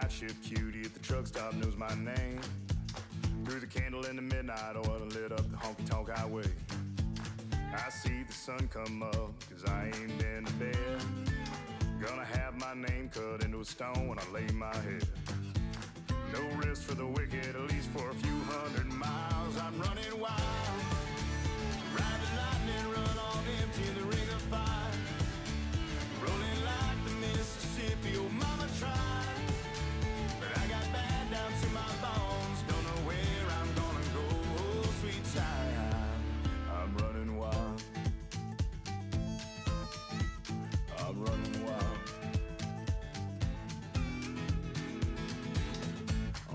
night shift cutie at the truck stop knows my name. Threw the candle in the midnight oil and lit up the honky-tonk highway. I see the sun come up, cause I ain't been to bed. Gonna have my name cut into a stone when I lay my head. No rest for the wicked, at least for a few hundred miles. I'm running wild, ride the lightning, run on empty in the ring of fire. Rolling like the Mississippi, oh mama tried. But I got bad down to my bones, don't know where I'm gonna go, oh sweet child. I'm running wild, I'm running wild.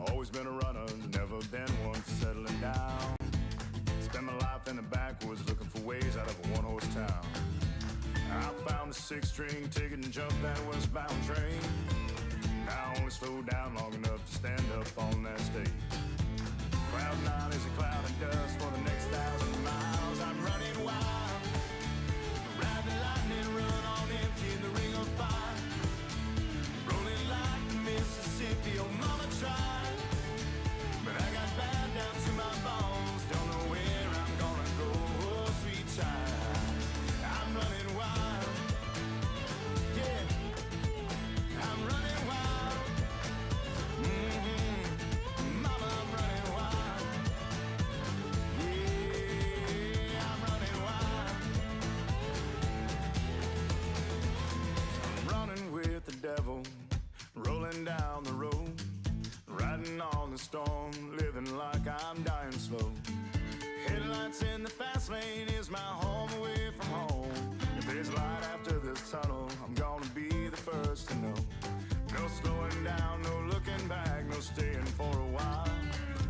Always been a runner, never been one for settling down. Spent my life in the backwoods looking for ways out of a one-horse town. I found a six-string ticket and jumped that westbound train. Now I only slowed down long enough to stand up on that stage. Cloud nine is a cloud of dust for the next 1,000 miles. I'm running wild, ride the lightning, run on empty in the ring of fire. Rolling like the Mississippi, oh mama tried. But I got bad down to my bones, don't know where I'm gonna go, oh sweet child. I'm running wild, yeah, I'm running wild. Mama, I'm running wild, yeah, I'm running wild. I'm running with the devil, rolling down the road, riding on the storm, living like I'm dying slow. Headlights in the fast lane is my home away from home. If there's light after this tunnel, I'm gonna be the first to know. No slowing down, no looking back, no staying for a while.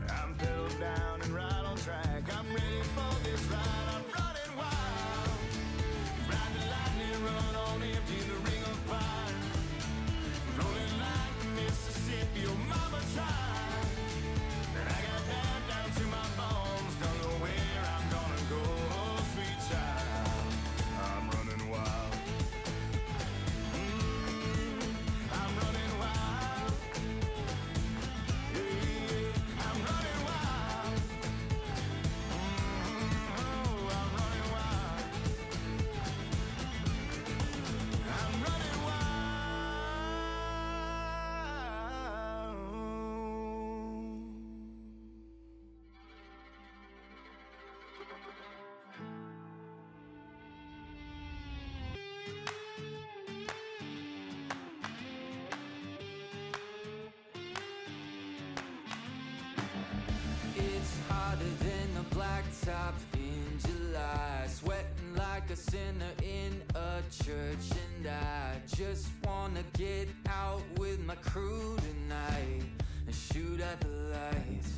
I'm pedal down and right on track, I'm ready for this ride. I'm running wild, ride the lightning, run on empty in the ring of fire. Rolling like the Mississippi, oh mama tried. And I got bad down to my bones, don't know where I'm gonna go, oh sweet child. I'm running wild, I'm running wild, yeah, I'm running wild, oh, I'm running wild, I'm running wild. It's hotter than the blacktop in July, sweating like a sinner in a church, and I just wanna get out with my crew tonight and shoot at the lights.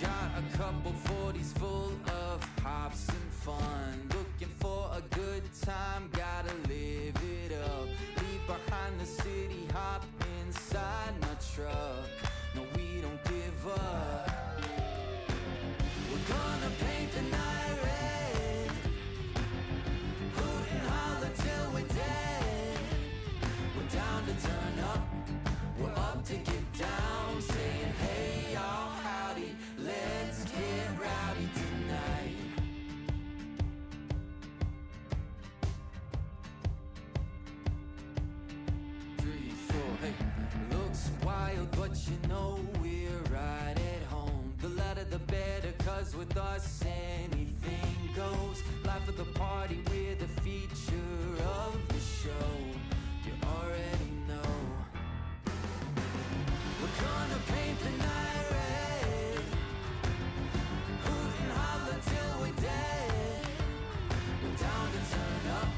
Got a couple 40s full of hops and fun, looking for a good time, gotta live it up. Leave behind the city, hop inside my truck. No, we don't give up. We're gonna paint the night red, hoot and holler till we're dead. We're down to turn up, we're up to get down, saying hey y'all, howdy, let's get rowdy tonight. Hey, looks wild, but you know we're right at home. The louder the better, cause with us anything goes. Life of the party, we're the feature of the show. You already know. We're gonna paint the night red, hoot and holler till we're dead. We're down to turn up,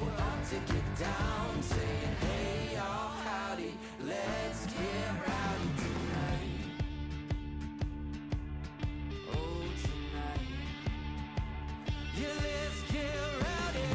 we're up to get down, saying hey y'all, howdy, let's get rowdy tonight. Oh tonight, yeah, let's get rowdy.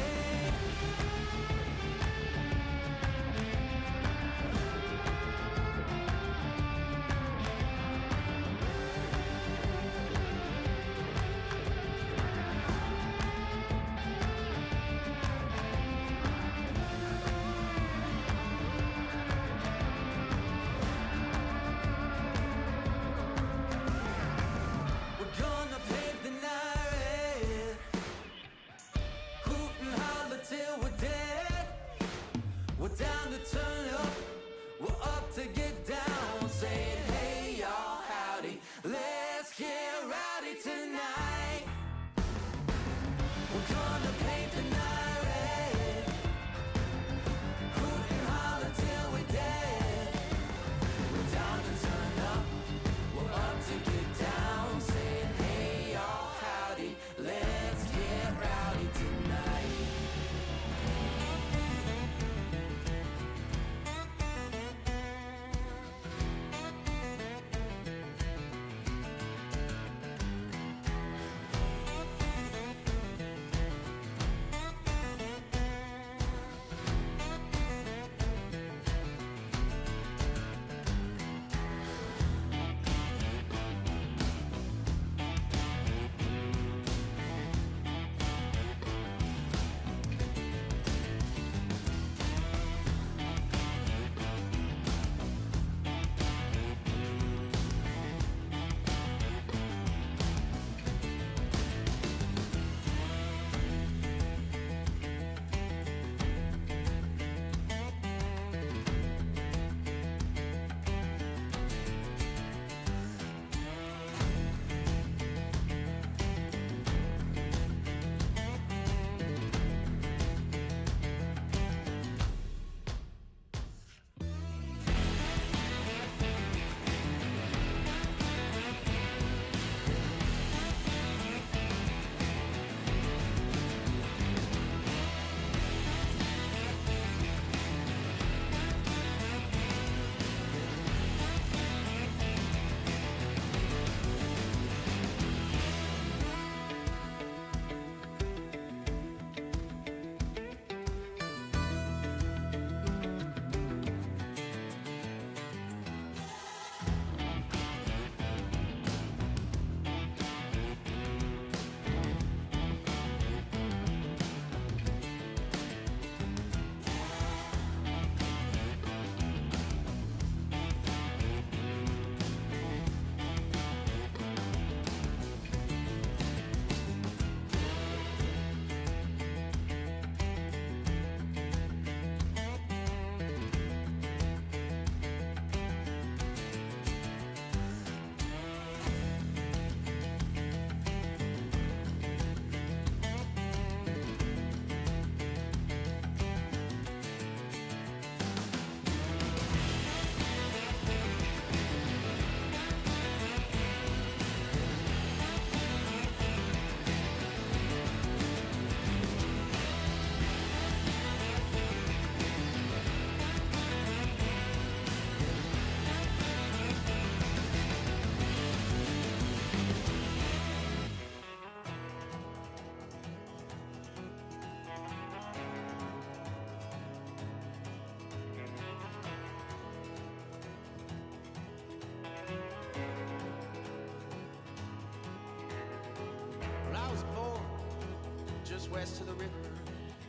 west to the river,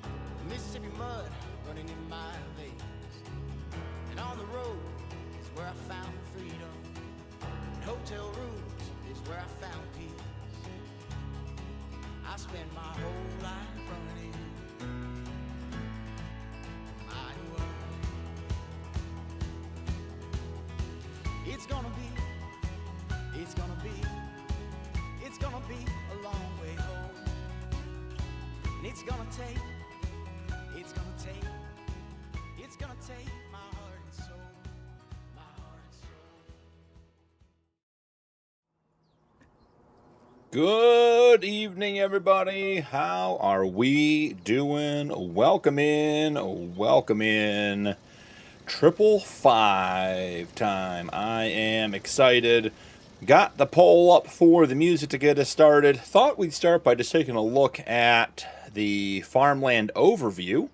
the Mississippi mud running in my veins. And on the road is where I found freedom. And hotel rooms is where I found peace. I spent my whole life running my world. It's gonna be a long way home. And it's gonna take my heart and soul, my heart and soul. Good evening, everybody. How are we doing? Welcome in. 555 time. I am excited. Got the poll up for the music to get us started. Thought we'd start by just taking a look at the Farmland overview,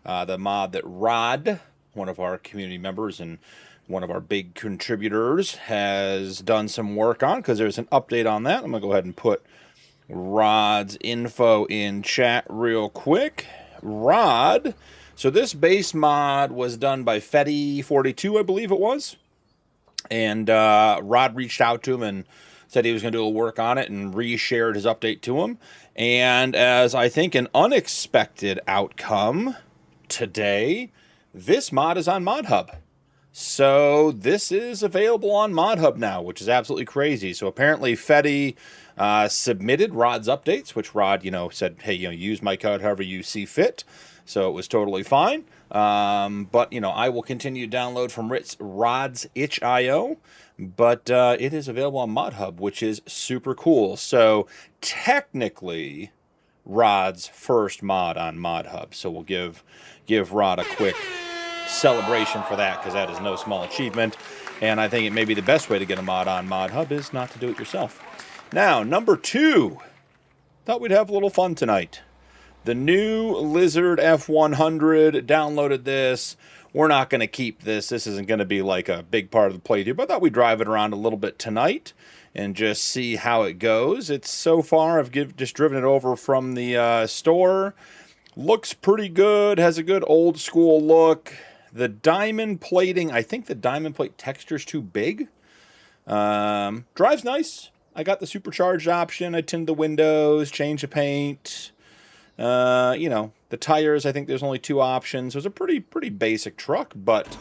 the mod that Rod, one of our community members and one of our big contributors, has done some work on, because there's an update on that. I'm going to go ahead and put Rod's info in chat real quick. Rod, so this base mod was done by Fetty42, I believe it was. And Rod reached out to him and said he was going to do a work on it and re-shared his update to him. And as I think an unexpected outcome today, this mod is on ModHub. So this is available on ModHub now, which is absolutely crazy. So apparently Fetty submitted Rod's updates, which Rod, said, hey, use my code however you see fit. So it was totally fine. But, I will continue to download from Rod's itch.io. But it is available on ModHub, which is super cool. So technically, Rod's first mod on ModHub. So we'll give Rod a quick celebration for that, because that is no small achievement. And I think it may be the best way to get a mod on ModHub is not to do it yourself. Now, number 2. Thought we'd have a little fun tonight. The new Lizard F100, downloaded this. We're not going to keep this. This isn't going to be like a big part of the playthrough, but I thought we'd drive it around a little bit tonight and just see how it goes. It's so far, I've just driven it over from the store. Looks pretty good, has a good old school look. The diamond plating, I think the diamond plate texture's too big. Drives nice. I got the supercharged option. I tinned the windows, changed the paint. The tires, I think there's only 2 options. It was a pretty basic truck, but,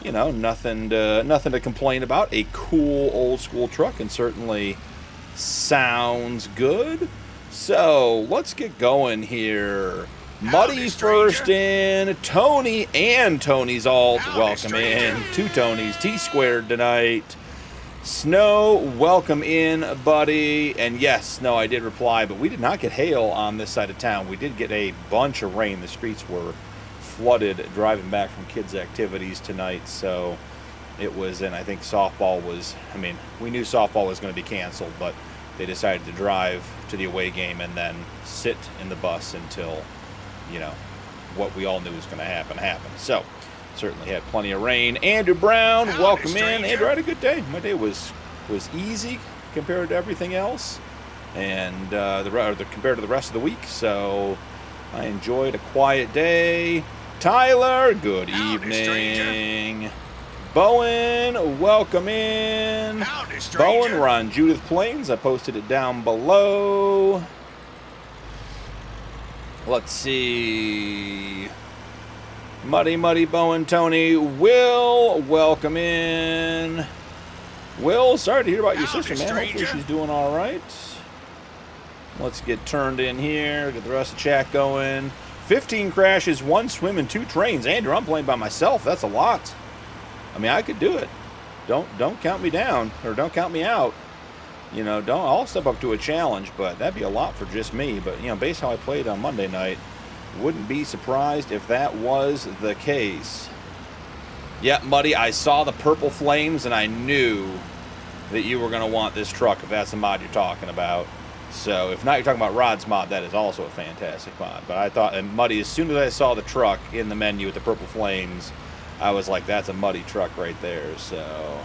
nothing to complain about. A cool old school truck, and certainly sounds good. So let's get going here. Muddy first in, Tony and Tony's alt. Welcome in. 2 Tonys, T-squared tonight. Snow, welcome in, buddy. And yes, Snow, I did reply, but we did not get hail on this side of town. We did get a bunch of rain. The streets were flooded driving back from kids' activities tonight. So it was, and I think softball was, we knew softball was going to be canceled, but they decided to drive to the away game and then sit in the bus until, what we all knew was going to happen. So certainly had plenty of rain. Andrew Brown, welcome in. Andrew, I had a good day. My day was easy compared to everything else, and compared to the rest of the week. So I enjoyed a quiet day. Tyler, good evening. Bowen, welcome in. Bowen, we're on Judith Plains. I posted it down below. Let's see. Muddy Bowen, Tony. Will, welcome in. Will, sorry to hear about your sister, man. Hopefully she's doing all right. Let's get turned in here. Get the rest of the chat going. 15 crashes, 1 swim, and 2 trains. Andrew, I'm playing by myself. That's a lot. I could do it. Don't count me down, or don't count me out. I'll step up to a challenge, but that'd be a lot for just me. But, based on how I played on Monday night, wouldn't be surprised if that was the case. Yeah, Muddy, I saw the purple flames, and I knew that you were going to want this truck if that's the mod you're talking about. So, if not, you're talking about Rod's mod, that is also a fantastic mod. But I thought, and Muddy, as soon as I saw the truck in the menu with the purple flames, I was like, that's a Muddy truck right there. So,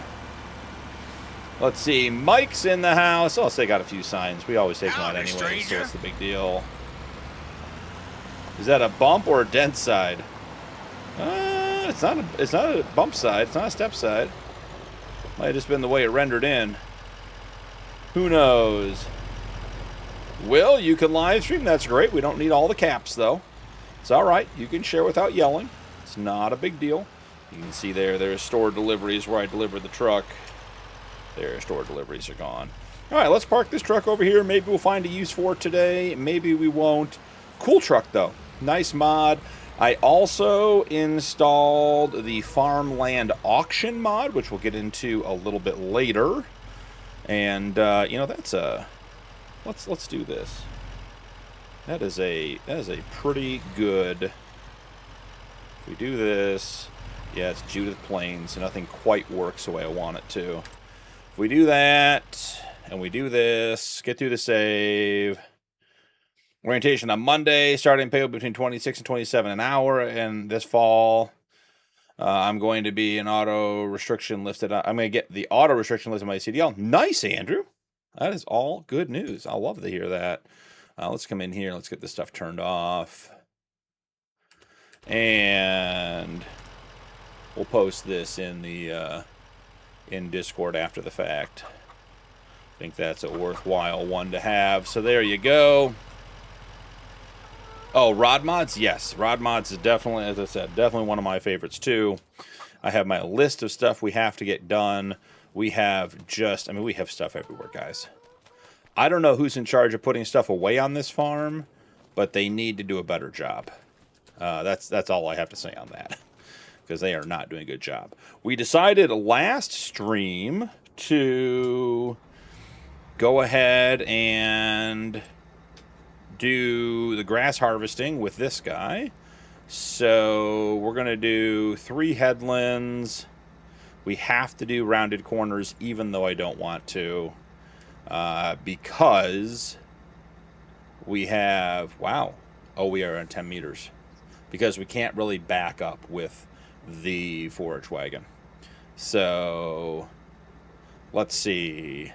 let's see. Mike's in the house. Oh, they got a few signs. We always take them out anyway, so it's the big deal. Is that a bump or a dent side? It's not a bump side. It's not a step side. Might have just been the way it rendered in. Who knows? Will, you can live stream. That's great. We don't need all the caps, though. It's all right. You can share without yelling. It's not a big deal. You can see there's store deliveries where I deliver the truck. There, store deliveries are gone. All right, let's park this truck over here. Maybe we'll find a use for it today. Maybe we won't. Cool truck, though. Nice mod. I also installed the Farmland Auction mod, which we'll get into a little bit later. And, you know, that's a... Let's do this. That is a pretty good... If we do this... Yeah, it's Judith playing, so nothing quite works the way I want it to. If we do that, and we do this, get through the save. Orientation on Monday, starting pay between 26 and 27 an hour, and this fall, I'm going to be an auto restriction lifted. I'm going to get the auto restriction lifted on my CDL. Nice, Andrew. That is all good news. I love to hear that. Let's come in here. Let's get this stuff turned off. And we'll post this in the in Discord after the fact. I think that's a worthwhile one to have. So there you go. Oh, rod mods? Yes, rod mods is definitely, as I said, definitely one of my favorites too. I have my list of stuff we have to get done. We have just, I mean, we have stuff everywhere, guys. I don't know who's in charge of putting stuff away on this farm, but they need to do a better job. That's all I have to say on that, because they are not doing a good job. We decided last stream to go ahead and do the grass harvesting with this guy. So we're going to do 3 headlands. We have to do rounded corners, even though I don't want to, because we have, wow, oh, we are on 10 meters, because we can't really back up with the forage wagon. So let's see.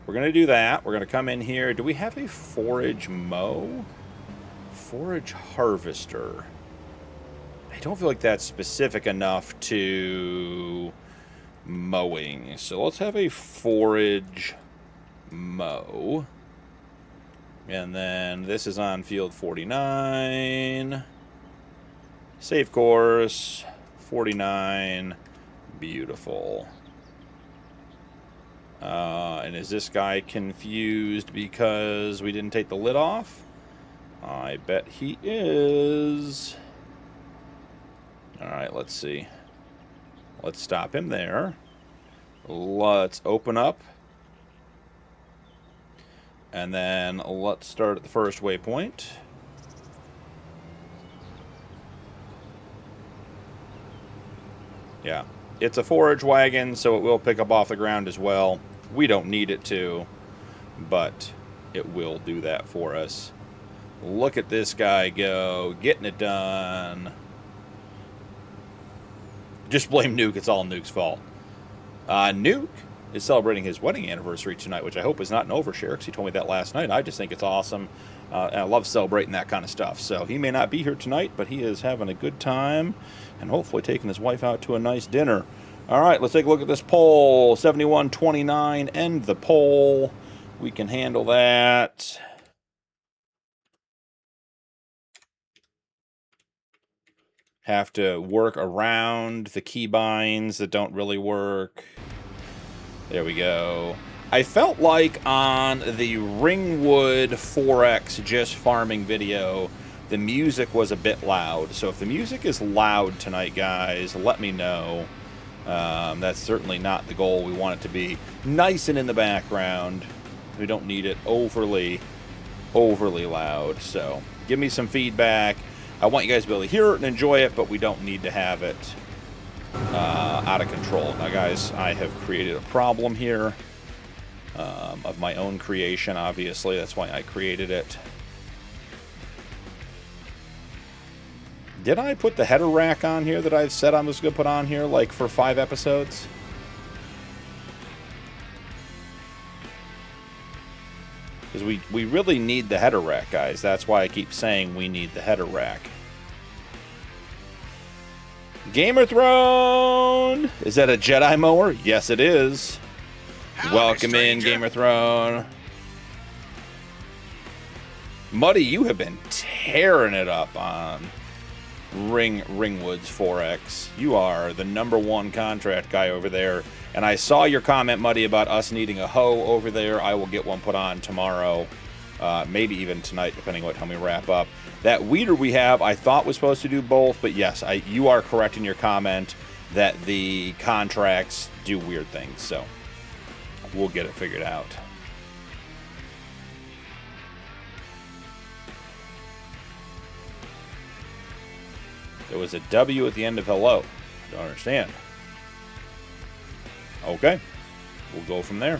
We're going to do that. We're going to come in here. Do we have a forage mow? Forage harvester. I don't feel like that's specific enough to mowing. So let's have a forage mow. And then this is on field 49. Save course. 49. Beautiful. And is this guy confused because we didn't take the lid off? I bet he is. Alright, let's see. Let's stop him there. Let's open up. And then let's start at the first waypoint. Yeah. It's a forage wagon, so it will pick up off the ground as well. We don't need it to, but it will do that for us. Look at this guy go, getting it done. Just blame Nuke, it's all Nuke's fault. Nuke is celebrating his wedding anniversary tonight, which I hope is not an overshare, because he told me that last night. I just think it's awesome, and I love celebrating that kind of stuff. So he may not be here tonight, but he is having a good time, and hopefully taking his wife out to a nice dinner. All right, let's take a look at this poll. 71-29, end the poll. We can handle that. Have to work around the keybinds that don't really work. There we go. I felt like on the Ringwood 4X just farming video, the music was a bit loud. So if the music is loud tonight, guys, let me know. That's certainly not the goal. We want it to be nice and in the background. We don't need it overly loud. So give me some feedback. I want you guys to be able to hear it and enjoy it, but we don't need to have it out of control. Now, guys, I have created a problem here of my own creation, obviously. That's why I created it. Did I put the header rack on here that I've said I was going to put on here, like, for 5 episodes? Because we really need the header rack, guys. That's why I keep saying we need the header rack. Gamer Throne! Is that a Jedi mower? Yes, it is. Howdy, Welcome in, stranger. Gamer Throne. Muddy, you have been tearing it up on Ringwoods 4X. You are the #1 contract guy over there. And I saw your comment, Muddy, about us needing a hoe over there. I will get one put on tomorrow, maybe even tonight, depending on what time we wrap up. That weeder we have, I thought was supposed to do both, but yes, you are correct in your comment that the contracts do weird things, so we'll get it figured out. There was a W at the end of hello. Don't understand. Okay, we'll go from there.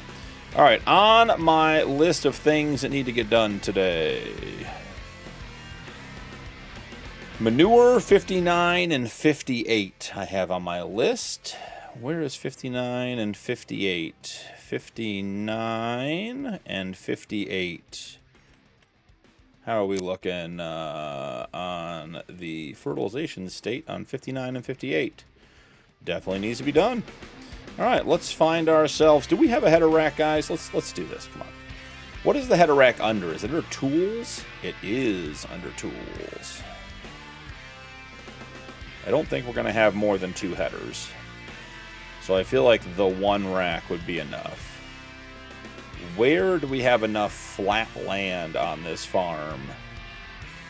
All right, on my list of things that need to get done today. Manure 59 and 58 I have on my list. Where is 59 and 58? 59 and 58. How are we looking on the fertilization state on 59 and 58? Definitely needs to be done. All right, let's find ourselves. Do we have a header rack, guys? Let's do this. Come on. What is the header rack under? Is it under tools? It is under tools. I don't think we're going to have more than 2 headers. So I feel like the 1 rack would be enough. Where do we have enough flat land on this farm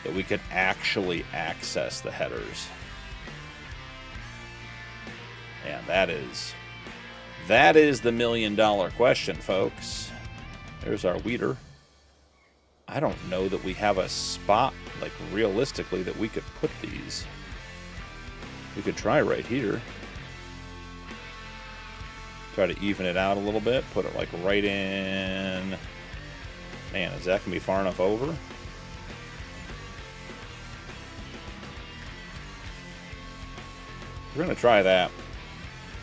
that we could actually access the headers? And that is the $1 million question, folks. There's our weeder. I don't know that we have a spot, like, realistically, that we could put these. We could try right here. Try to even it out a little bit. Put it, like, right in. Man, is that going to be far enough over? We're going to try that.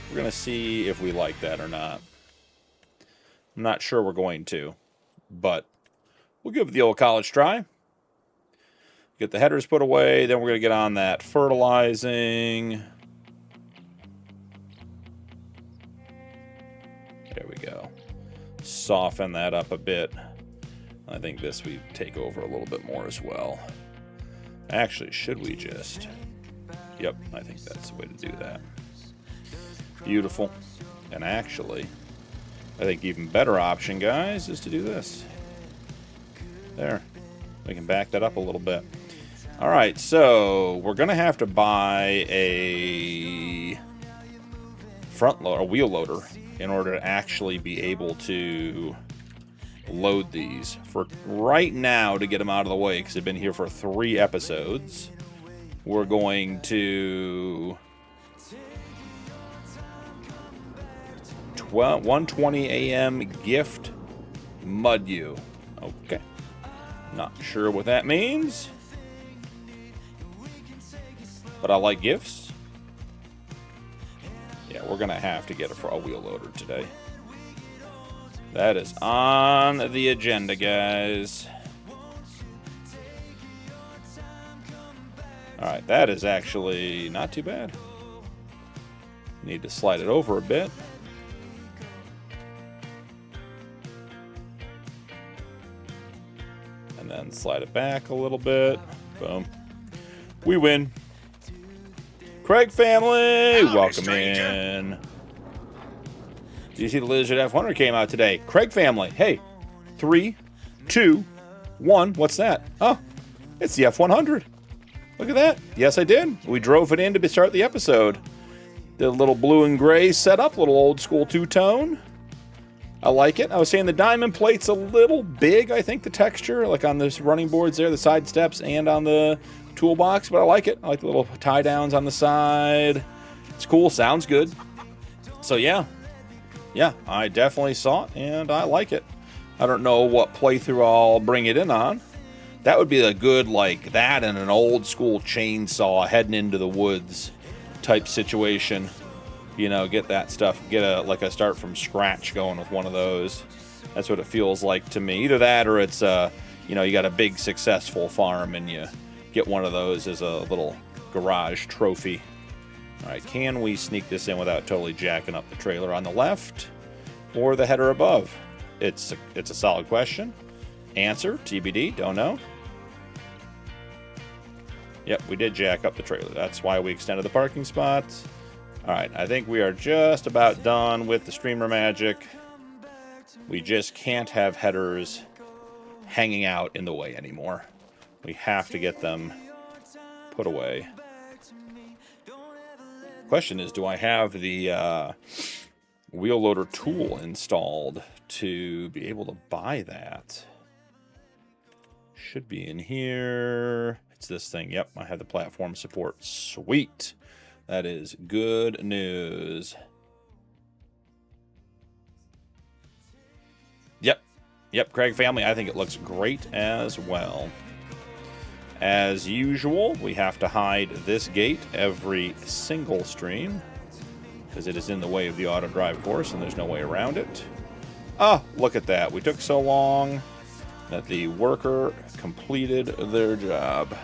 We're going to see if we like that or not. I'm not sure we're going to, but we'll give it the old college try. Get the headers put away, then we're going to get on that fertilizing. There we go. Soften that up a bit. I think this we take over a little bit more as well. Actually, should we just... Yep, I think that's the way to do that. Beautiful. And actually, I think even better option, guys, is to do this. There. We can back that up a little bit. All right, so we're going to have to buy a front loader, a wheel loader, in order to actually be able to load these. For right now, to get them out of the way, because they've been here for 3 episodes, we're going to 1:20 a.m. gift mud you. Okay. Not sure what that means, but I like gifts. Yeah, we're going to have to get a wheel loader today. That is on the agenda, guys. All right, that is actually not too bad. Need to slide it over a bit. And then slide it back a little bit. Boom. We win. Craig family, Howdy, welcome stranger. in. Do you see the Lizard F100 came out today? Craig family, hey. 3, 2, 1. What's that? Oh, it's the F100. Look at that. Yes, I did. We drove it in to start the episode. The little blue and gray setup, little old school two-tone. I like it. I was saying the diamond plate's a little big, I think, the texture, like on the running boards there, the side steps, and on the toolbox, but I like it. I like the little tie downs on the side. It's cool. Sounds good. So, yeah. Yeah, I definitely saw it, and I like it. I don't know what playthrough I'll bring it in on. That would be a good, like, that and an old school chainsaw heading into the woods type situation. You know, get that stuff, get a start from scratch going with one of those. That's what it feels like to me. Either that or it's, you know, you got a big successful farm and you get one of those as a little garage trophy. All right, can we sneak this in without totally jacking up the trailer on the left or the header above? It's a solid question. Answer, TBD, don't know. Yep, we did jack up the trailer. That's why we extended the parking spots. All right, I think we are just about done with the streamer magic. We just can't have headers hanging out in the way anymore. We have to get them put away. Question is, do I have the wheel loader tool installed to be able to buy that? Should be in here. It's this thing. Yep, I have the platform support. Sweet. That is good news. Yep, Craig family, I think it looks great as well. As usual, we have to hide this gate every single stream because it is in the way of the auto drive course and there's no way around it. Ah, look at that. We took so long that the worker completed their job.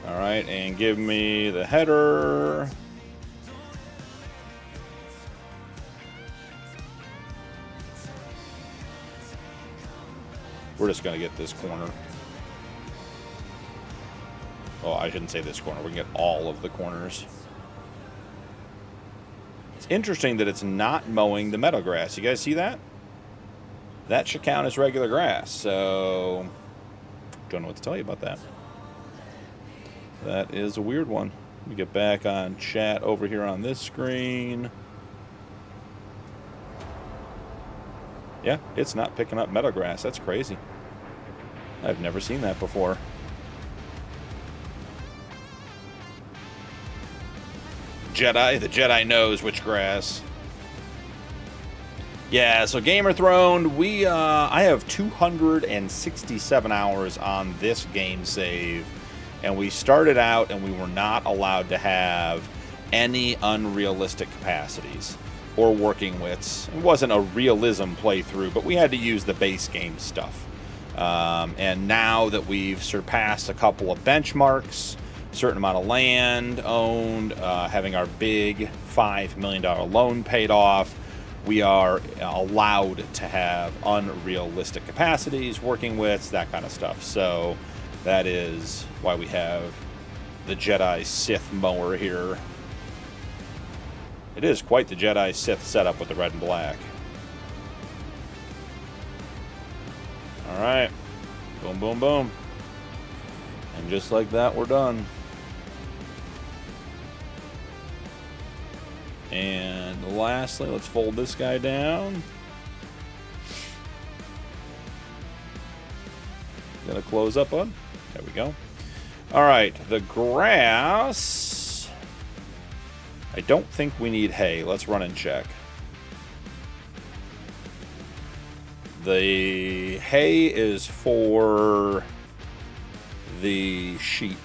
All right, and give me the header. We're just going to get this corner. Oh, I shouldn't say this corner. We can get all of the corners. It's interesting that it's not mowing the meadow grass. You guys see that? That should count as regular grass. So, don't know what to tell you about that. That is a weird one. Let me get back on chat over here on this screen. Yeah, it's not picking up meadow grass. That's crazy. I've never seen that before. Jedi, the Jedi knows which grass. Yeah, so Gamer Throne, I have 267 hours on this game save. And we started out and we were not allowed to have any unrealistic capacities or working widths. It wasn't a realism playthrough, but we had to use the base game stuff. And now that we've surpassed a couple of benchmarks, certain amount of land owned, having our big $5 million loan paid off, we are allowed to have unrealistic capacities, working widths, that kind of stuff. So that is why we have the Jedi Sith mower here. It is quite the Jedi Sith setup with the red and black. All right. Boom, boom, boom. And just like that, we're done. And lastly, let's fold this guy down. Gonna close up on. There we go. All right, the grass. I don't think we need hay. Let's run and check. The hay is for the sheep.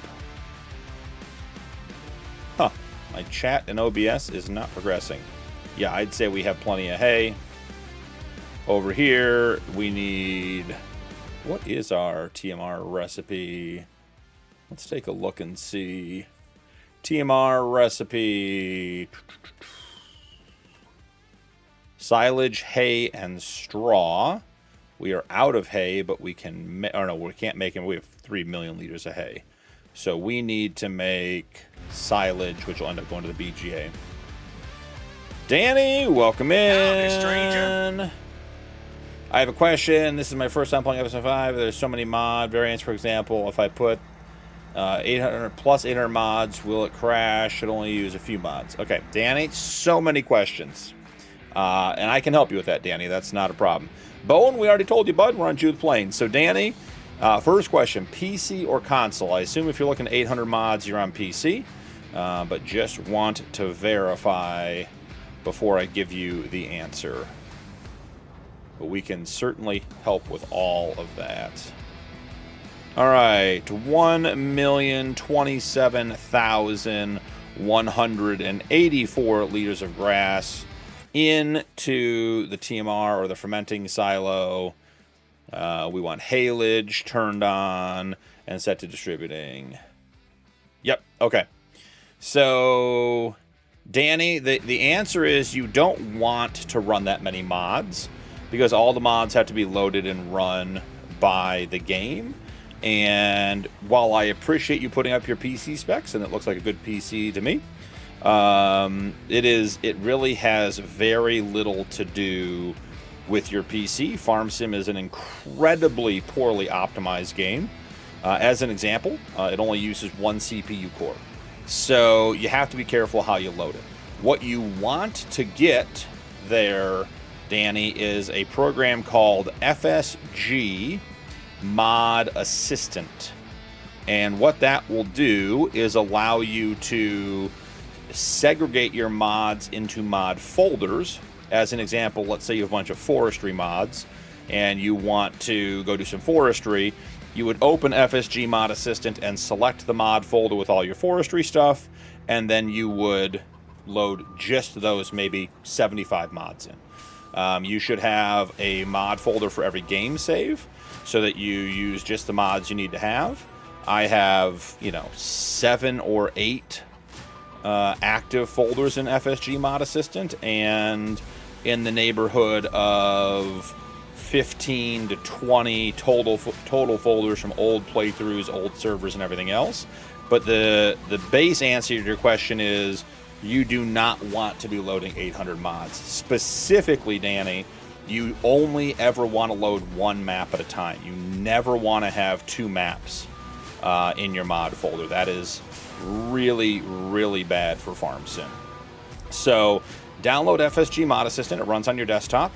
Huh. My chat in OBS is not progressing. Yeah, I'd say we have plenty of hay. Over here, we need... What is our TMR recipe? Let's take a look and see. TMR recipe. Silage, hay, and straw. We are out of hay, but we can... Oh, no, we can't make it. We have 3 million liters of hay. So we need to make silage, which will end up going to the BGA. Danny, welcome in. Hello, stranger. I have a question. This is my first time playing episode 5. There's so many mod variants. For example, if I put 800 plus 800 mods, will it crash? Should only use a few mods. Okay, Danny, so many questions. And I can help you with that, Danny. That's not a problem. Bowen, we already told you, bud. We're on Judith Plains. So, Danny, first question, PC or console? I assume if you're looking at 800 mods, you're on PC. But just want to verify before I give you the answer. But we can certainly help with all of that. All right, 1,027,184 liters of grass into the TMR or the fermenting silo. We want haylage turned on and set to distributing. Yep, okay. So, Danny, the answer is you don't want to run that many mods because all the mods have to be loaded and run by the game. And while I appreciate you putting up your PC specs, and it looks like a good PC to me, it really has very little to do with your PC. FarmSim is an incredibly poorly optimized game. As an example, it only uses one CPU core. So you have to be careful how you load it. What you want to get there, Danny, is a program called FSG Mod Assistant. And what that will do is allow you to segregate your mods into mod folders. As an example, let's say you have a bunch of forestry mods and you want to go do some forestry. You would open FSG Mod Assistant and select the mod folder with all your forestry stuff, and then you would load just those maybe 75 mods in. You should have a mod folder for every game save so that you use just the mods you need to have. I have, 7 or 8 active folders in FSG Mod Assistant, and in the neighborhood of 15 to 20 total folders from old playthroughs, old servers, and everything else. But the base answer to your question is you do not want to be loading 800 mods. Specifically, Danny, you only ever want to load one map at a time. You never want to have 2 maps in your mod folder. That is really, really bad for FarmSim. So download FSG Mod Assistant. It runs on your desktop.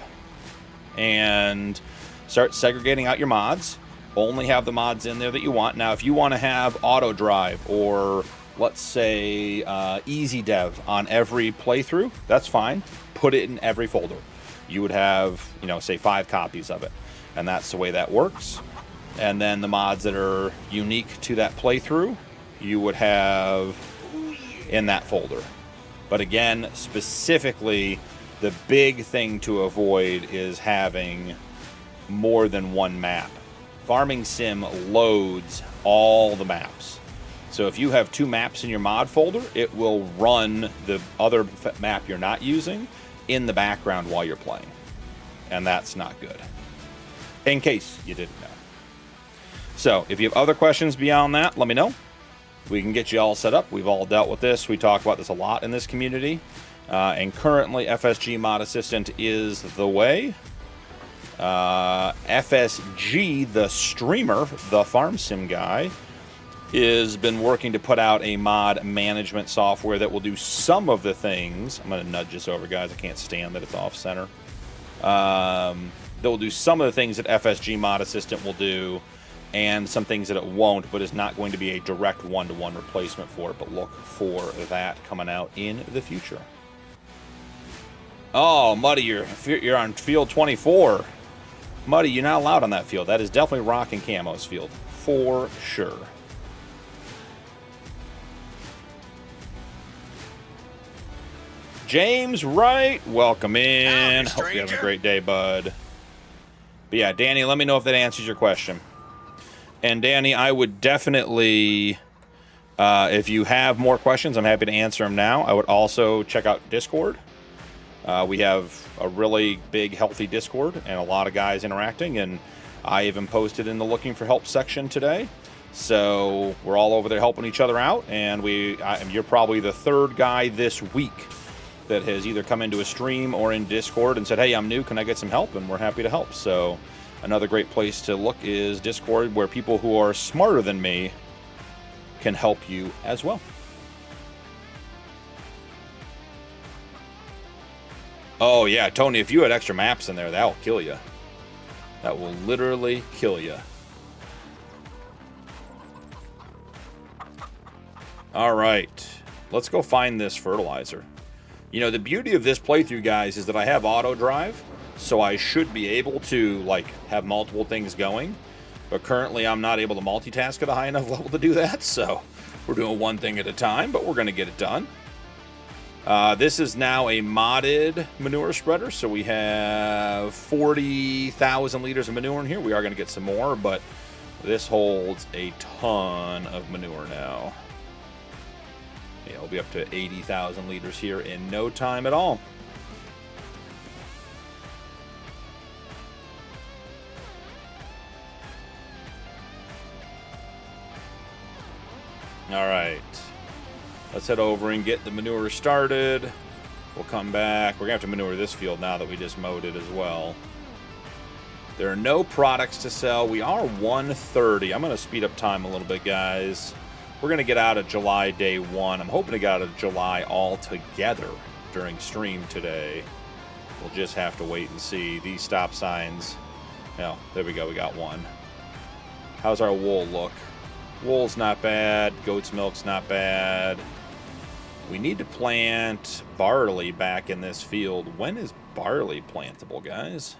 And start segregating out your mods. Only have the mods in there that you want. Now, if you want to have auto drive or, let's say, easy dev on every playthrough, that's fine. Put it in every folder. You would have, say 5 copies of it. And that's the way that works. And then the mods that are unique to that playthrough, you would have in that folder. But again, specifically, the big thing to avoid is having more than one map. Farming Sim loads all the maps. So if you have 2 maps in your mod folder, it will run the other map you're not using in the background while you're playing. And that's not good. In case you didn't know. So if you have other questions beyond that, let me know. We can get you all set up. We've all dealt with this. We talk about this a lot in this community. And currently, FSG Mod Assistant is the way. FSG, the streamer, the FarmSim guy, has been working to put out a mod management software that will do some of the things. I'm going to nudge this over, guys. I can't stand that it's off-center. That will do some of the things that FSG Mod Assistant will do, and some things that it won't, but is not going to be a direct one-to-one replacement for it. But look for that coming out in the future. Oh, Muddy, you're on field 24. Muddy, you're not allowed on that field. That is definitely Rock and Camo's field, for sure. James Wright, welcome in. Hope you're having a great day, bud. But yeah, Danny, let me know if that answers your question. And Danny, I would definitely, if you have more questions, I'm happy to answer them now. I would also check out Discord. We have a really big, healthy Discord and a lot of guys interacting, and I even posted in the looking for help section today. So we're all over there helping each other out, and you're probably the 3rd guy this week that has either come into a stream or in Discord and said, hey, I'm new, can I get some help? And we're happy to help. So another great place to look is Discord, where people who are smarter than me can help you as well. Oh, yeah, Tony, if you had extra maps in there, that will kill you. That will literally kill you. All right, let's go find this fertilizer. The beauty of this playthrough, guys, is that I have auto drive, so I should be able to, have multiple things going. But currently I'm not able to multitask at a high enough level to do that, so we're doing one thing at a time, but we're going to get it done. This is now a modded manure spreader, so we have 40,000 liters of manure in here. We are going to get some more, but this holds a ton of manure now. Yeah, we'll be up to 80,000 liters here in no time at all. All right. Let's head over and get the manure started. We'll come back. We're going to have to manure this field now that we just mowed it as well. There are no products to sell. We are 1:30. I'm going to speed up time a little bit, guys. We're going to get out of July day 1. I'm hoping to get out of July altogether during stream today. We'll just have to wait and see. These stop signs. Oh, there we go. We got one. How's our wool look? Wool's not bad. Goat's milk's not bad. We need to plant barley back in this field. When is barley plantable, guys?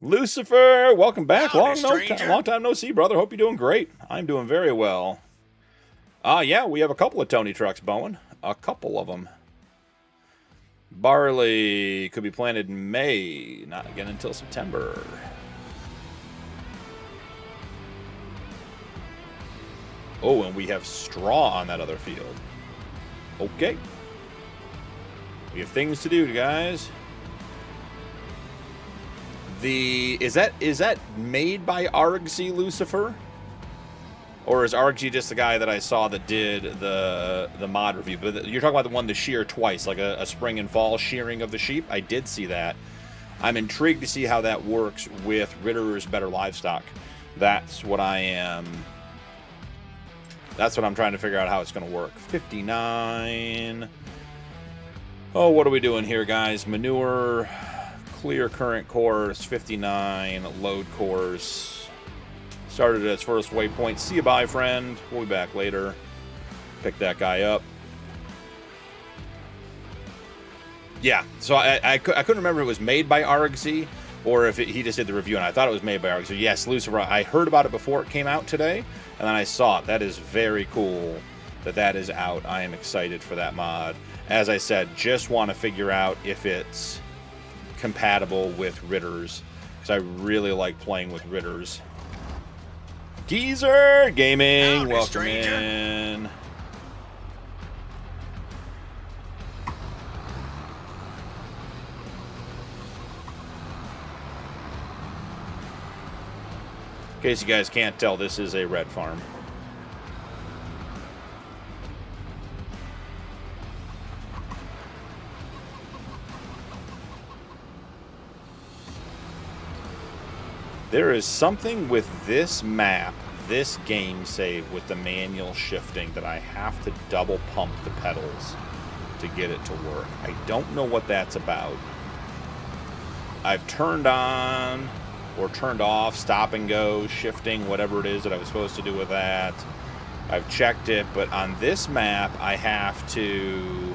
Lucifer, welcome back. Long time no see, brother. Hope you're doing great. I'm doing very well. Yeah, we have a couple of Tony trucks, Bowen. A couple of them. Barley could be planted in May, not again until September. Oh, and we have straw on that other field. Okay. We have things to do, guys. Is that made by Argsy, Lucifer? Or is Argsy just the guy that I saw that did the mod review? But you're talking about the one to shear twice, like a spring and fall shearing of the sheep? I did see that. I'm intrigued to see how that works with Ritter's Better Livestock. That's what I'm trying to figure out how it's going to work. 59. Oh, what are we doing here, guys? Manure, clear current course, 59, load course. Started at its first waypoint. See you, bye, friend. We'll be back later. Pick that guy up. Yeah, so I couldn't remember if it was made by Argsy or if he just did the review, and I thought it was made by Argsy. Yes, Lucifer, I heard about it before it came out today, and then I saw it. That is very cool that is out. I am excited for that mod. As I said, just want to figure out if it's compatible with Ritters, because I really like playing with Ritters. Geezer Gaming, welcome in. In case you guys can't tell, this is a red farm. There is something with this map, this game save with the manual shifting, that I have to double pump the pedals to get it to work. I don't know what that's about. I've turned on or turned off stop and go, shifting, whatever it is that I was supposed to do with that. I've checked it, but on this map I have to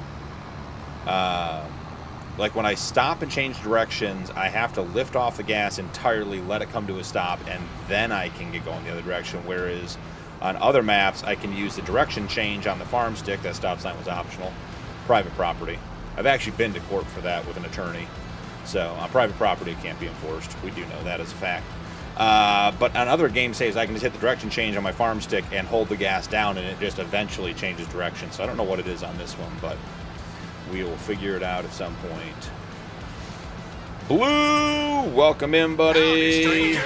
like when I stop and change directions, I have to lift off the gas entirely, let it come to a stop, and then I can get going the other direction. Whereas on other maps, I can use the direction change on the Farmstick. That stop sign was optional. Private property. I've actually been to court for that with an attorney. So on private property, it can't be enforced. We do know that as a fact. But on other game saves, I can just hit the direction change on my Farmstick and hold the gas down, and it just eventually changes direction. So I don't know what it is on this one, but we will figure it out at some point. Blue, welcome in, buddy.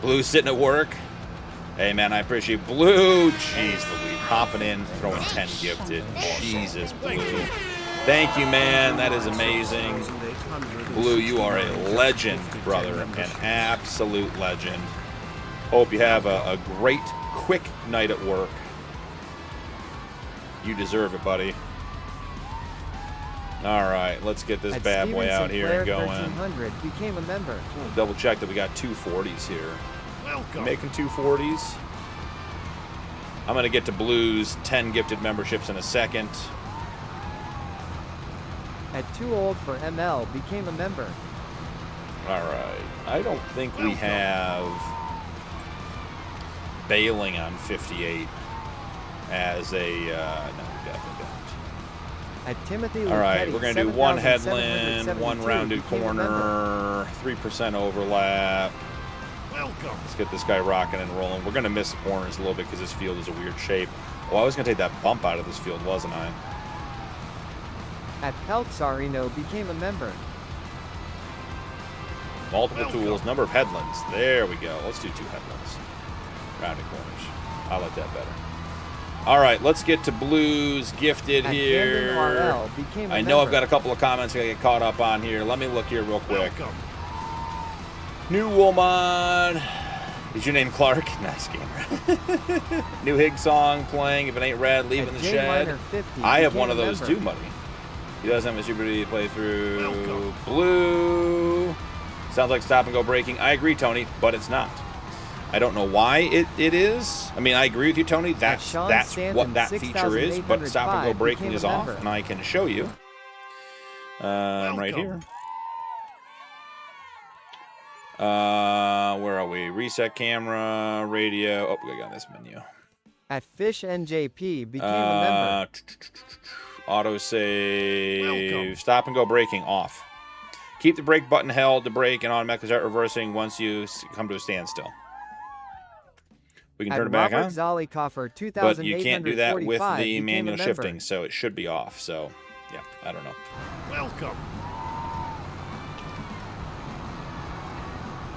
Blue sitting at work. Hey, man, I appreciate Blue. Jeez Louise, popping in, throwing 10 gifted. Jesus, Blue. Thank you, man. That is amazing. Blue, you are a legend, brother. An absolute legend. Hope you have a great, quick night at work. You deserve it, buddy. All right, let's get this bad boy out here and going. Became a member. Double check that we got 240s here. Welcome. Making 240s. I'm going to get to Blue's 10 gifted memberships in a second. At Too Old for ML became a member. Alright. I don't think we have bailing on 58 as a... no, we definitely don't. At Timothy Alright, we're going to do one headland, one 7,772 rounded became a member. corner, 3% overlap. Welcome. Let's get this guy rocking and rolling. We're going to miss the corners a little bit because this field is a weird shape. Oh, I was going to take that bump out of this field, wasn't I? At Peltsarino became a member. Multiple tools, number of headlands. There we go. Let's do 2 headlands. Rounded corners. I like that better. All right, let's get to Blues Gifted At here. RL became a I know I've member. got a couple of comments I gotta get caught up on here. Let me look here real quick. Welcome. New Woolmon. Is your name Clark? Nice gamer. New Hig song playing. If it ain't red, leave it in the shed. Minor 50 I have became one of a those member. too, buddy. He does have a Super Duty playthrough. Welcome. Blue. Sounds like stop and go braking. I agree, Tony, but it's not. I don't know why it is. I mean, I agree with you, Tony. That's Sean what Stanton, that feature is. But stop and go 6,805 braking became is a off, member. and I can show you. Right Welcome. here. Where are we? Reset camera, radio. Oh, we got this menu. At Fish NJP became a member. Auto save. Welcome. Stop and go braking off. Keep the brake button held to brake and automatically start reversing once you come to a standstill. We can At turn it back Robert on, Zollikofer, but you can't do that with 2,845 the became a manual member. shifting, so it should be off. So, yeah, I don't know. Welcome.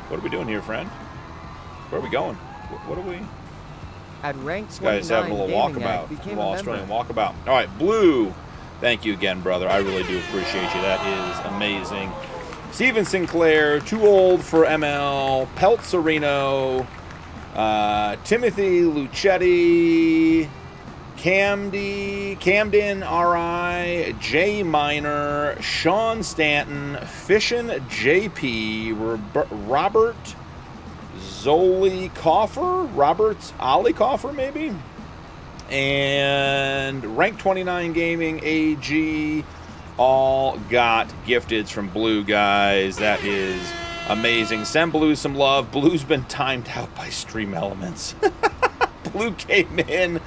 What are we doing here, friend? Where are we going? What are we? At rank This guy's having a 29 little Gaming Act walkabout. became Little a member. Australian walkabout. All right, Blue. Thank you again, brother. I really do appreciate you. That is amazing. Steven Sinclair, Too Old for ML, Peltzerino, Timothy Lucetti, Camden RI, Jay Minor, Sean Stanton, Fishin JP, Robert Zollikofer, Roberts Ollikofer maybe, and Rank 29 Gaming AG. All got gifteds from Blue, guys. That is amazing. Send Blue some love. Blue's been timed out by Stream Elements. Blue came in,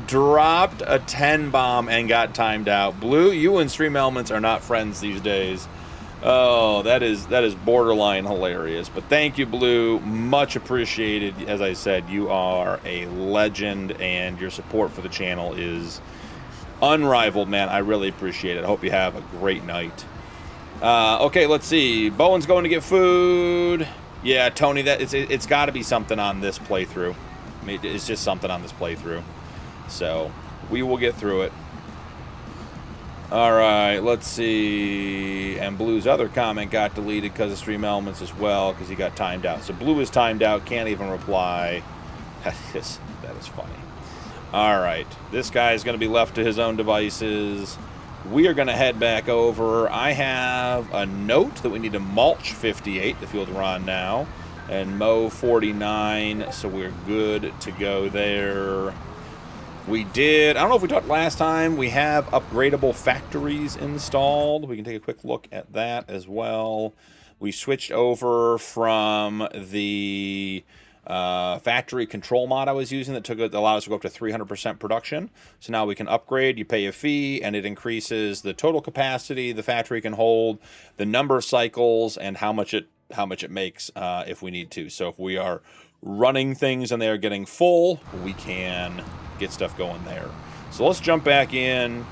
dropped a 10 bomb, and got timed out. Blue, you and Stream Elements are not friends these days. Oh, that is borderline hilarious. But thank you, Blue. Much appreciated. As I said, you are a legend, and your support for the channel is unrivaled, man. I really appreciate it. I hope you have a great night. Okay, let's see. Bowen's going to get food. Yeah, Tony, it's got to be something on this playthrough. I mean, it's just something on this playthrough. So we will get through it. All right, let's see. And Blue's other comment got deleted because of Stream Elements as well, because he got timed out. So Blue is timed out, can't even reply. That is funny. All right, this guy is going to be left to his own devices. We are going to head back over. I have a note that we need to mulch 58, the field we're on now, and mow 49, so we're good to go there. We did, I don't know if we talked last time, we have upgradable factories installed. We can take a quick look at that as well. We switched over from the factory control mod I was using that allowed us to go up to 300% production. So now we can upgrade. You pay a fee, and it increases the total capacity the factory can hold, the number of cycles, and how much it makes if we need to. So if we are running things and they're getting full, we can get stuff going there. So let's jump back in.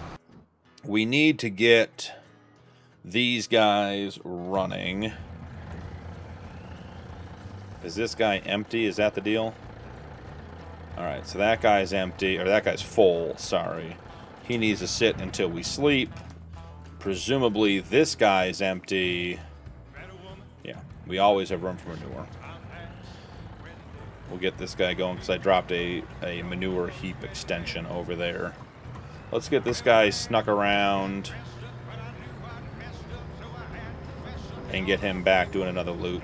We need to get these guys running. Is this guy empty? Is that the deal? All right, so that guy's empty, or that guy's full, sorry. He needs to sit until we sleep. Presumably this guy's empty. Yeah, we always have room for manure. We'll get this guy going because I dropped a manure heap extension over there. Let's get this guy snuck around and get him back doing another loop.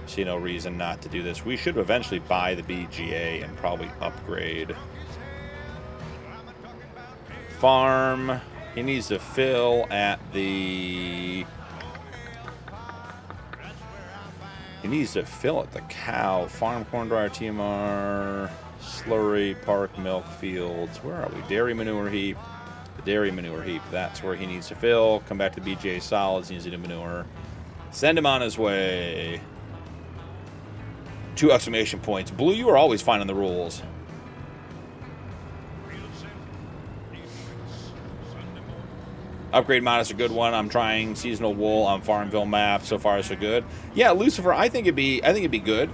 See no reason not to do this. We should eventually buy the BGA and probably upgrade. Farm. He needs to fill at the needs to fill it. The cow, farm, corn dryer, TMR, slurry, park, milk, fields. Where are we? Dairy manure heap. The dairy manure heap. That's where he needs to fill. Come back to BJ Solids. He needs to do manure. Send him on his way. 2 exclamation points. Blue, you are always finding the rules. Upgrade mod is a good one. I'm trying seasonal wool on Farmville map. So far, so good. Yeah, Lucifer, I think it'd be good.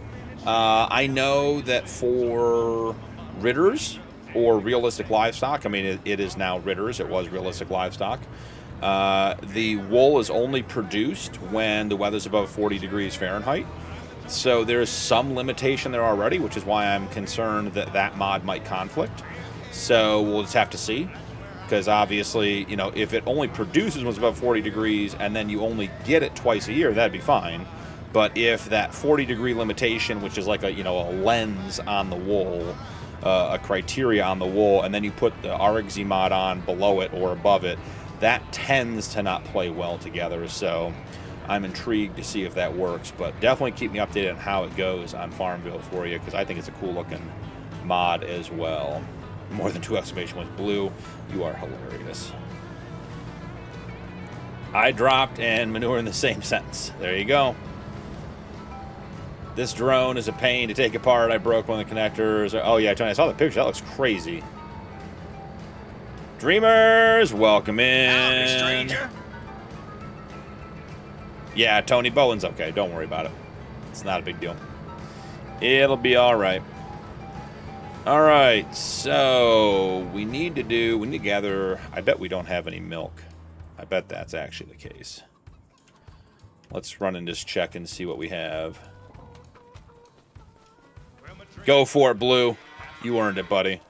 I know that for Ritters or realistic livestock, I mean, it is now Ritters. It was realistic livestock. The wool is only produced when the weather's above 40 degrees Fahrenheit. So there's some limitation there already, which is why I'm concerned that that mod might conflict. So we'll just have to see. Because obviously, you know, if it only produces when it's above 40 degrees and then you only get it twice a year, that'd be fine. But if that 40-degree limitation, which is like a, you know, a lens on the wool, a criteria on the wool, and then you put the RXZ mod on below it or above it, that tends to not play well together. So I'm intrigued to see if that works. But definitely keep me updated on how it goes on Farmville for you, because I think it's a cool-looking mod as well. More than 2 exclamation points. Blue, you are hilarious. I dropped and manure in the same sentence. There you go. This drone is a pain to take apart. I broke one of the connectors. Oh, yeah, Tony, I saw the picture. That looks crazy. Dreamers, welcome in. Howdy, stranger. Yeah, Tony, Bowen's okay. Don't worry about it. It's not a big deal. It'll be all right. All right, so we need to gather. I bet we don't have any milk. I bet that's actually the case. Let's run and just check and see what we have. Go for it, Blue. You earned it, buddy.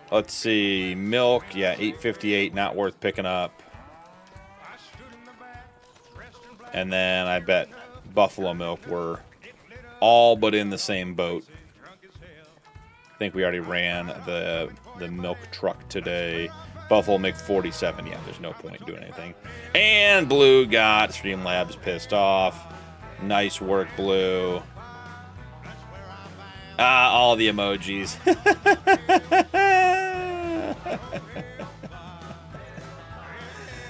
Let's see. Milk, yeah, 8.58, not worth picking up. And then I bet buffalo milk were all but in the same boat. I think we already ran the milk truck today. Buffalo make 47. Yeah, there's no point in doing anything. And Blue got Streamlabs pissed off. Nice work, Blue. All the emojis.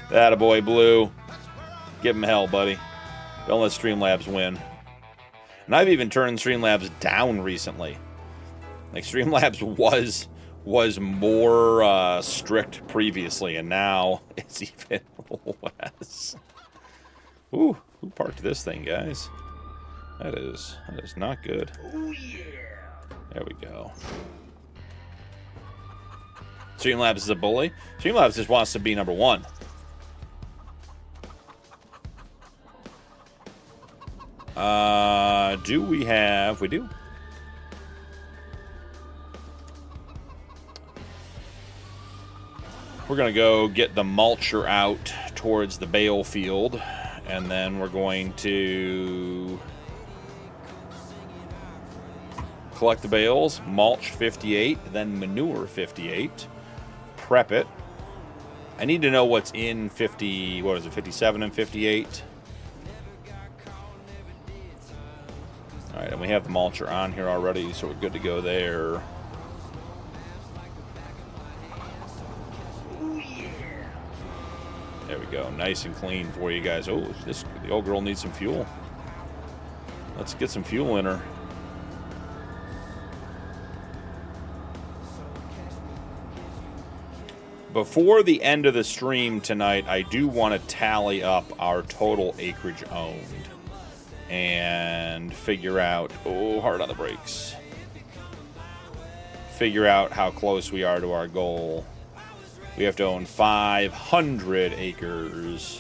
Attaboy, Blue. Give him hell, buddy. Don't let Streamlabs win. And I've even turned Streamlabs down recently. Like, Streamlabs was more strict previously, and now it's even less. Ooh, who parked this thing, guys? That is not good. Oh, yeah. There we go. Streamlabs is a bully. Streamlabs just wants to be number 1. Do we have... We do. We're going to go get the mulcher out towards the bale field, and then we're going to collect the bales, mulch 58, then manure 58, prep it. I need to know what's in 50, what is it, 57 and 58? All right, and we have the mulcher on here already, so we're good to go there. There we go, nice and clean for you guys. Oh, the old girl needs some fuel. Let's get some fuel in her. Before the end of the stream tonight, I do want to tally up our total acreage owned and figure out, oh, hard on the brakes. Figure out how close we are to our goal. We have to own 500 acres.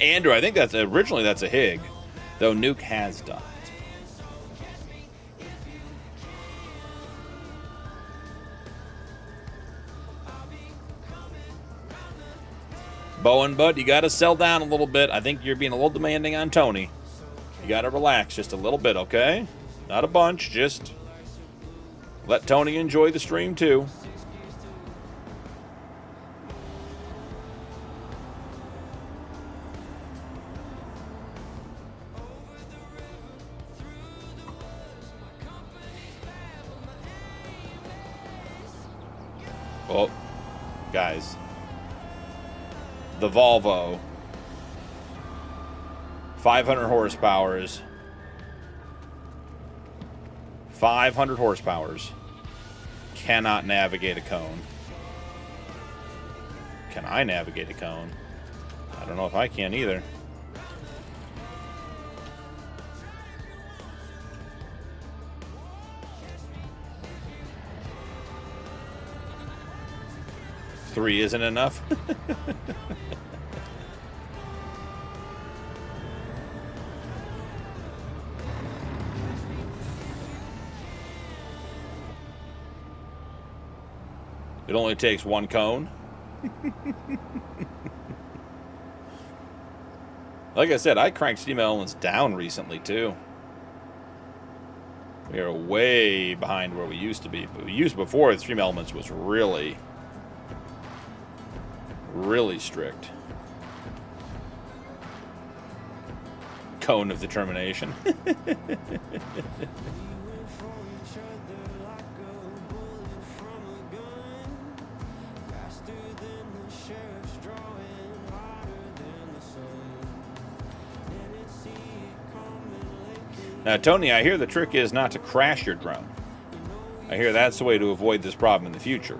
Andrew, I think that's originally that's a Hig, though Nuke has done it. Bowen, bud, you got to sell down a little bit. I think you're being a little demanding on Tony. You got to relax just a little bit, okay? Not a bunch, just let Tony enjoy the stream too. Oh, guys. The Volvo. 500 horsepowers. 500 horsepowers. Cannot navigate a cone. Can I navigate a cone? I don't know if I can either. Three isn't enough. It only takes one cone. Like I said, I cranked steam elements down recently too. We are way behind where we used to be. But we used before, the stream elements was really strict. Cone of determination. Now, Tony, I hear the trick is not to crash your drone. I hear that's the way to avoid this problem in the future.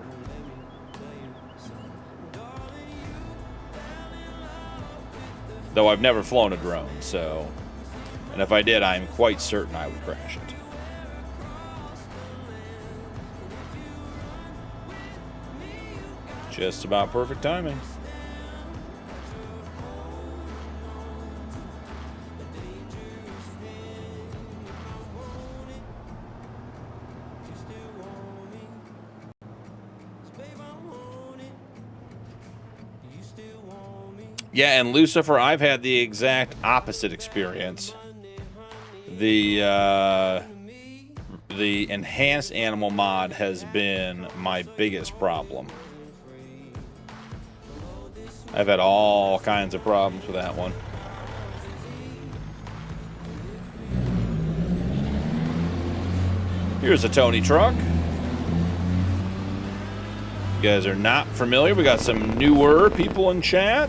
Though I've never flown a drone, so... And if I did, I'm quite certain I would crash it. Just about perfect timing. Yeah, and Lucifer, I've had the exact opposite experience. The enhanced animal mod has been my biggest problem. I've had all kinds of problems with that one. Here's a Tony truck. You guys are not familiar. We got some newer people in chat.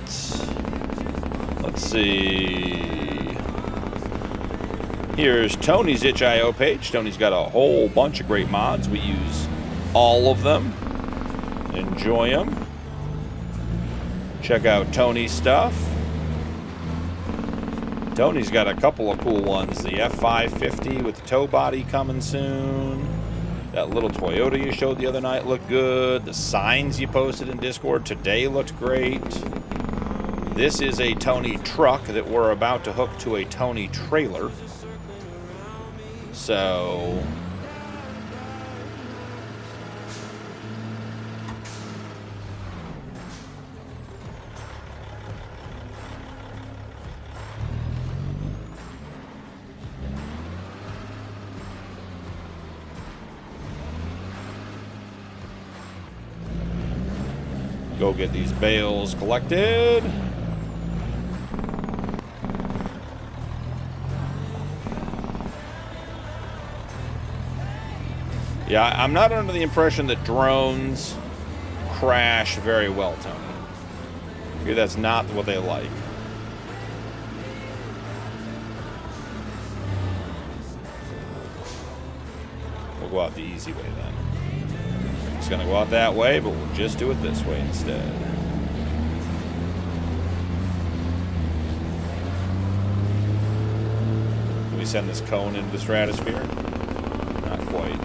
Let's see. Here's Tony's itch.io page. Tony's got a whole bunch of great mods. We use all of them. Enjoy them. Check out Tony's stuff. Tony's got a couple of cool ones. The F550 with the tow body coming soon. That little Toyota you showed the other night looked good. The signs you posted in Discord today looked great. This is a Tony truck that we're about to hook to a Tony trailer. So... go get these bales collected. Yeah, I'm not under the impression that drones crash very well, Tony. I hear that's not what they like. We'll go out the easy way then. It's going to go out that way, but we'll just do it this way instead. Can we send this cone into the stratosphere? Not quite.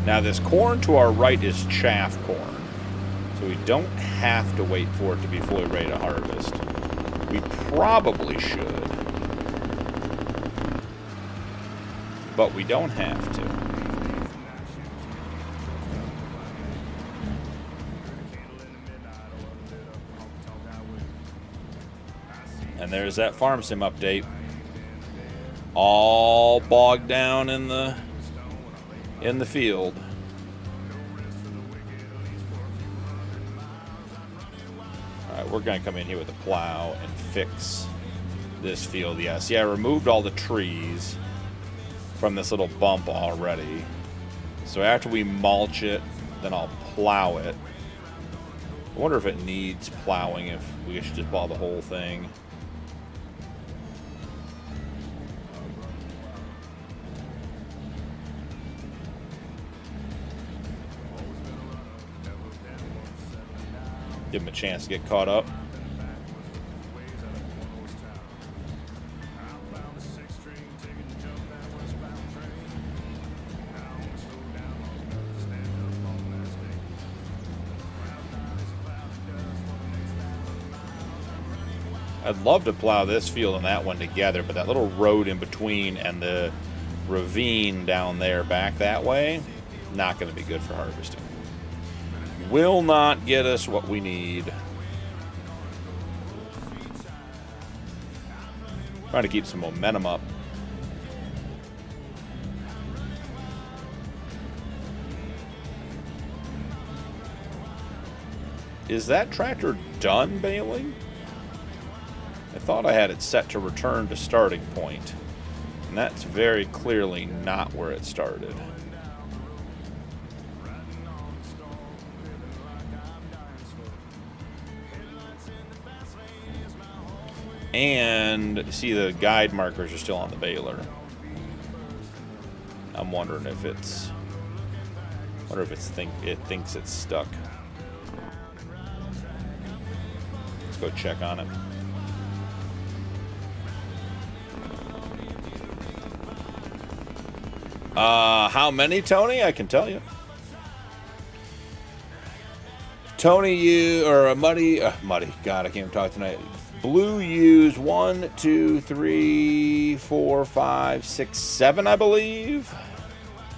Now this corn to our right is chaff corn, so we don't have to wait for it to be fully ready to harvest. We probably should, but we don't have to. And there's that farm sim update, all bogged down in the field. we're going to come in here with a plow and fix this field. Yeah, see, I removed all the trees from this little bump already. So after we mulch it, then I'll plow it. I wonder if it needs plowing, if we should just plow the whole thing. Give him a chance to get caught up. I'd love to plow this field and that one together, but that little road in between and the ravine down there back that way, not going to be good for harvesting. Will not get us what we need. Trying to keep some momentum up. Is that tractor done baling? I thought I had it set to return to starting point, and that's very clearly not where it started. And see, the guide markers are still on the baler. I'm wondering if it thinks it's stuck. Let's go check on it. How many, Tony? I can tell you. Tony, Muddy. God, I can't even talk tonight. Blue used 1, 2, 3, 4, 5, 6, 7, I believe.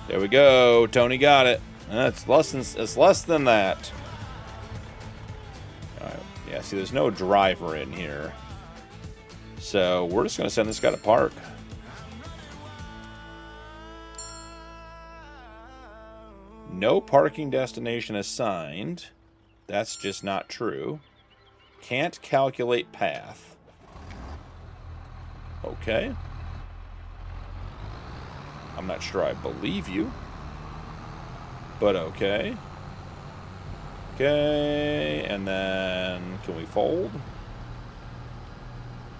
There we go. Tony got it. It's less than that. All right. Yeah. See, there's no driver in here, so we're just gonna send this guy to park. No parking destination assigned. That's just not true. Can't calculate path. Okay. I'm not sure I believe you, but okay. Okay, and then can we fold?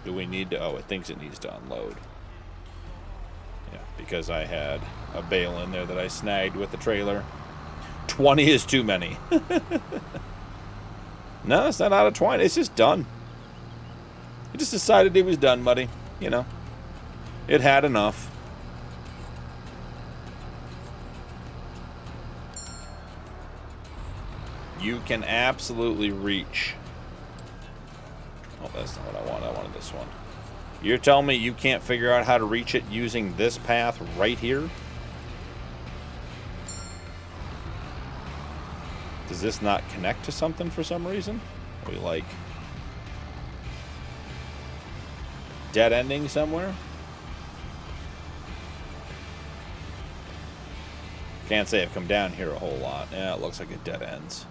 Do we need to? Oh, it thinks it needs to unload. Yeah, because I had a bale in there that I snagged with the trailer. 20 is too many. No, it's not out of 20. It's just done. He just decided he was done, buddy. You know, it had enough. You can absolutely reach. Oh, that's not what I want. I wanted this one. You're telling me you can't figure out how to reach it using this path right here? Does this not connect to something for some reason? Are we like dead ending somewhere? Can't say I've come down here a whole lot. Yeah, it looks like it dead ends.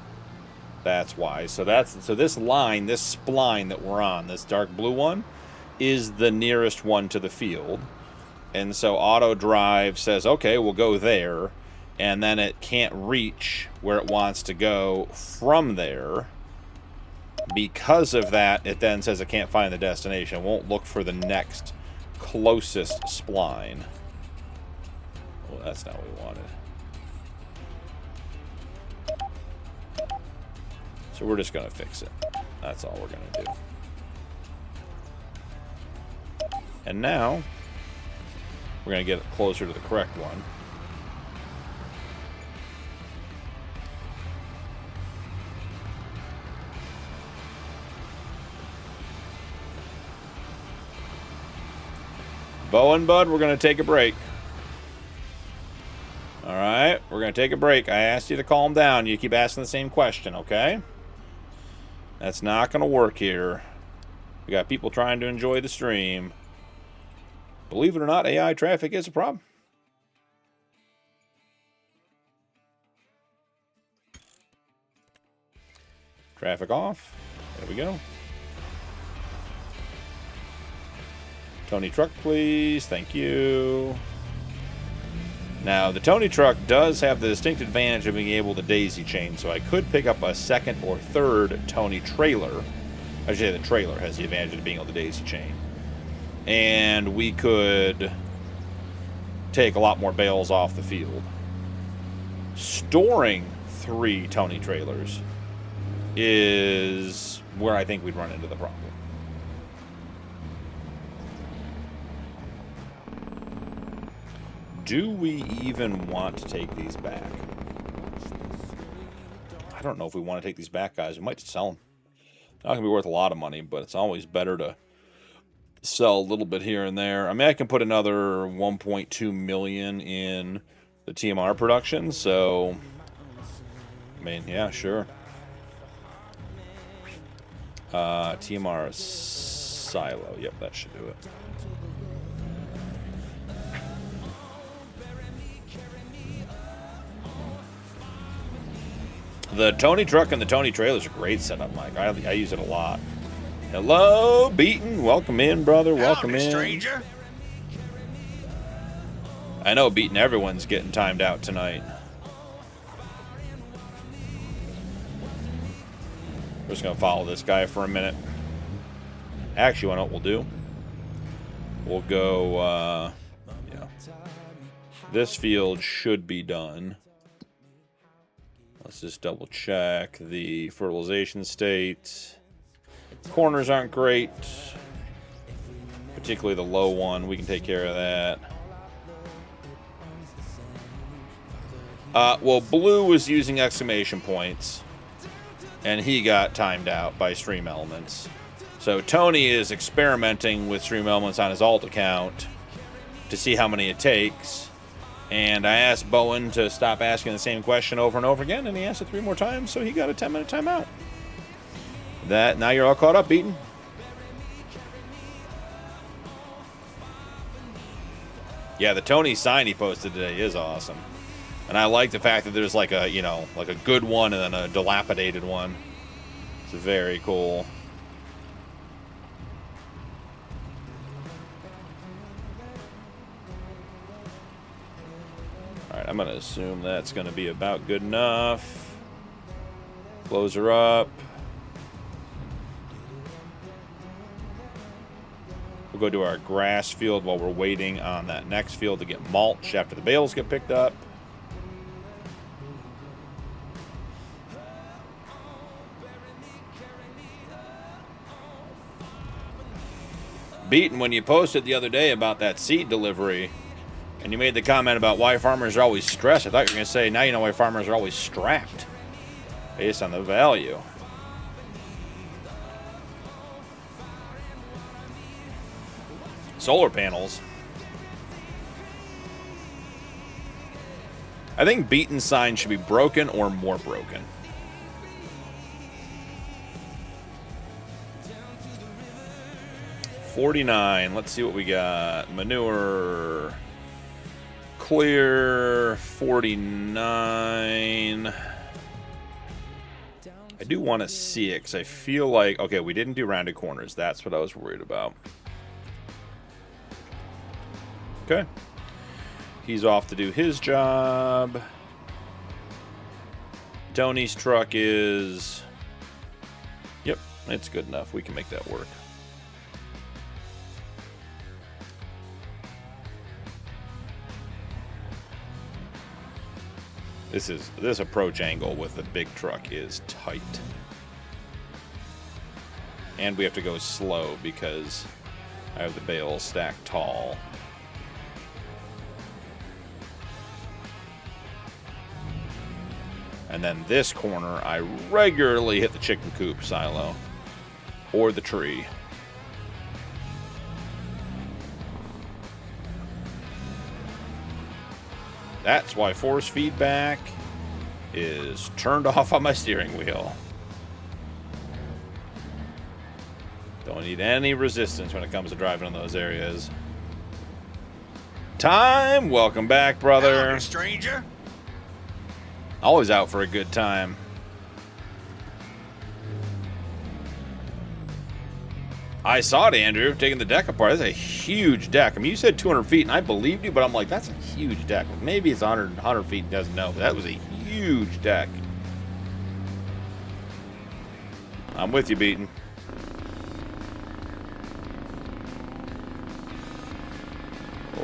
That's why. So this line, this spline that we're on, this dark blue one, is the nearest one to the field. And so auto drive says, okay, we'll go there. And then it can't reach where it wants to go from there. Because of that, it then says it can't find the destination. It won't look for the next closest spline. Well, that's not what we wanted. So we're just going to fix it. That's all we're going to do. And now, we're going to get closer to the correct one. Bo and Bud, we're going to take a break. All right, we're going to take a break. I asked you to calm down. You keep asking the same question, okay? That's not going to work here. We got people trying to enjoy the stream. Believe it or not, AI traffic is a problem. Traffic off. There we go. Tony truck, please. Thank you. Now, the Tony truck does have the distinct advantage of being able to daisy chain, so I could pick up a second or third Tony trailer. I should say the trailer has the advantage of being able to daisy chain. And we could take a lot more bales off the field. Storing 3 Tony trailers is where I think we'd run into the problem. Do we even want to take these back? I don't know if we want to take these back, guys. We might just sell them. Not going to be worth a lot of money, but it's always better to sell a little bit here and there. I mean, I can put another 1.2 million in the TMR production, so I mean, yeah, sure. TMR silo. Yep, that should do it. The Tony truck and the Tony trailer is a great setup, Mike. I use it a lot. Hello, Beaton. Welcome in, brother. Welcome in. Stranger. I know, Beaton, everyone's getting timed out tonight. We're just going to follow this guy for a minute. Actually, what we'll do, we'll go, yeah. This field should be done. Let's just double check the fertilization state. Corners aren't great, particularly the low one. We can take care of that. Well, Blue was using exclamation points, and he got timed out by Stream Elements. So Tony is experimenting with Stream Elements on his alt account to see how many it takes. And I asked Bowen to stop asking the same question over and over again, and he asked it 3 more times, so he got a 10-minute timeout. Now you're all caught up, Beaton. Yeah, the Tony sign he posted today is awesome. And I like the fact that there's like a, you know, like a good one and then a dilapidated one. It's very cool. Alright, I'm going to assume that's going to be about good enough. Close her up. We'll go to our grass field while we're waiting on that next field to get mulch after the bales get picked up. Beaten, when you posted the other day about that seed delivery, and you made the comment about why farmers are always stressed, I thought you were going to say, now you know why farmers are always strapped based on the value. Solar panels. I think Beaten sign should be broken or more broken. $49. Let's see what we got. Manure. Clear. $49. I do want to see it because I feel like... Okay, we didn't do rounded corners. That's what I was worried about. Okay. He's off to do his job. Tony's truck is... Yep, it's good enough. We can make that work. This approach angle with the big truck is tight. And we have to go slow because I have the bales stacked tall. And then this corner, I regularly hit the chicken coop silo or the tree. That's why force feedback is turned off on my steering wheel. Don't need any resistance when it comes to driving in those areas. Time, welcome back, brother. Howdy, stranger. Always out for a good time. I saw it, Andrew, taking the deck apart. That's a huge deck. I mean, you said 200 feet, and I believed you, but I'm like, that's a huge deck. Maybe it's 100 feet and doesn't know, but that was a huge deck. I'm with you, Beaton.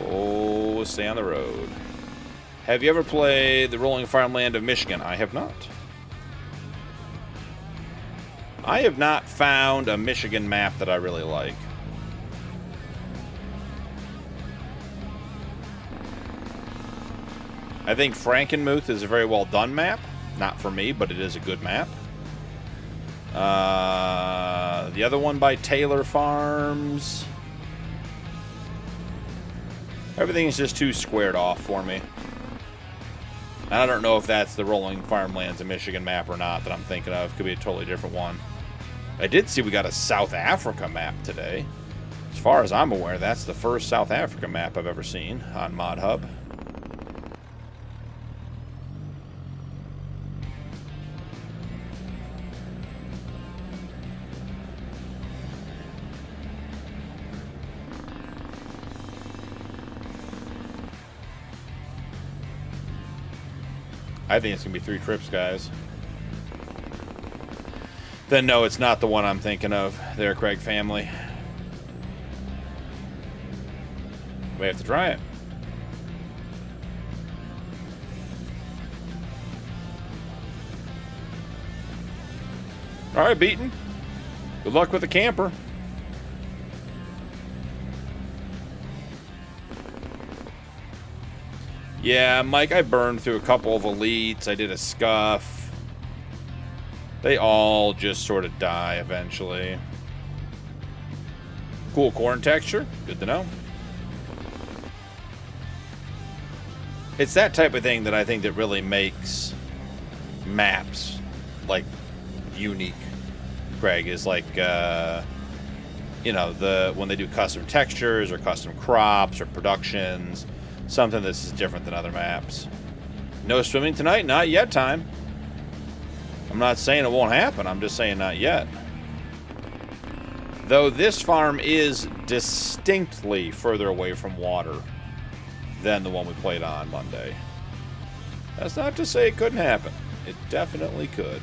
Oh, stay on the road. Have you ever played the rolling farmland of Michigan? I have not. I have not found a Michigan map that I really like. I think Frankenmuth is a very well done map. Not for me, but it is a good map. The other one by Taylor Farms. Everything is just too squared off for me. And I don't know if that's the rolling farmlands of Michigan map or not that I'm thinking of. Could be a totally different one. I did see we got a South Africa map today. As far as I'm aware, that's the first South Africa map I've ever seen on Mod Hub. I think it's going to be 3 trips, guys. Then no, it's not the one I'm thinking of there, Craig family. We have to try it. All right, Beaton. Good luck with the camper. Yeah, Mike, I burned through a couple of elites. I did a scuff. They all just sort of die eventually. Cool corn texture. Good to know. It's that type of thing that I think that really makes maps, like, unique. Craig, is like, you know, when they do custom textures or custom crops or productions, something that's just different than other maps. No swimming tonight? Not yet time. I'm not saying it won't happen. I'm just saying not yet. Though this farm is distinctly further away from water than the one we played on Monday. That's not to say it couldn't happen. It definitely could.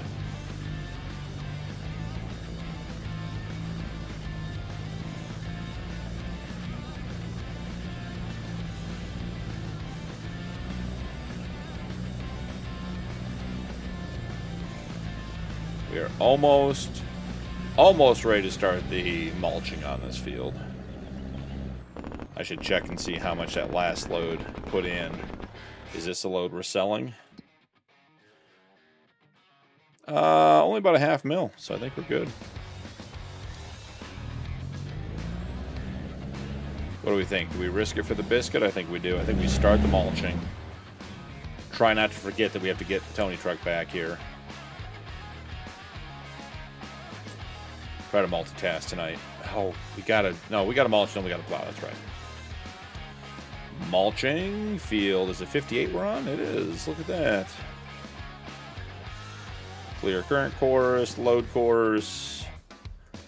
We are almost ready to start the mulching on this field. I should check and see how much that last load put in. Is this a load we're selling? Only about a $500,000, so I think we're good. What do we think? Do we risk it for the biscuit? I think we do. I think we start the mulching. Try not to forget that we have to get the Tony truck back here. Try to multitask tonight. Oh, we gotta mulch, then we gotta plow. That's right. Mulching field. Is it 58 we're on? It is. Look at that. Clear current course, load course.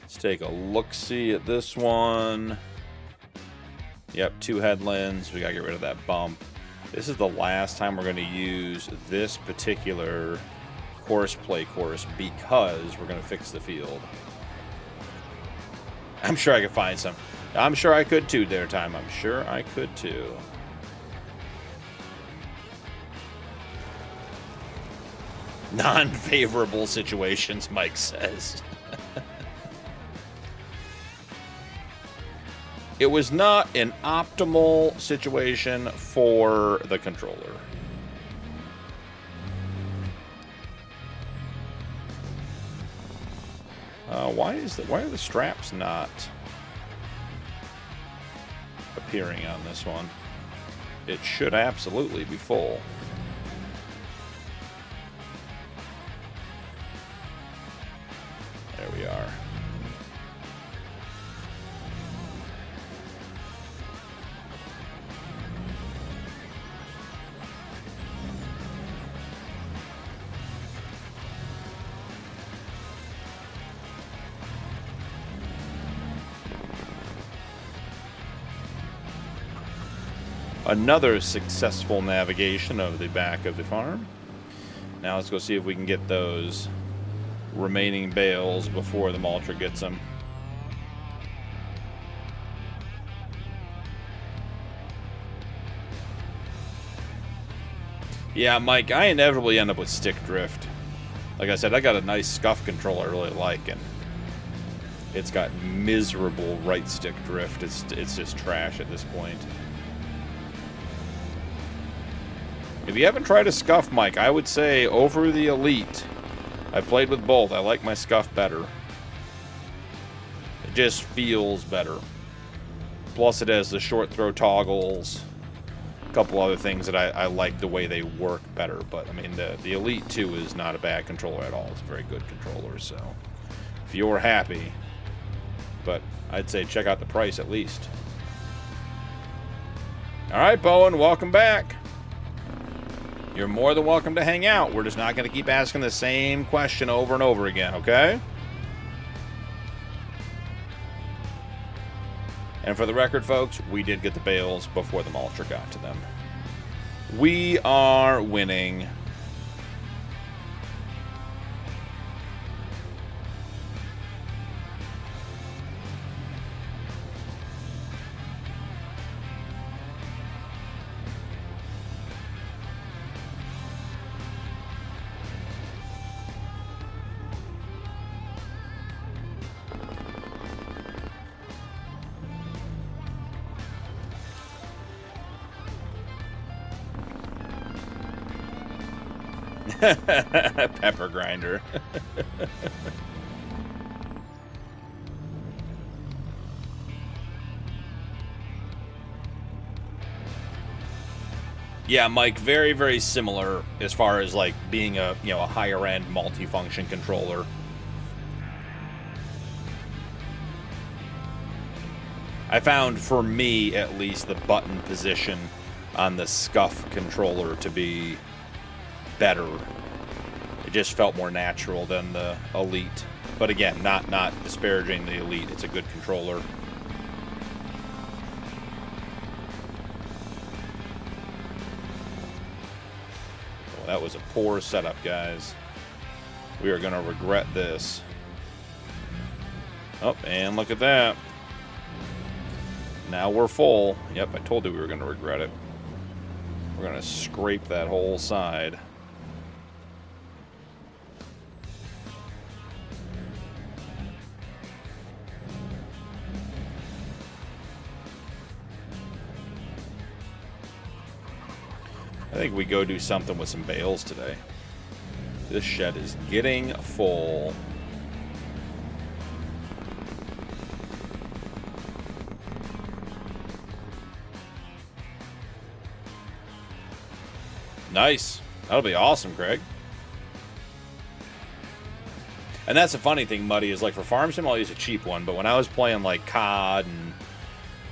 Let's take a look-see at this one. Yep, 2 headlands. We gotta get rid of that bump. This is the last time we're gonna use this particular play course because we're gonna fix the field. I'm sure I could find some. I'm sure I could too, there, Time. I'm sure I could too. Non-favorable situations, Mike says. It was not an optimal situation for the controller. Why are the straps not appearing on this one? It should absolutely be full. There we are. Another successful navigation of the back of the farm. Now let's go see if we can get those remaining bales before the mulcher gets them. Yeah, Mike, I inevitably end up with stick drift. Like I said, I got a nice scuff controller I really like, and it's got miserable right stick drift. It's just trash at this point. If you haven't tried a scuff, Mike, I would say over the Elite. I played with both. I like my scuff better. It just feels better. Plus it has the short throw toggles. Couple other things that I like the way they work better, but I mean the Elite 2 is not a bad controller at all. It's a very good controller, so if you're happy, but I'd say check out the price at least. Alright, Bowen, welcome back. You're more than welcome to hang out. We're just not going to keep asking the same question over and over again, okay? And for the record, folks, we did get the bales before the mulcher got to them. We are winning. Pepper grinder. Yeah, Mike, very, very similar as far as like being a, you know, a higher end multi-function controller. I found, for me at least, the button position on the Scuff controller to be better. It just felt more natural than the Elite. But again, not disparaging the Elite. It's a good controller. Well, that was a poor setup, guys. We are going to regret this. Oh, and look at that. Now we're full. Yep, I told you we were going to regret it. We're going to scrape that whole side. I think we go do something with some bales today. This shed is getting full. Nice. That'll be awesome, Greg. And that's the funny thing, Muddy, is like for Farm Sim, I'll use a cheap one. But when I was playing like COD and,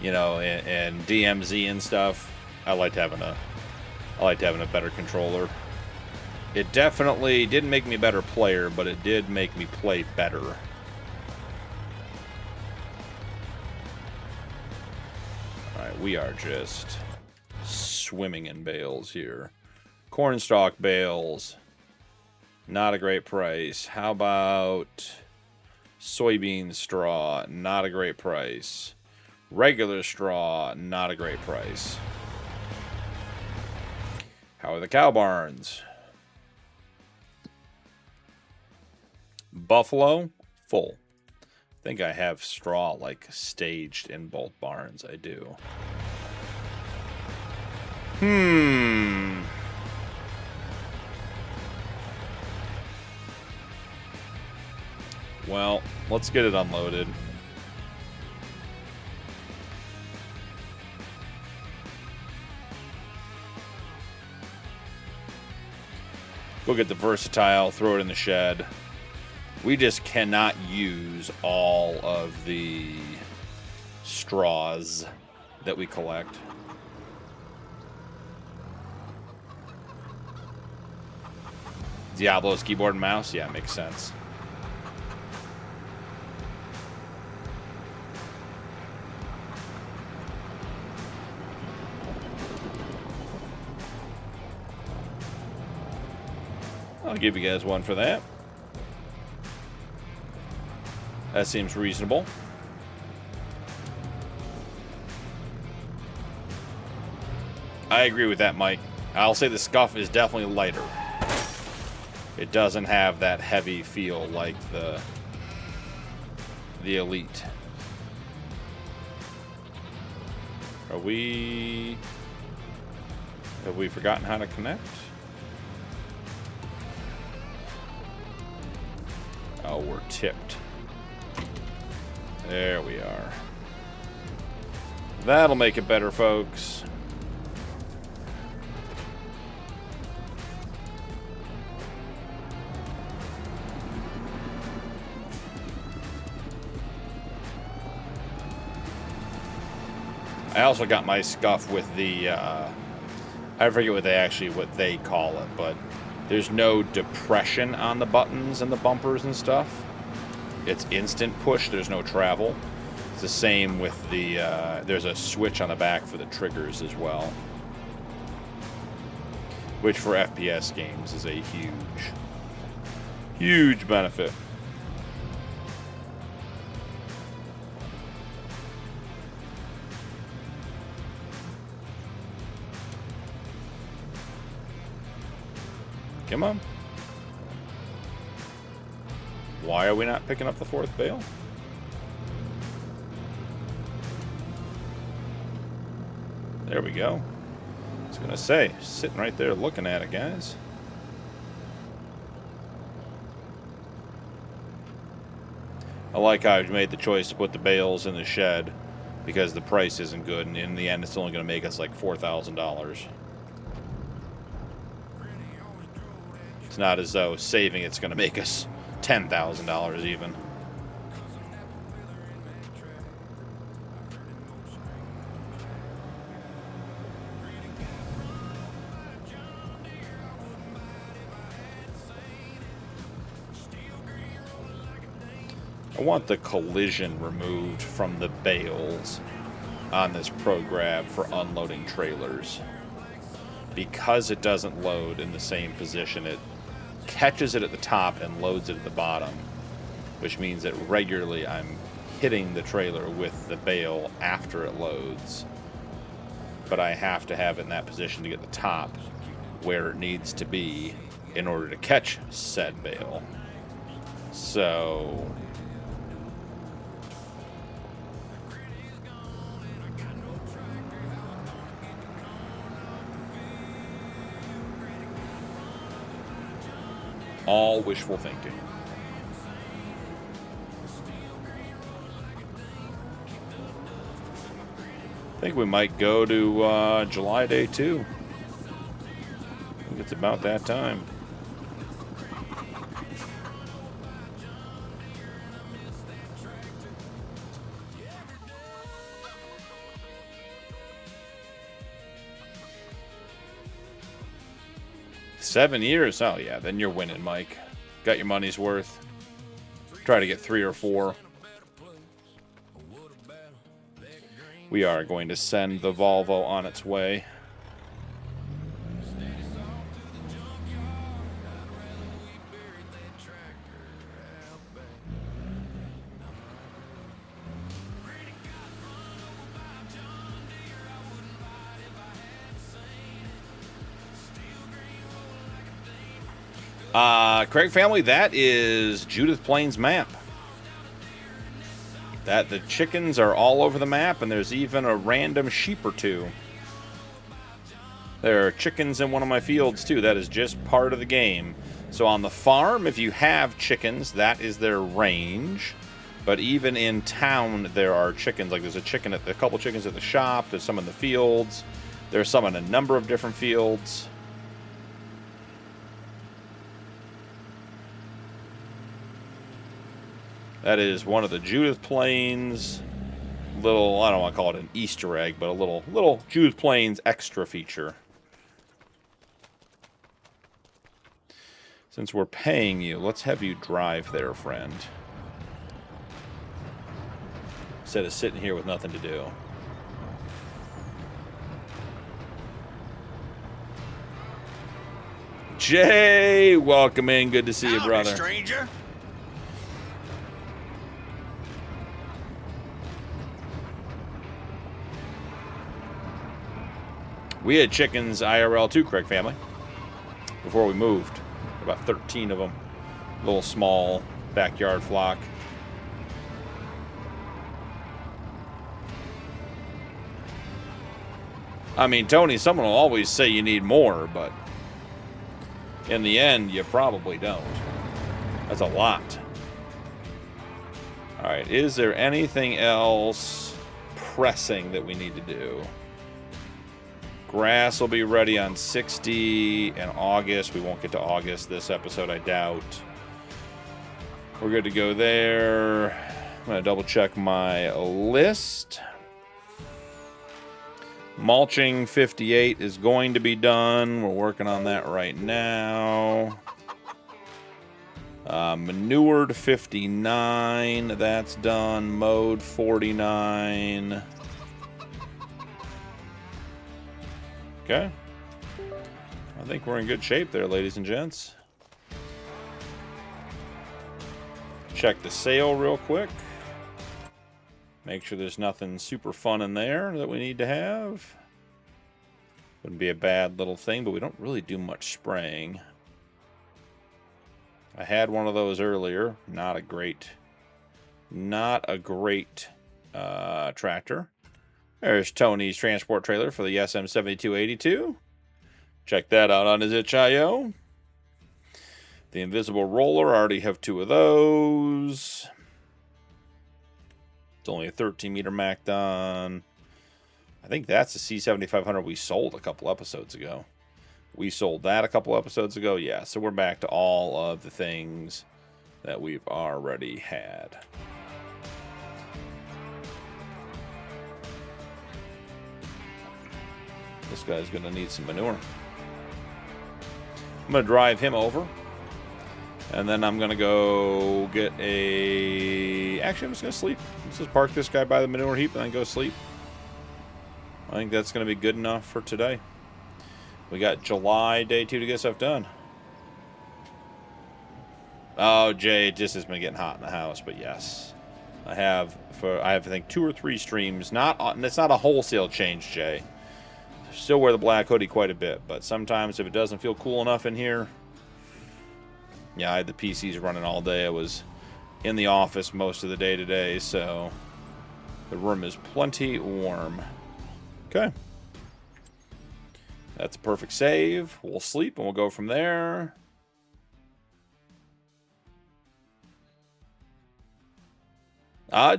you know, and DMZ and stuff, I liked having a better controller. It definitely didn't make me a better player, but it did make me play better. Alright, we are just swimming in bales here. Cornstalk bales. Not a great price. How about soybean straw? Not a great price. Regular straw? Not a great price. How are the cow barns? Buffalo, full. I think I have straw like staged in both barns. I do. Well, let's get it unloaded. Go get the versatile, throw it in the shed. We just cannot use all of the straws that we collect. Diablo's keyboard and mouse? Yeah, makes sense. I'll give you guys one for that. That seems reasonable. I agree with that, Mike. I'll say the Scuff is definitely lighter. It doesn't have that heavy feel like the Elite. Have we forgotten how to connect? Oh, we're tipped. There we are. That'll make it better, folks. I also got my Scuff with the, I forget what they call it, but there's no depression on the buttons and the bumpers and stuff. It's instant push, there's no travel. It's the same with the, there's a switch on the back for the triggers as well. Which for FPS games is a huge benefit. Come on. Why are we not picking up the fourth bale? There we go. I was gonna say, sitting right there looking at it, guys. I like how I've made the choice to put the bales in the shed because the price isn't good, and in the end it's only gonna make us like $4,000. It's not as though saving it's going to make us $10,000 even. I want the collision removed from the bales on this ProGrab for unloading trailers. Because it doesn't load in the same position, it catches it at the top and loads it at the bottom, which means that regularly I'm hitting the trailer with the bale after it loads, but I have to have it in that position to get the top where it needs to be in order to catch said bale. So all wishful thinking. I think we might go to July Day 2. I think it's about that time. $7 years? Oh yeah, then you're winning, Mike. Got your money's worth. Try to get 3 or 4. We are going to send the Volvo on its way. Craig family, that is Judith Plains map. That the chickens are all over the map, and there's even a random sheep or two. There are chickens in one of my fields too. That is just part of the game. So on the farm, if you have chickens, that is their range. But even in town, there are chickens. Like there's a couple chickens at the shop. There's some in the fields. There's some in a number of different fields. That is one of the Judith Plains little, I don't want to call it an Easter egg, but a little Judith Plains extra feature. Since we're paying you, let's have you drive there, friend. Instead of sitting here with nothing to do. Jay, welcome in. Good to see you, brother. Stranger. We had chickens IRL too, Craig family, before we moved. About 13 of them. Little small backyard flock. I mean, Tony, someone will always say you need more, but in the end, you probably don't. That's a lot. All right, is there anything else pressing that we need to do? Grass will be ready on 60 in August. We won't get to August this episode, I doubt. We're good to go there. I'm going to double check my list. Mulching 58 is going to be done. We're working on that right now. Manured 59, that's done. Mowed 49. Okay. I think we're in good shape there, ladies and gents. Check the sale real quick. Make sure there's nothing super fun in there that we need to have. Wouldn't be a bad little thing, but we don't really do much spraying. I had one of those earlier. Not a great tractor. There's Tony's transport trailer for the SM7282. Check that out on his itch.io. The invisible roller, I already have 2 of those. It's only a 13 meter Mac done. I think that's the C7500 we sold a couple episodes ago. We sold that a couple episodes ago. Yeah, so we're back to all of the things that we've already had. This guy's going to need some manure. I'm going to drive him over. And then I'm going to go get a... Actually, I'm just going to sleep. Let's just park this guy by the manure heap and then go sleep. I think that's going to be good enough for today. We got July day 2 to get stuff done. Oh, Jay, it just has been getting hot in the house, but yes. I have I think 2 or 3 streams. It's not a wholesale change, Jay. Still wear the black hoodie quite a bit, but sometimes if it doesn't feel cool enough in here... Yeah, I had the PCs running all day. I was in the office most of the day today, so the room is plenty warm. Okay. That's a perfect save. We'll sleep and we'll go from there.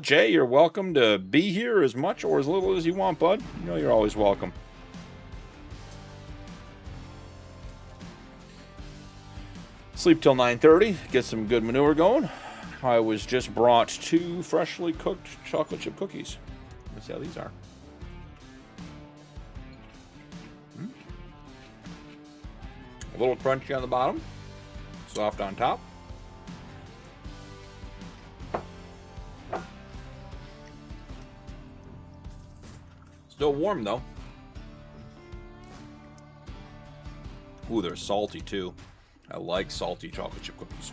Jay, you're welcome to be here as much or as little as you want, bud. You know you're always welcome. Sleep till 9:30. Get some good manure going. I was just brought 2 freshly cooked chocolate chip cookies. Let's see how these are. A little crunchy on the bottom, soft on top. Still warm though. Ooh, they're salty too. I like salty chocolate chip cookies.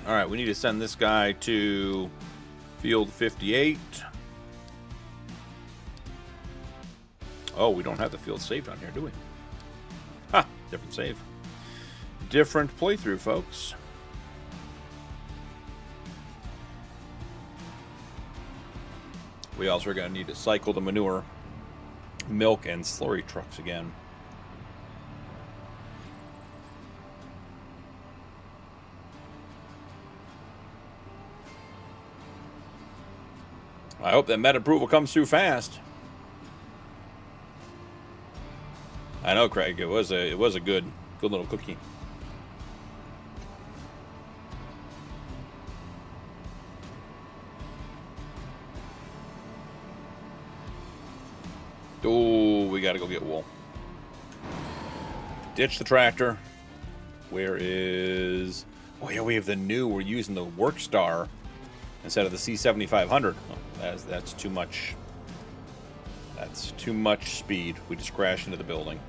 All right, we need to send this guy to field 58. Oh, we don't have the field saved on here, do we? Ha! Different save. Different playthrough, folks. We also are going to need to cycle the manure, milk, and slurry trucks again. I hope that meta approval comes through fast. I know, Craig. It was a good little cookie. Oh, we got to go get wool. Ditch the tractor. Where is... Oh, yeah, we have the new... We're using the Workstar instead of the C7500. Oh, that's too much... That's too much speed. We just crashed into the building.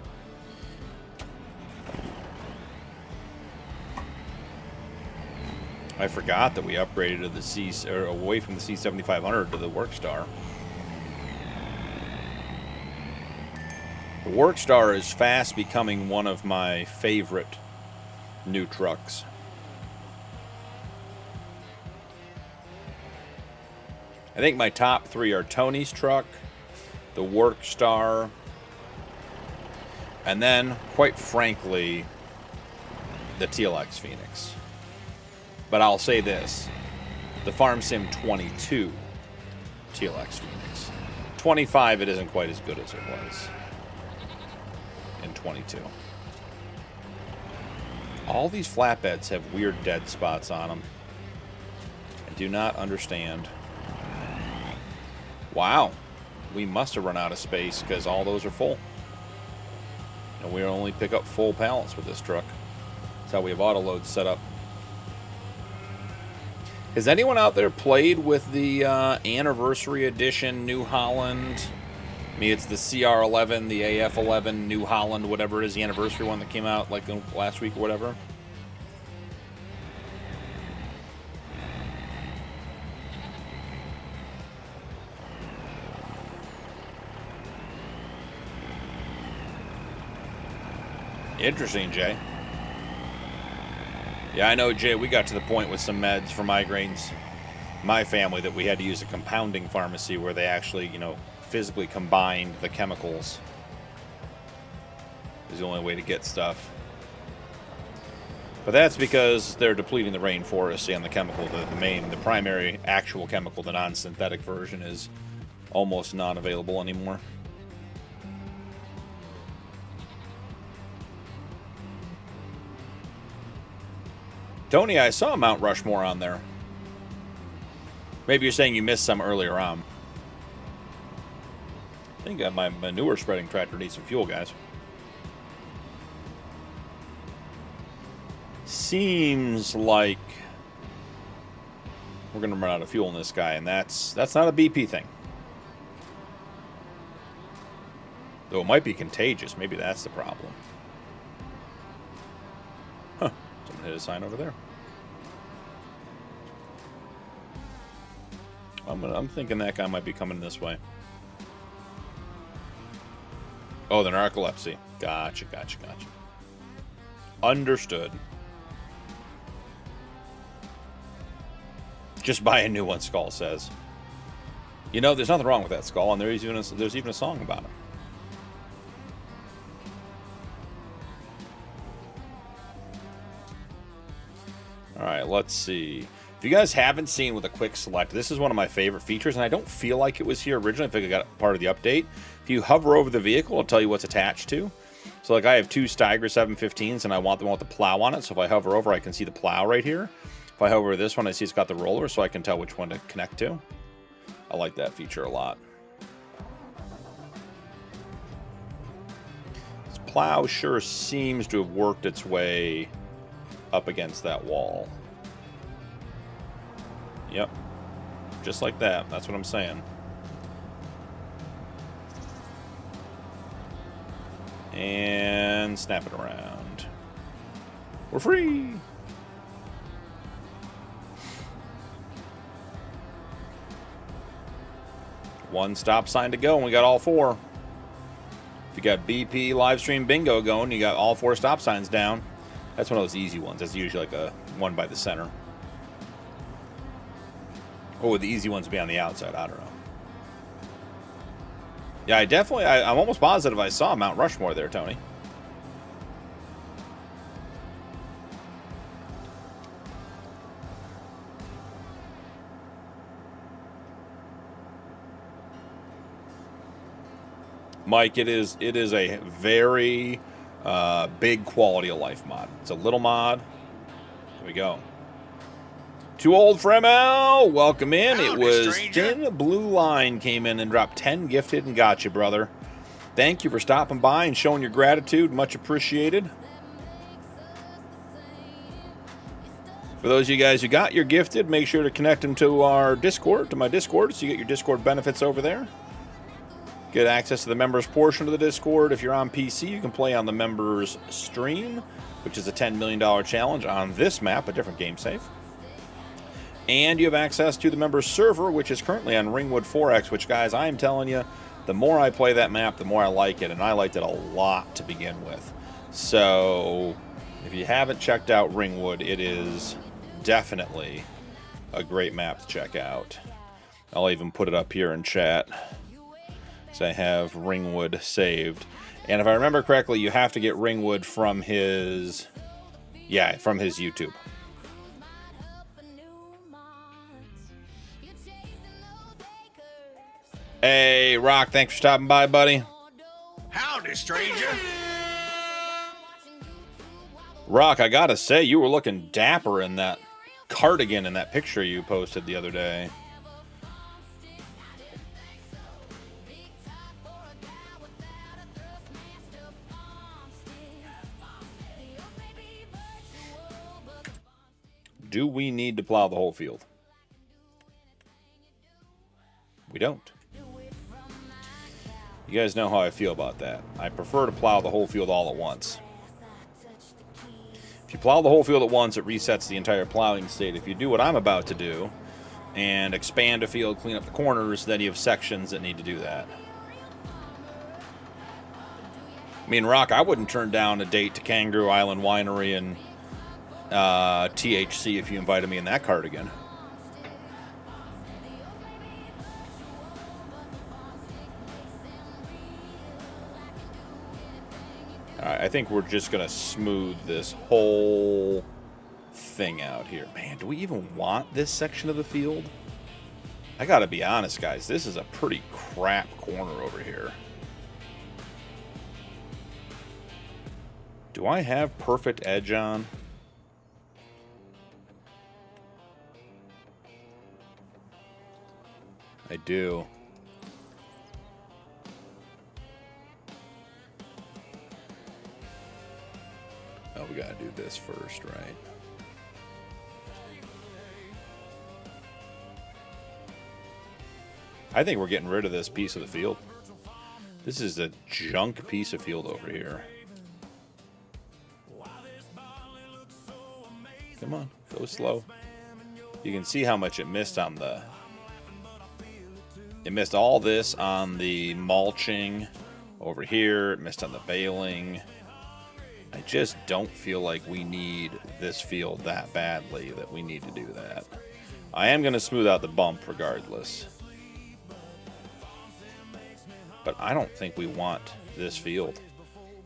I forgot that we upgraded to the C, or away from the C7500 to the Workstar. The Workstar is fast becoming one of my favorite new trucks. I think my top three are Tony's truck, the Workstar, and then, quite frankly, the TLX Phoenix. But I'll say this, the Farm Sim 22 TLX Phoenix. 25, it isn't quite as good as it was in 22. All these flatbeds have weird dead spots on them. I do not understand. Wow, we must have run out of space because all those are full. And we only pick up full pallets with this truck. That's how we have auto loads set up. Has anyone out there played with the Anniversary Edition New Holland? I mean, it's the CR11, the AF11 New Holland, whatever it is, the anniversary one that came out like last week or whatever. Interesting, Jay. Yeah, I know, Jay, we got to the point with some meds for migraines, my family, that we had to use a compounding pharmacy where they actually, you know, physically combined the chemicals. Is the only way to get stuff. But that's because they're depleting the rainforest, and the chemical, the primary actual chemical, the non-synthetic version, is almost not available anymore. Tony, I saw Mount Rushmore on there. Maybe you're saying you missed some earlier on. I think my manure spreading tractor needs some fuel, guys. Seems like we're going to run out of fuel in this guy, and that's not a BP thing. Though it might be contagious. Maybe that's the problem. Huh. Someone hit a sign over there. I'm thinking that guy might be coming this way. Oh, the narcolepsy. Gotcha. Understood. Just buy a new one, Skull says. You know, there's nothing wrong with that, Skull, and there's even a song about it. All right, let's see. If you guys haven't seen with a quick select, this is one of my favorite features, and I don't feel like it was here originally. I think I got part of the update. If you hover over the vehicle, it'll tell you what's attached to. So, like, I have two Steiger 715s, and I want the one with the plow on it. So if I hover over, I can see the plow right here. If I hover over this one, I see it's got the roller, so I can tell which one to connect to. I like that feature a lot. This plow sure seems to have worked its way up against that wall. Yep. Just like that. That's what I'm saying. And snap it around. We're free! One stop sign to go, and we got all four. If you got BP Livestream Bingo going, you got all four stop signs down. That's one of those easy ones. That's usually like a one by the center. Or would the easy ones be on the outside? I don't know. Yeah, I'm almost positive I saw Mount Rushmore there, Tony. Mike, it is a very big quality of life mod. It's a little mod. Here we go. Too old for ML. Welcome in. Howdy, it was stranger. Thin Blue Line came in and dropped 10 gifted and got you, brother. Thank you for stopping by and showing your gratitude. Much appreciated. For those of you guys who got your gifted, make sure to connect them to our Discord, to my Discord, so you get your Discord benefits over there. Get access to the members portion of the Discord. If you're on PC, you can play on the members stream, which is a $10 million challenge on this map, a different game save. And you have access to the members server, which is currently on Ringwood 4X, which, guys, I am telling you, the more I play that map, the more I like it, and I liked it a lot to begin with. So, if you haven't checked out Ringwood, it is definitely a great map to check out. I'll even put it up here in chat. So I have Ringwood saved. And if I remember correctly, you have to get Ringwood from his... Yeah, from his YouTube. Hey, Rock, thanks for stopping by, buddy. Howdy, stranger. Rock, I gotta say, you were looking dapper in that cardigan in that picture you posted the other day. Do we need to plow the whole field? We don't. You guys know how I feel about that. I prefer to plow the whole field all at once. If you plow the whole field at once, it resets the entire plowing state. If you do what I'm about to do and expand a field, clean up the corners, then you have sections that need to do that. I mean, Rock, I wouldn't turn down a date to Kangaroo Island Winery and THC if you invited me in that cardigan. Alright, I think we're just going to smooth this whole thing out here. Man, do we even want this section of the field? I gotta be honest, guys. This is a pretty crap corner over here. Do I have perfect edge on? I do. Oh, we gotta do this first, right? I think we're getting rid of this piece of the field. This is a junk piece of field over here. Come on, go slow. You can see how much it missed on the... It missed all this on the mulching over here. It missed on the baling. I just don't feel like we need this field that badly that we need to do that. I am going to smooth out the bump regardless. But I don't think we want this field.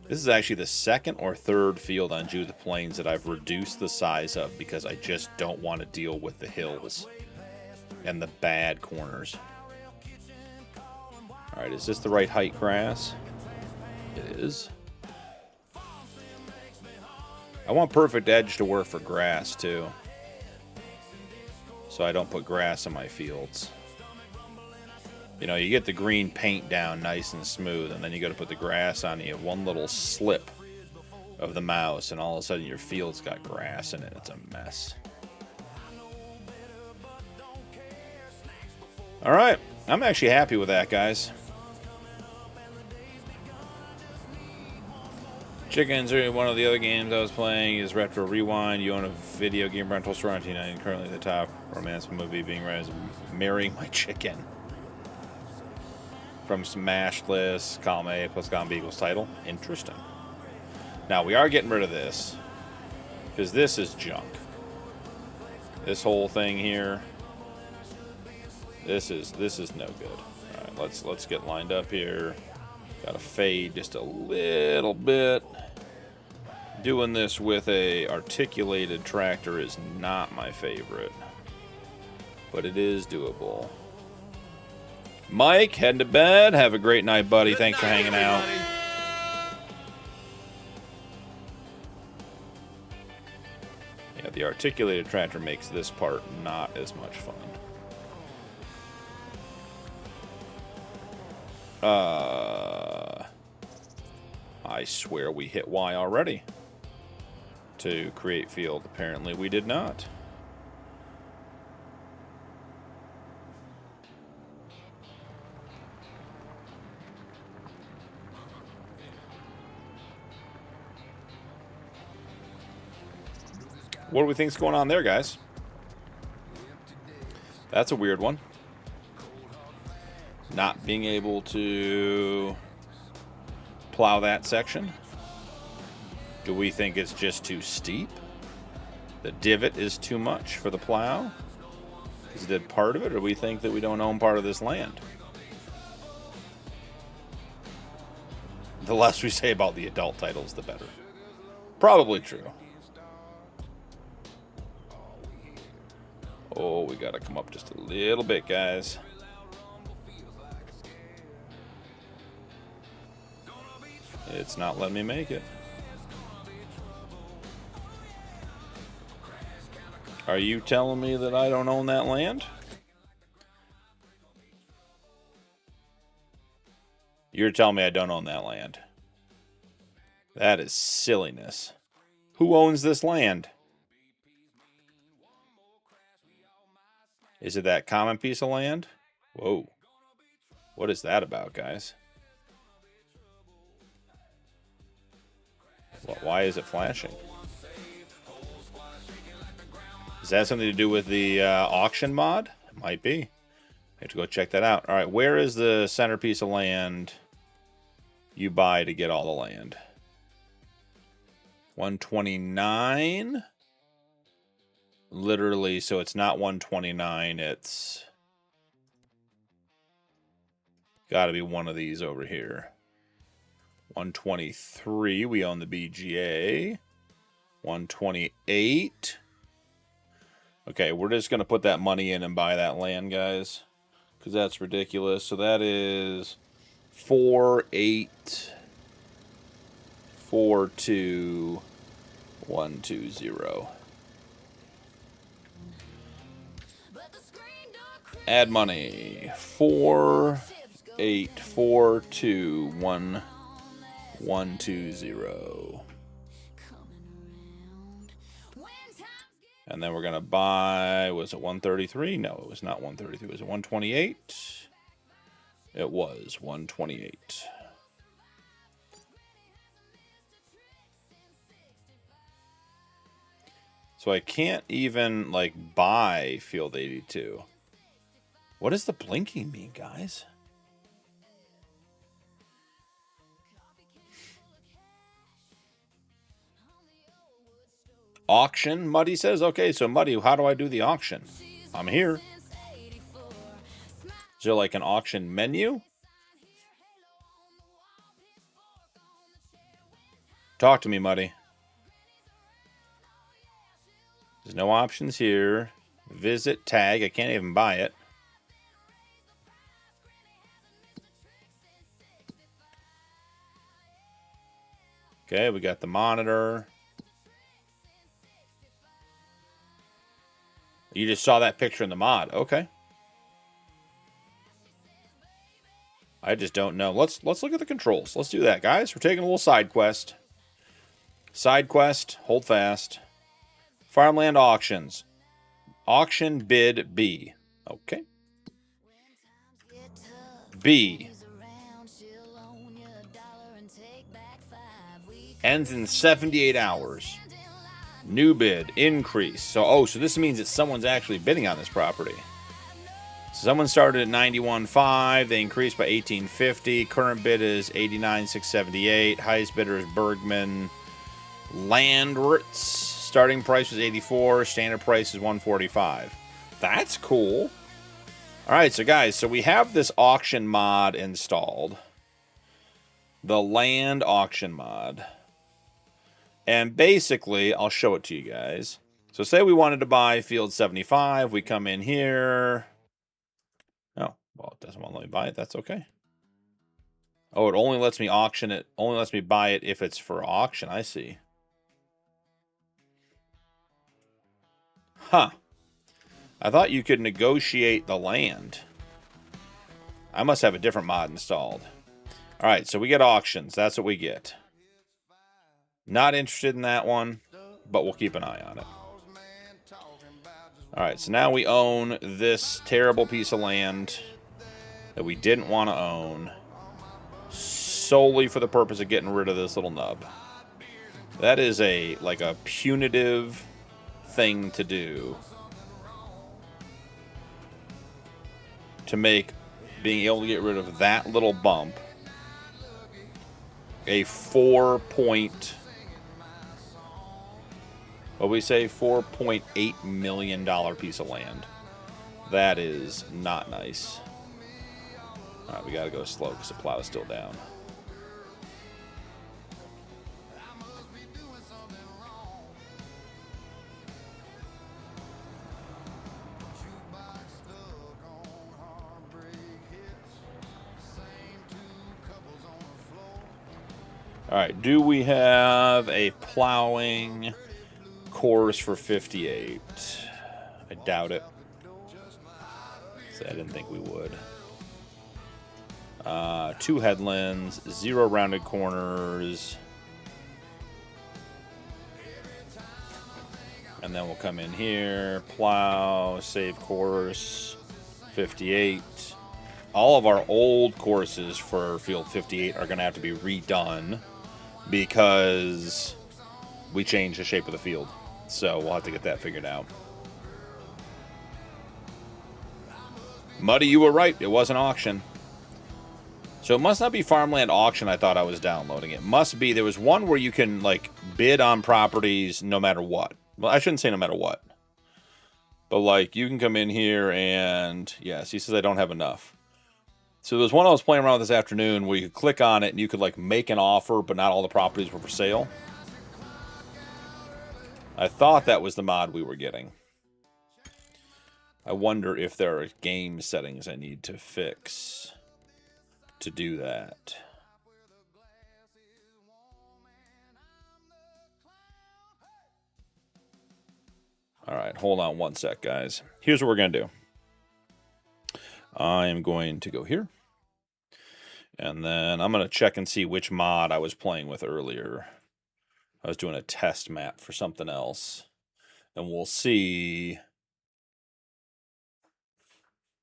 This is actually the second or third field on Judith Plains that I've reduced the size of because I just don't want to deal with the hills and the bad corners. Alright, is this the right height grass? It is. I want perfect edge to work for grass too, so I don't put grass in my fields. You know, you get the green paint down nice and smooth, and then you got to put the grass on. You have one little slip of the mouse, and all of a sudden your field's got grass in it. It's a mess. All right, I'm actually happy with that, guys. Chickens are one of the other games I was playing is Retro Rewind. You own a video game rental store on T9. Currently the top romance movie being read is Marrying My Chicken. From Smash List, column A plus column B equals title. Interesting. Now we are getting rid of this because this is junk. This whole thing here. This is no good. All right, let's get lined up here. Got to fade just a little bit. Doing this with a articulated tractor is not my favorite, but it is doable. Mike, heading to bed. Have a great night, buddy. Good Thanks for night, hanging out. everybody. Yeah, the articulated tractor makes this part not as much fun. I swear we hit Y already to create field. Apparently we did not. What do we think's going on there, guys? That's a weird one. Not being able to plow that section. Do we think it's just too steep? The divot is too much for the plow? Is it part of it, or do we think that we don't own part of this land? The less we say about the adult titles, the better. Probably true. Oh, we gotta come up just a little bit, guys. It's not letting me make it. Are you telling me that I don't own that land? You're telling me I don't own that land. That is silliness. Who owns this land? Is it that common piece of land? Whoa. What is that about, guys? Why is it flashing? Is that something to do with the auction mod? It might be. I have to go check that out. All right, where is the centerpiece of land you buy to get all the land? 129? Literally, so it's not 129, it's got to be one of these over here. 123, we own the BGA. 128. Okay, we're just going to put that money in and buy that land, guys, because that's ridiculous. So that is 4842120. Add money. 4842120. And then we're going to buy, was it 133? No, it was not 133. Was it 128? It was 128. So I can't even, like, buy Field 82. What does the blinking mean, guys? Auction, Muddy says. Okay, so Muddy, how do I do the auction? I'm here. Is there like an auction menu? Talk to me, Muddy. There's no options here. Visit, tag. I can't even buy it. Okay, we got the monitor. You just saw that picture in the mod. Okay. I just don't know. Let's look at the controls. Let's do that, guys. We're taking a little side quest. Side quest. Hold fast. Farmland auctions. Auction bid B. Okay. B. Ends in 78 hours. New bid, increase. So this means that someone's actually bidding on this property. Someone started at 91.5. They increased by 18.50. Current bid is 89.678. Highest bidder is Bergman Landwirts. Starting price was 84. Standard price is 145. That's cool. All right, so guys, so we have this auction mod installed. The land auction mod. And basically, I'll show it to you guys. So say we wanted to buy field 75. We come in here. Oh, well, it doesn't want to let me buy it. That's okay. Oh, it only lets me auction it. Only lets me buy it if it's for auction. I see. Huh. I thought you could negotiate the land. I must have a different mod installed. All right, so we get auctions. That's what we get. Not interested in that one, but we'll keep an eye on it. All right, so now we own this terrible piece of land that we didn't want to own solely for the purpose of getting rid of this little nub. That is like a punitive thing to do to make being able to get rid of that little bump a 4 point, what we say, $4.8 million piece of land. That is not nice. All right, we got to go slow because the plow is still down. All right, do we have a plowing course for 58? I doubt it. So I didn't think we would. 2 headlands, 0 rounded corners. And then we'll come in here, plow, save course, 58. All of our old courses for field 58 are going to have to be redone because we changed the shape of the field. So we'll have to get that figured out. Muddy, you were right. It was an auction. So it must not be Farmland Auction. I thought I was downloading it. Must be. There was one where you can, like, bid on properties no matter what. Well, I shouldn't say no matter what. But, like, you can come in here and, yes, he says I don't have enough. So there's one I was playing around with this afternoon where you could click on it and you could, like, make an offer, but not all the properties were for sale. I thought that was the mod we were getting. I wonder if there are game settings I need to fix to do that. All right, hold on one sec, guys. Here's what we're going to do. I am going to go here. And then I'm going to check and see which mod I was playing with earlier. I was doing a test map for something else. And we'll see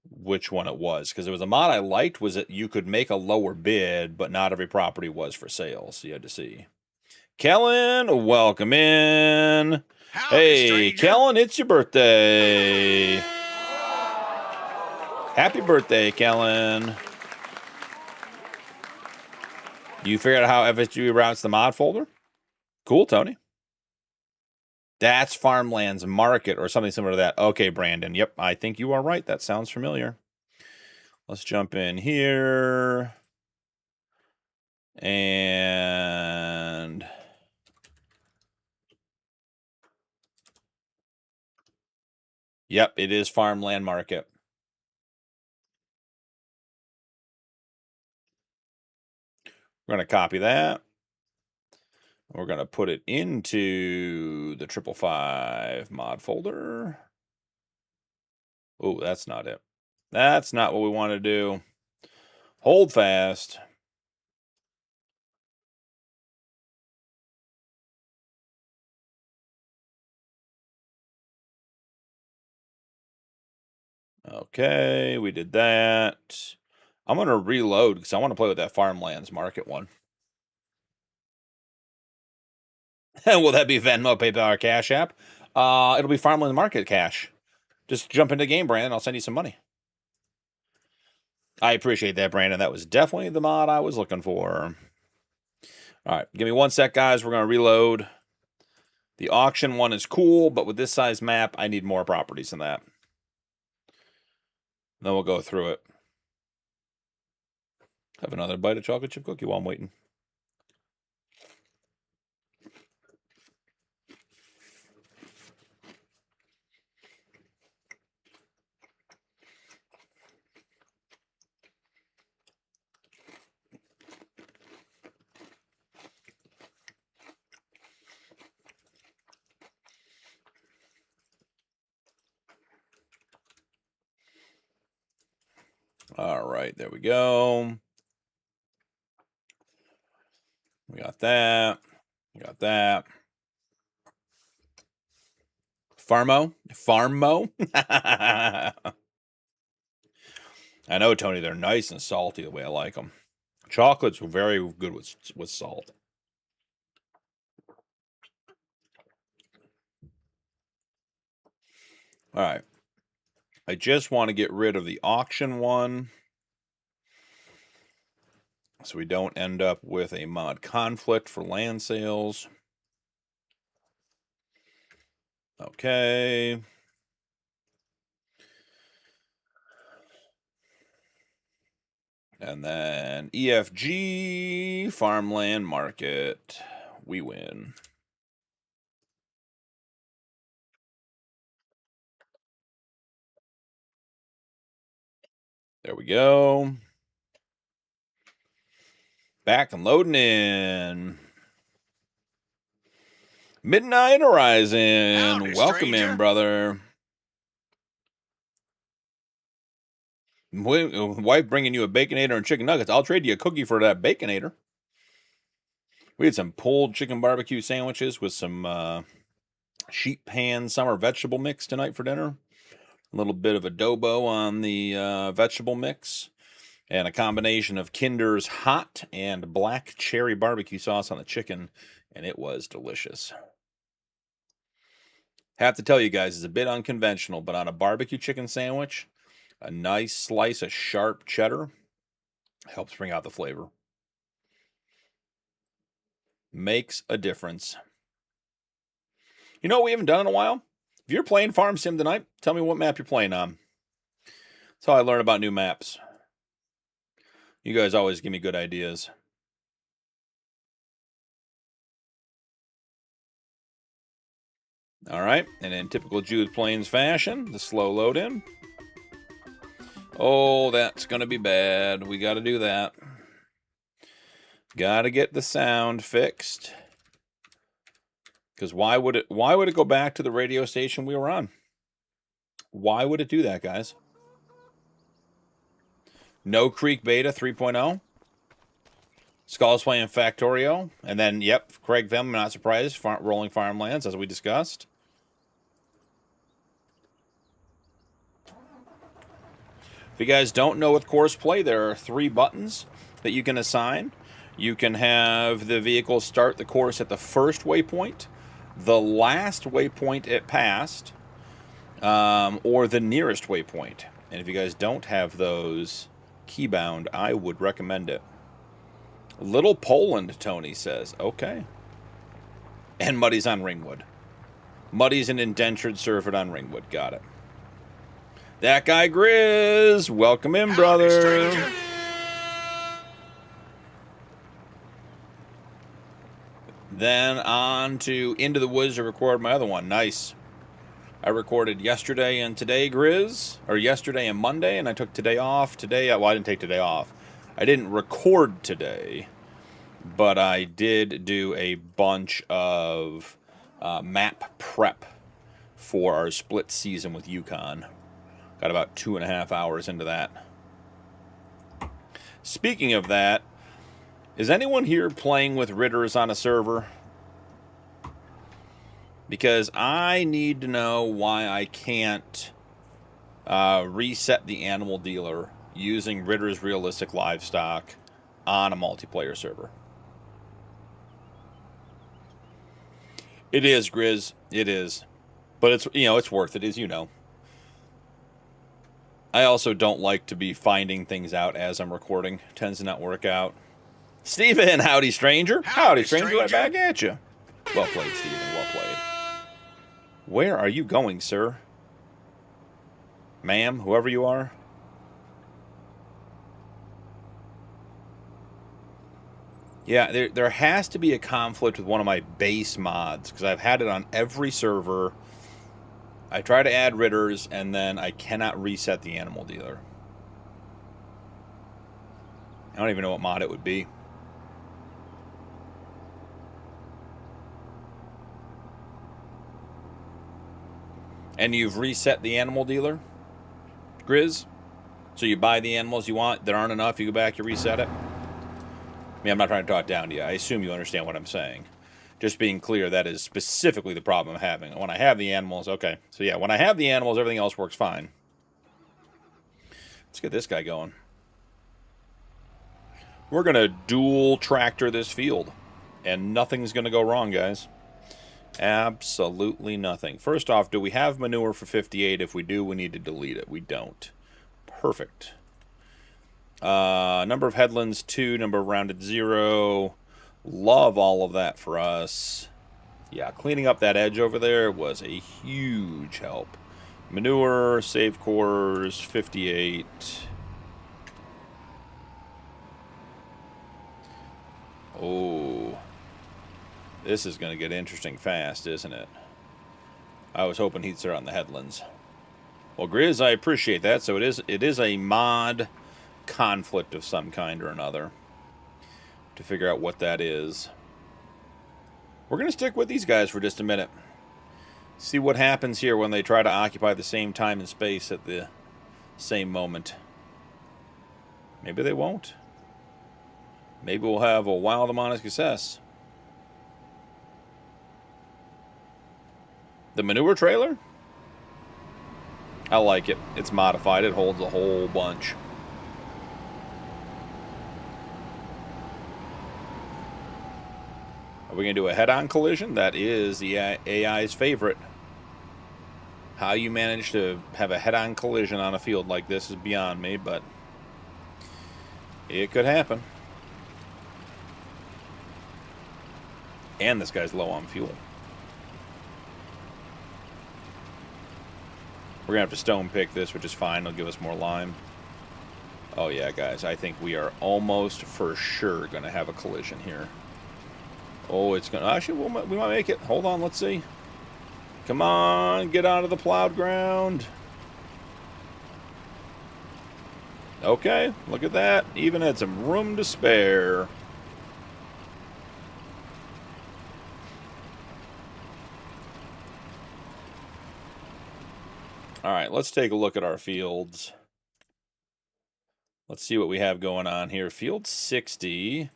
which one it was. Because there was a mod I liked was that you could make a lower bid, but not every property was for sale. So you had to see. Kellen, welcome in. Howdy, Hey, stranger. Kellen, it's your birthday. Happy birthday, Kellen. You figured out how FSG routes the mod folder? Cool, Tony. That's Farmlands Market or something similar to that. Okay, Brandon. Yep, I think you are right. That sounds familiar. Let's jump in here. And yep, it is Farmland Market. We're going to copy that. We're going to put it into the 555 mod folder. Oh, that's not it. That's not what we want to do. Hold fast. Okay, we did that. I'm going to reload because I want to play with that Farmlands Market one. Will that be Venmo, PayPal, or Cash App? It'll be Farmland Market Cash. Just jump into the game, Brandon. I'll send you some money. I appreciate that, Brandon. That was definitely the mod I was looking for. All right, give me one sec, guys. We're going to reload. The auction one is cool, but with this size map, I need more properties than that. Then we'll go through it. Have another bite of chocolate chip cookie while I'm waiting. All right, there we go. We got that. We got that. Farmo? I know, Tony, they're nice and salty the way I like them. Chocolate's very good with salt. All right. I just want to get rid of the auction one, so we don't end up with a mod conflict for land sales. Okay. And then EFG, farmland market. We win. There we go. Back and loading in. Midnight Horizon. Howdy, Welcome stranger. in, brother. Wife bringing you a Baconator and chicken nuggets. I'll trade you a cookie for that Baconator. We had some pulled chicken barbecue sandwiches with some sheet pan summer vegetable mix tonight for dinner. A little bit of adobo on the vegetable mix. And a combination of Kinder's hot and black cherry barbecue sauce on the chicken. And it was delicious. Have to tell you guys, it's a bit unconventional, but on a barbecue chicken sandwich, a nice slice of sharp cheddar helps bring out the flavor. Makes a difference. You know what we haven't done in a while? If you're playing Farm Sim tonight, tell me what map you're playing on. That's how I learn about new maps. You guys always give me good ideas. All right, and in typical Judith Plains fashion, the slow load in. Oh, that's going to be bad. We got to do that. Got to get the sound fixed. Because why would it go back to the radio station we were on? Why would it do that, guys? No Creek Beta 3.0. Skull's playing Factorio. And then, yep, Craig Vim, I'm not surprised. Rolling Farmlands, as we discussed. If you guys don't know with course play, there are 3 buttons that you can assign. You can have the vehicle start the course at the first waypoint, the last waypoint it passed, or the nearest waypoint. And if you guys don't have those keybound, I would recommend it. Little Poland, Tony says. Okay. And Muddy's on Ringwood. Muddy's an indentured servant on Ringwood. Got it. That guy Grizz. Welcome in, brother. Howdy, Then on to Into the Woods to record my other one. Nice. I recorded yesterday and today, Grizz. Or yesterday and Monday, and I took today off. Today, well, I didn't take today off. I didn't record today, but I did do a bunch of map prep for our split season with Yukon. Got about 2.5 hours into that. Speaking of that, is anyone here playing with Ritters on a server? Because I need to know why I can't reset the animal dealer using Ritter's Realistic Livestock on a multiplayer server. It is, Grizz. It is. But it's, you know, it's worth it, as you know. I also don't like to be finding things out as I'm recording. Tends to not work out. Steven, howdy, stranger. Howdy, stranger. Right back at you. Well played, Steven. Well played. Where are you going, sir? Ma'am, whoever you are. Yeah, there has to be a conflict with one of my base mods, because I've had it on every server. I try to add Ritters, and then I cannot reset the animal dealer. I don't even know what mod it would be. And you've reset the animal dealer, Grizz? So you buy the animals you want, there aren't enough, you go back, you reset it? I mean, I'm not trying to talk down to you. I assume you understand what I'm saying. Just being clear, that is specifically the problem I'm having. When I have the animals, okay. So yeah, when I have the animals, everything else works fine. Let's get this guy going. We're going to dual tractor this field. And nothing's going to go wrong, guys. Absolutely nothing. First off, do we have manure for 58? If we do, we need to delete it. We don't. Perfect. Number of headlands, 2. Number of rounded, 0. Love all of that for us. Yeah, cleaning up that edge over there was a huge help. Manure, save cores, 58. Oh. This is going to get interesting fast, isn't it? I was hoping he'd start on the headlands. Well, Grizz, I appreciate that. So it is a mod conflict of some kind or another. To figure out what that is. We're going to stick with these guys for just a minute. See what happens here when they try to occupy the same time and space at the same moment. Maybe they won't. Maybe we'll have a wild amount of success. The manure trailer? I like it. It's modified. It holds a whole bunch. Are we going to do a head-on collision? That is the AI's favorite. How you manage to have a head-on collision on a field like this is beyond me, but it could happen. And this guy's low on fuel. We're going to have to stone pick this, which is fine. It'll give us more lime. Oh, yeah, guys. I think we are almost for sure going to have a collision here. Oh, it's going to... Actually, we might make it. Hold on. Let's see. Come on. Get out of the plowed ground. Okay. Look at that. Even had some room to spare. All right, let's take a look at our fields. Let's see what we have going on here. Field 60.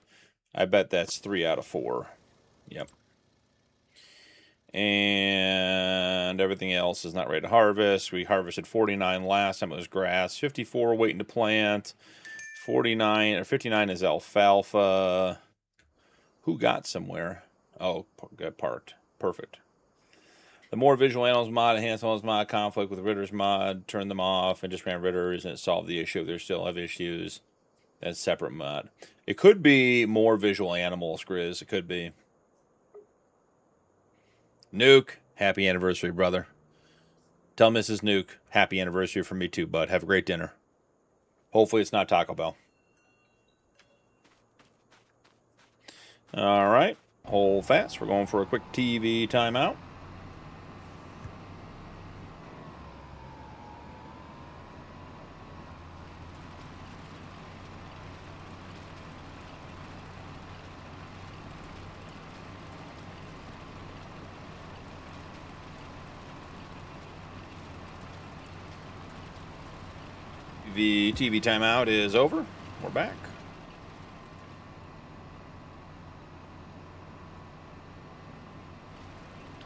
I bet that's 3 out of 4. Yep. And everything else is not ready to harvest. We harvested 49 last time. It was grass. 54 waiting to plant. 49 or 59 is alfalfa. Who got somewhere? Oh, got parked. Perfect. The more visual animals mod, enhanced animals mod, conflict with Ritter's mod, turn them off, and just ran Ritter's, and it solved the issue. If they still have issues, that's separate mod. It could be more visual animals, Grizz. It could be. Nuke, happy anniversary, brother. Tell Mrs. Nuke, happy anniversary from me too, bud. Have a great dinner. Hopefully it's not Taco Bell. All right, hold fast. We're going for a quick TV timeout. The TV timeout is over. We're back.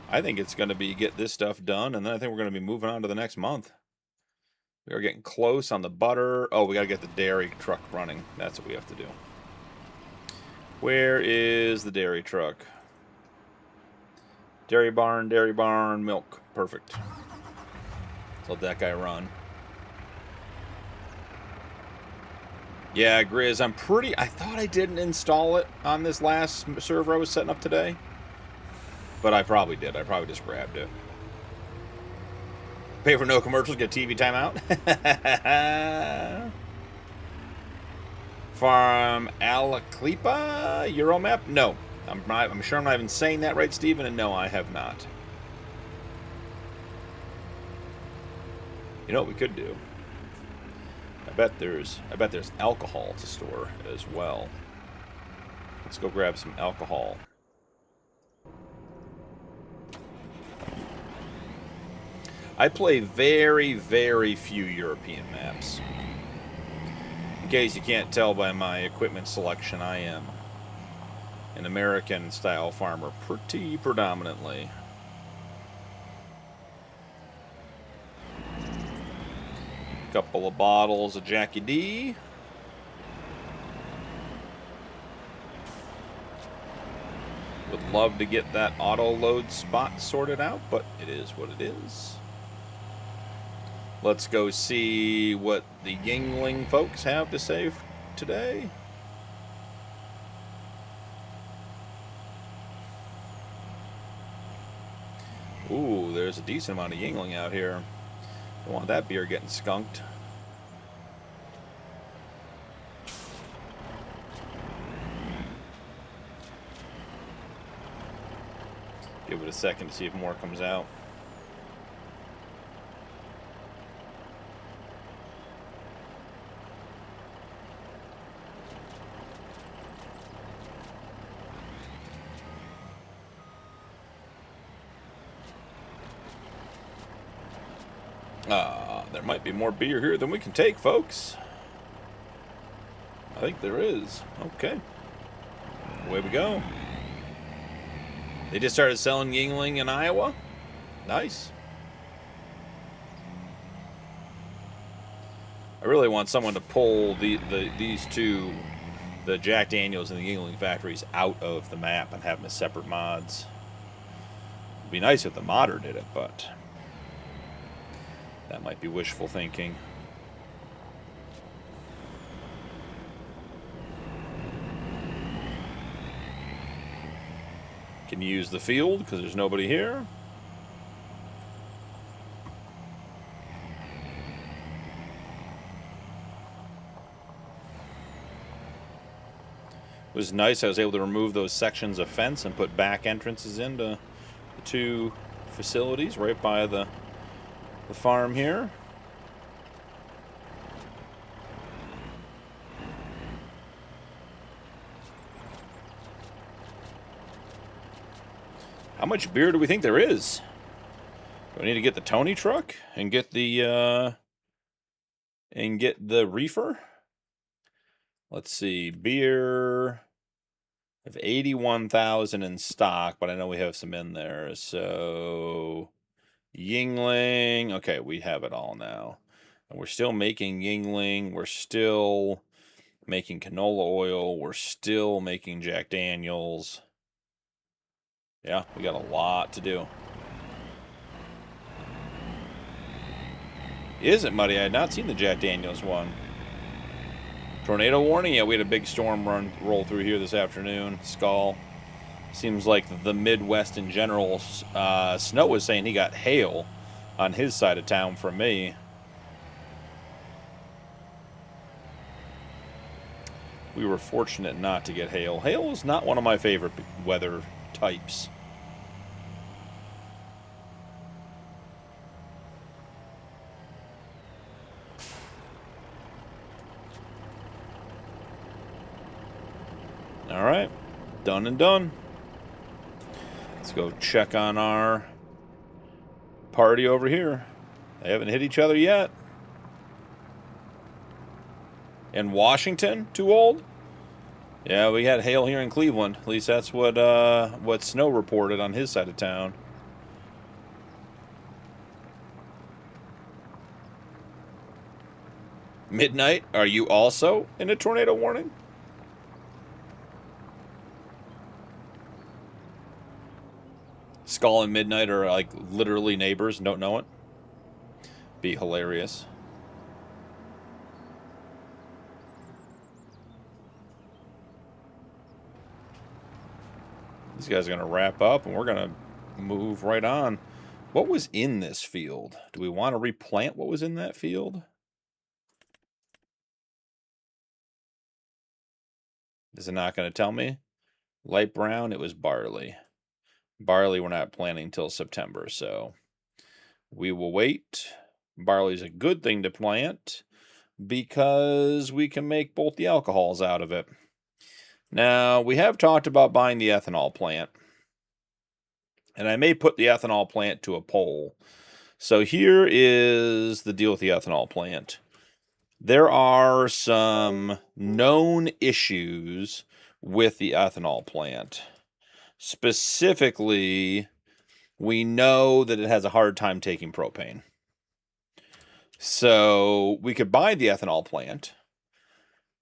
I think it's going to be get this stuff done, and then I think we're going to be moving on to the next month. We are getting close on the butter. Oh, we got to get the dairy truck running. That's what we have to do. Where is the dairy truck? Dairy barn, milk. Perfect. Let's let that guy run. Yeah, Grizz, I thought I didn't install it on this last server I was setting up today. But I probably did. I probably just grabbed it. Pay for no commercials, get TV timeout. Farm Alaclipa Euromap? No. I'm sure I'm not even saying that right, Steven, and no, I have not. You know what we could do? I bet there's alcohol to store as well. Let's go grab some alcohol. I play very, very few European maps. In case you can't tell by my equipment selection, I am an American-style farmer pretty predominantly. Couple of bottles of Jackie D. Would love to get that auto load spot sorted out, but it is what it is. Let's go see what the Yingling folks have to say today. Ooh, there's a decent amount of Yingling out here. Don't want that beer getting skunked. Give it a second to see if more comes out. There might be more beer here than we can take, folks. I think there is. Okay. Away we go. They just started selling Yingling in Iowa? Nice. I really want someone to pull these two, the Jack Daniels and the Yingling factories, out of the map and have them as separate mods. It'd be nice if the modder did it, but that might be wishful thinking. Can use the field because there's nobody here. It was nice I was able to remove those sections of fence and put back entrances into the two facilities right by the farm here. How much beer do we think there is? Do I need to get the Tony truck and get the reefer? Let's see, beer. I have 81,000 in stock, but I know we have some in there. So Yingling. Okay, we have it all now. And we're still making Yingling. We're still making canola oil. We're still making Jack Daniels. Yeah, we got a lot to do. Is it muddy? I had not seen the Jack Daniels one. Tornado warning? Yeah, we had a big storm roll through here this afternoon. Skull. Seems like the Midwest in general. Snow was saying he got hail on his side of town from me. We were fortunate not to get hail. Hail is not one of my favorite weather types. All right, done and done. Let's go check on our party over here. They haven't hit each other yet. In Washington, too old? Yeah, we had hail here in Cleveland. At least that's what Snow reported on his side of town. Midnight, are you also in a tornado warning? Skull and Midnight are like literally neighbors and don't know it. Be hilarious. These guys are going to wrap up and we're going to move right on. What was in this field? Do we want to replant what was in that field? Is it not going to tell me? Light brown, it was barley. Barley we're not planting until September, so we will wait. Barley's a good thing to plant because we can make both the alcohols out of it. Now, we have talked about buying the ethanol plant, and I may put the ethanol plant to a poll. So here is the deal with the ethanol plant. There are some known issues with the ethanol plant. Specifically, we know that it has a hard time taking propane. So we could buy the ethanol plant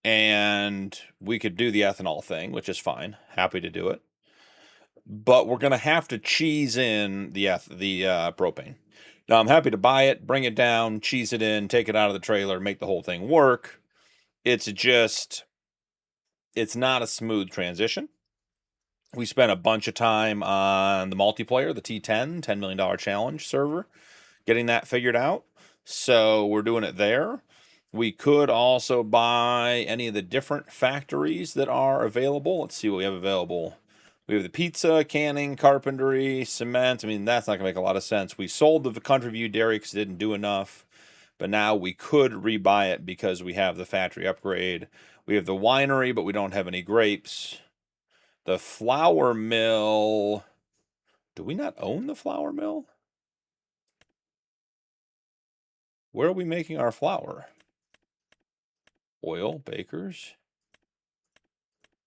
and we could do the ethanol thing, which is fine. Happy to do it. but we're going to have to cheese in the propane. Now, I'm happy to buy it, bring it down, cheese it in, take it out of the trailer, make the whole thing work. It's just, it's not a smooth transition. We spent a bunch of time on the multiplayer, the T10, $10 million challenge server, getting that figured out. So we're doing it there. We could also buy any of the different factories that are available. Let's see what we have available. We have the pizza, canning, carpentry, cement. I mean, that's not going to make a lot of sense. We sold the Country View dairy because it didn't do enough. But now we could rebuy it because we have the factory upgrade. We have the winery, but we don't have any grapes. The flour mill. Do we not own the flour mill? Where are we making our flour? Oil, bakers.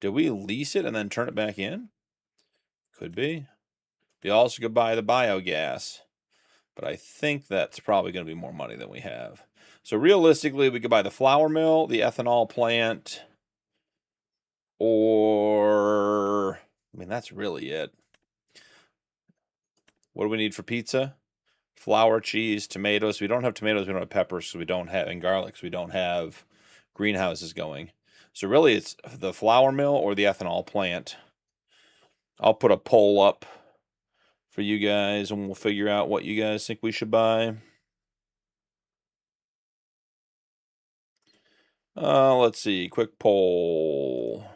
Did we lease it and then turn it back in? Could be. We also could buy the biogas. But I think that's probably going to be more money than we have. So realistically, we could buy the flour mill, the ethanol plant, or, I mean, that's really it. What do we need for pizza? Flour, cheese, tomatoes. We don't have tomatoes. We don't have peppers. So we don't have, and garlic. So we don't have greenhouses going. So really, it's the flour mill or the ethanol plant. I'll put a poll up for you guys, and we'll figure out what you guys think we should buy. Let's see. Quick poll.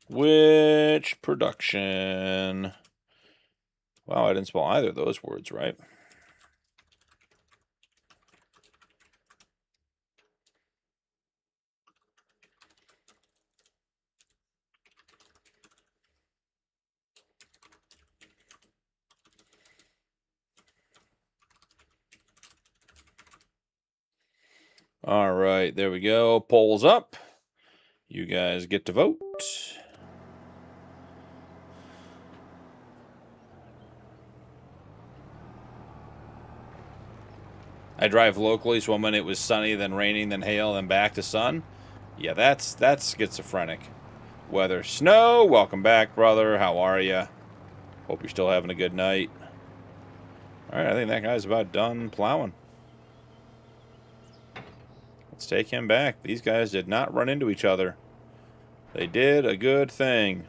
Which production? Wow, I didn't spell either of those words right. All right, there we go. Polls up. You guys get to vote. I drive locally, so when it was sunny, then raining, then hail, then back to sun. Yeah, that's schizophrenic. Weather, snow. Welcome back, brother. How are you? Hope you're still having a good night. All right, I think that guy's about done plowing. Let's take him back. These guys did not run into each other. They did a good thing.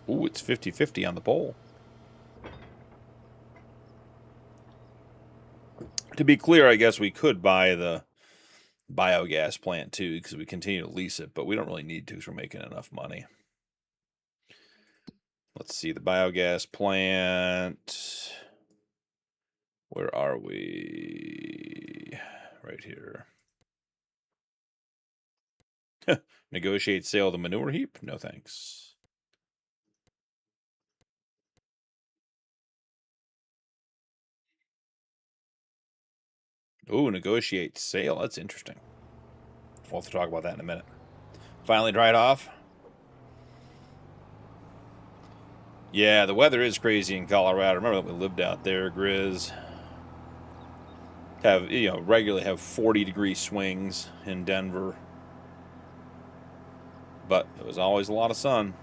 Ooh, it's 50-50 on the poll. To be clear, I guess we could buy the biogas plant too, because we continue to lease it, but we don't really need to because we're making enough money. Let's see, the biogas plant. Where are we? Right here. Negotiate sale of the manure heap? No thanks. Ooh, negotiate sale. That's interesting. We'll have to talk about that in a minute. Finally dried off. Yeah, the weather is crazy in Colorado. Remember that we lived out there, Grizz. Regularly have 40-degree swings in Denver. But there was always a lot of sun.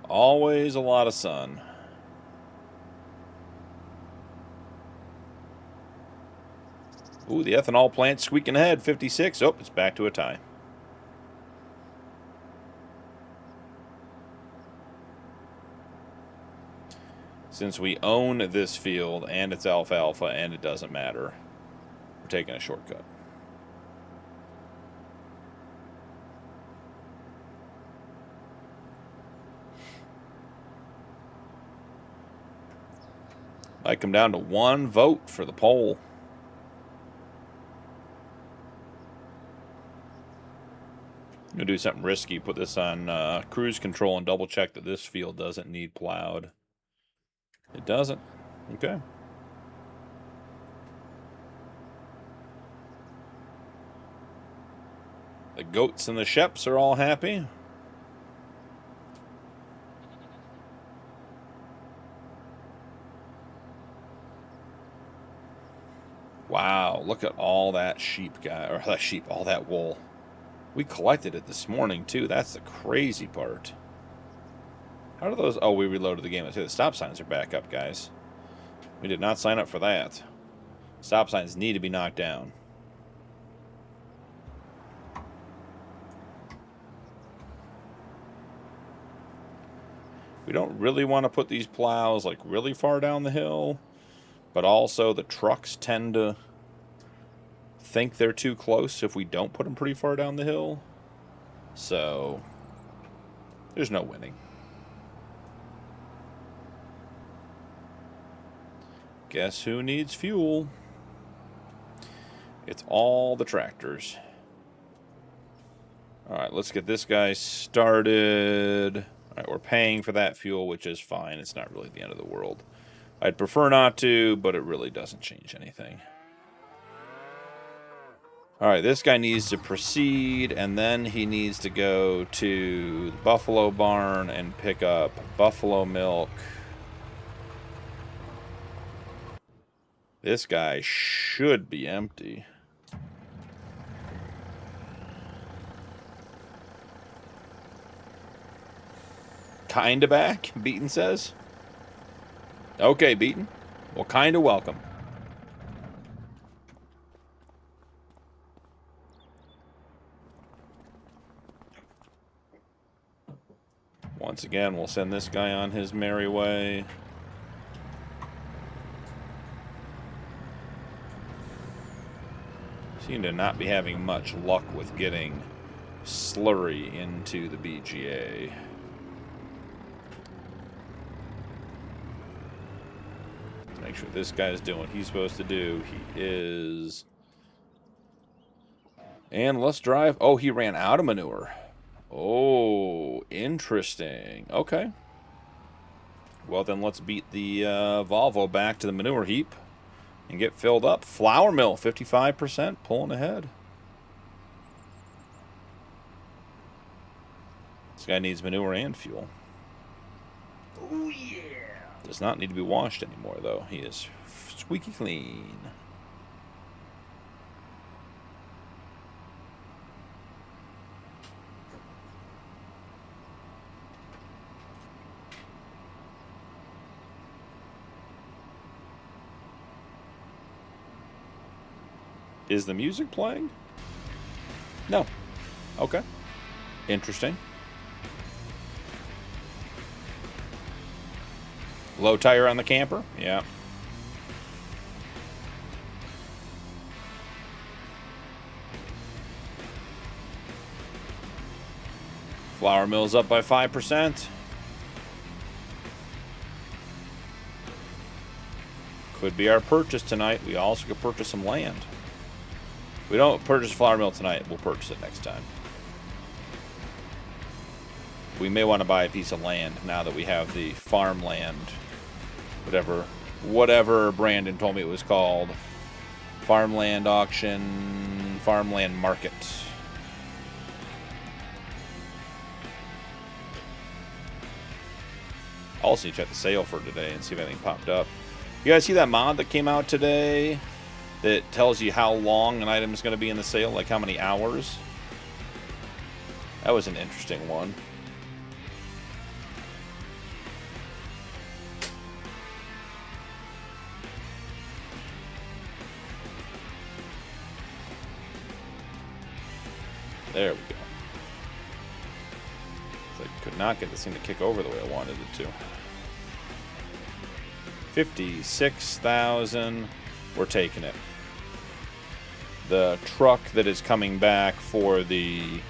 Always a lot of sun. Ooh, the ethanol plant squeaking ahead, 56. Oh, it's back to a tie. Since we own this field and it's alfalfa and it doesn't matter, we're taking a shortcut. Might come down to one vote for the poll. I'm going to do something risky. Put this on cruise control and double check that this field doesn't need plowed. It doesn't. Okay. The goats and the sheps are all happy. Wow, look at all that sheep, all that wool. We collected it this morning, too. That's the crazy part. How do those... Oh, we reloaded the game. I say the stop signs are back up, guys. We did not sign up for that. Stop signs need to be knocked down. We don't really want to put these plows, like, really far down the hill. But also, the trucks tend to think they're too close if we don't put them pretty far down the hill. So, there's no winning. Guess who needs fuel? It's all the tractors. Alright, let's get this guy started. Alright, we're paying for that fuel, which is fine. It's not really the end of the world. I'd prefer not to, but it really doesn't change anything. Alright, this guy needs to proceed, and then he needs to go to the buffalo barn and pick up buffalo milk. This guy should be empty. Kinda back, Beaton says. Okay, Beaton. Well, kinda welcome. Once again, we'll send this guy on his merry way. Seem to not be having much luck with getting slurry into the BGA. Make sure this guy's doing what he's supposed to do. He is. And let's drive. Oh, he ran out of manure. Oh, interesting. Okay. Well, then let's beat the Volvo back to the manure heap and get filled up. Flour mill, 55%, pulling ahead. This guy needs manure and fuel. Oh, yeah. Does not need to be washed anymore, though. He is squeaky clean. Is the music playing? No. Okay. Interesting. Low tire on the camper? Yeah. Flour mill's up by 5%. Could be our purchase tonight. We also could purchase some land. We don't purchase flour mill tonight. We'll purchase it next time. We may want to buy a piece of land now that we have the farmland, whatever Brandon told me it was called. Farmland auction, farmland market. Also, check the sale for today and see if anything popped up. You guys see that mod that came out today that tells you how long an item is going to be in the sale, like how many hours? That was an interesting one. There we go. So I could not get this thing to kick over the way I wanted it to. 56,000. We're taking it. The truck that is coming back for the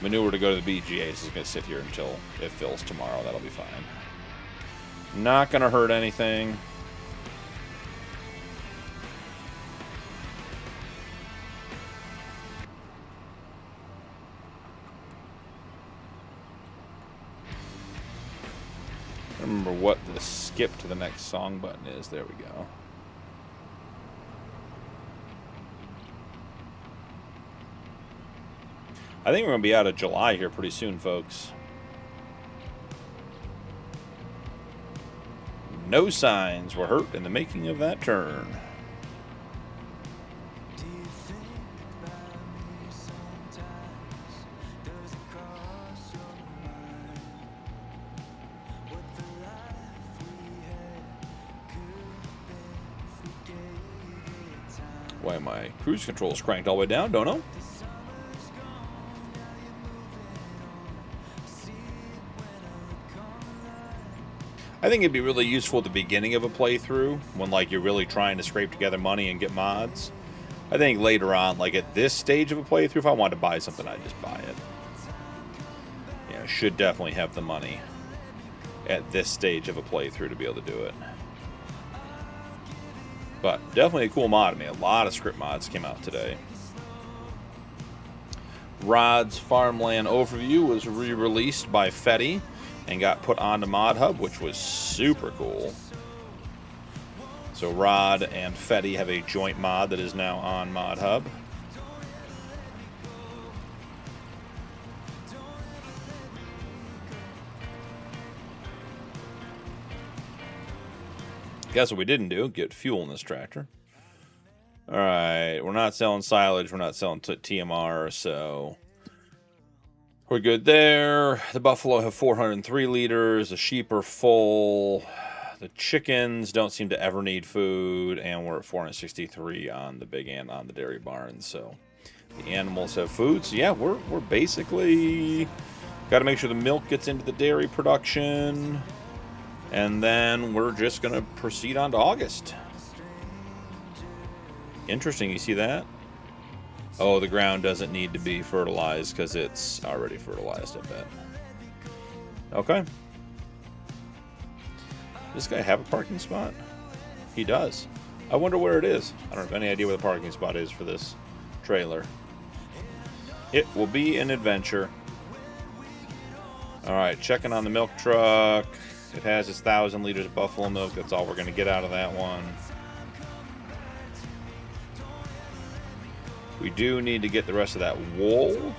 manure to go to the BGAs is going to sit here until it fills tomorrow. That'll be fine. Not going to hurt anything. I don't remember what the skip to the next song button is. There we go. I think we're going to be out of July here pretty soon, folks. No signs were hurt in the making of that turn. Why my cruise control is cranked all the way down, don't know. I think it'd be really useful at the beginning of a playthrough when like you're really trying to scrape together money and get mods. I think later on, like at this stage of a playthrough, if I wanted to buy something, I'd just buy it. Yeah, should definitely have the money at this stage of a playthrough to be able to do it. But definitely a cool mod. I mean, a lot of script mods came out today. Rod's Farmland Overview was re-released by Fetty and got put onto Mod Hub, which was super cool. So Rod and Fetty have a joint mod that is now on Mod Hub. Guess what we didn't do? Get fuel in this tractor. Alright, we're not selling silage, we're not selling TMR, so we're good there. The buffalo have 403 liters, the sheep are full, the chickens don't seem to ever need food, and we're at 463 on the big and on the dairy barn, so the animals have food. So yeah, we're basically got to make sure the milk gets into the dairy production, and then we're just going to proceed on to August. Interesting, you see that? Oh, the ground doesn't need to be fertilized because it's already fertilized, I bet. Okay. Does this guy have a parking spot? He does. I wonder where it is. I don't have any idea where the parking spot is for this trailer. It will be an adventure. Alright, checking on the milk truck. It has its 1,000 liters of buffalo milk. That's all we're going to get out of that one. We do need to get the rest of that wool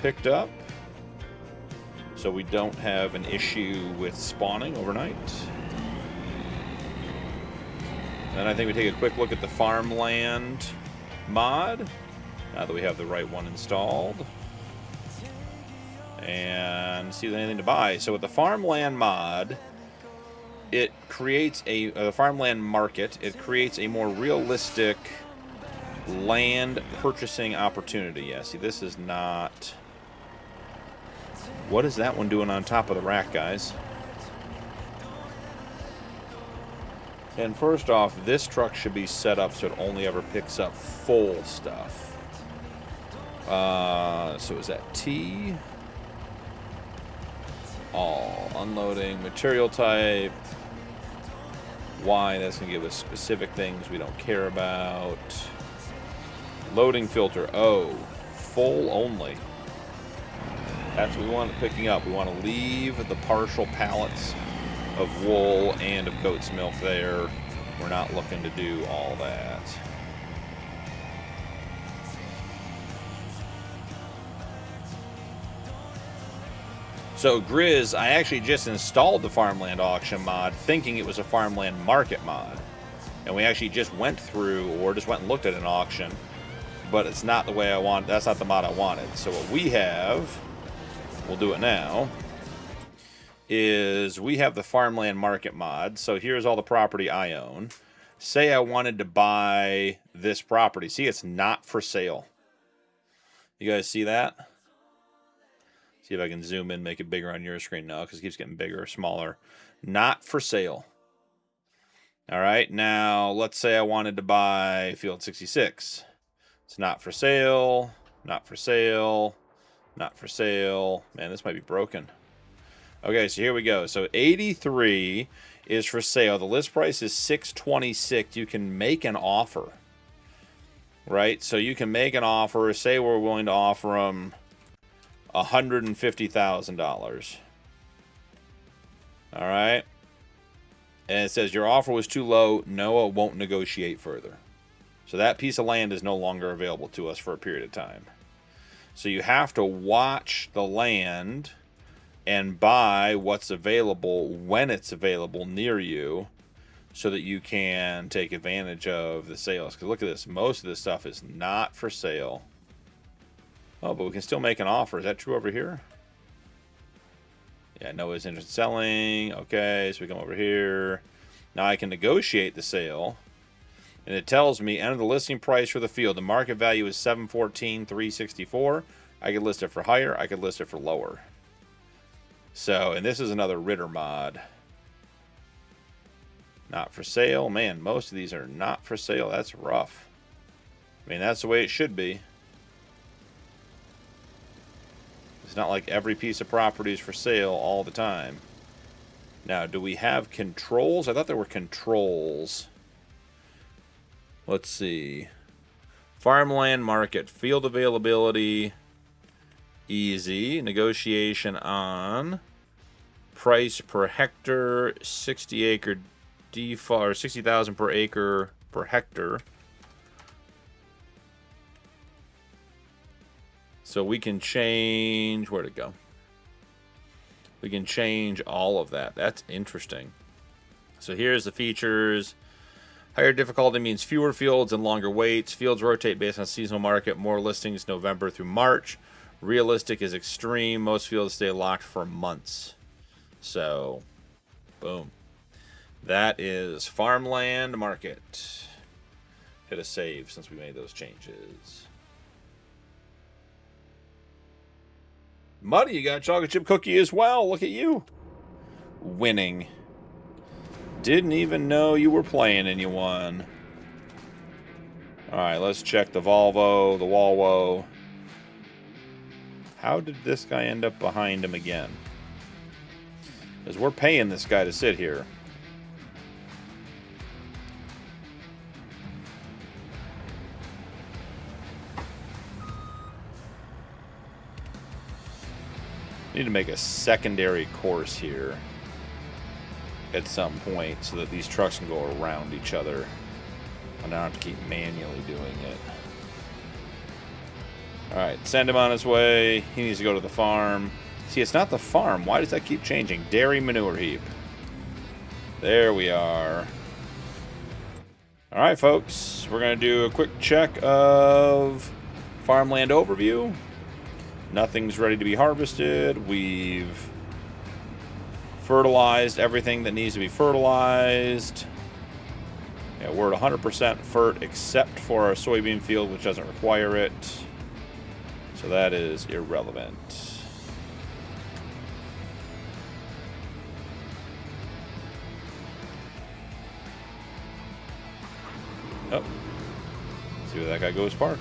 picked up so we don't have an issue with spawning overnight. Then I think we take a quick look at the farmland mod now that we have the right one installed and see if there's anything to buy. So with the farmland mod, it creates the farmland market. It creates a more realistic land purchasing opportunity. Yeah, see, this is not... What is that one doing on top of the rack, guys? And first off, this truck should be set up so it only ever picks up full stuff. So is that T? All. Unloading, material type. Y, that's going to give us specific things we don't care about. Loading filter, O. Full only. That's what we want picking up. We want to leave the partial pallets of wool and of goat's milk there. We're not looking to do all that. So Grizz, I actually just installed the Farmland Auction mod thinking it was a Farmland Market mod. And we actually just went through, or just went and looked at an auction, but it's not the way I want. That's not the mod I wanted. So what we have, we'll do it now, is we have the Farmland Market mod. So here's all the property I own. Say I wanted to buy this property. See, it's not for sale. You guys see that? See if I can zoom in, make it bigger on your screen now, because it keeps getting bigger or smaller. Not for sale. All right, now let's say I wanted to buy Field 66. It's not for sale, not for sale, not for sale. Man, this might be broken. Okay, so here we go. So 83 is for sale. The list price is $626. You can make an offer, right? So you can make an offer. Say we're willing to offer them $150,000. All right. And it says your offer was too low. Noah won't negotiate further. So that piece of land is no longer available to us for a period of time. So you have to watch the land and buy what's available when it's available near you so that you can take advantage of the sales. Because look at this. Most of this stuff is not for sale. Oh, but we can still make an offer. Is that true over here? Yeah, Noah's interested in selling. Okay, so we come over here. Now I can negotiate the sale. And it tells me enter the listing price for the field. The market value is $714,364. I could list it for higher. I could list it for lower. So, and this is another Ritter mod. Not for sale. Man, most of these are not for sale. That's rough. I mean, that's the way it should be. It's not like every piece of property is for sale all the time. Now, do we have controls? I thought there were controls. Let's see. Farmland market. Field availability. Easy. Negotiation on. Price per hectare. 60 acre default, or 60,000 per acre per hectare. So we can change, where'd it go? We can change all of that. That's interesting. So here's the features. Higher difficulty means fewer fields and longer waits. Fields rotate based on seasonal market. More listings November through March. Realistic is extreme. Most fields stay locked for months. So, boom. That is Farmland Market. Hit a save since we made those changes. Muddy, you got a chocolate chip cookie as well. Look at you. Winning. Didn't even know you were playing and you won. Alright, let's check the Volvo, the Volvo. How did this guy end up behind him again? Because we're paying this guy to sit here. Need to make a secondary course here at some point so that these trucks can go around each other. I don't have to keep manually doing it. Alright, send him on his way. He needs to go to the farm. See, it's not the farm. Why does that keep changing? Dairy manure heap. There we are. Alright, folks. We're going to do a quick check of farmland overview. Nothing's ready to be harvested. We've fertilized everything that needs to be fertilized. Yeah, we're at 100% fert except for our soybean field, which doesn't require it. So that is irrelevant. Oh. See where that guy goes park.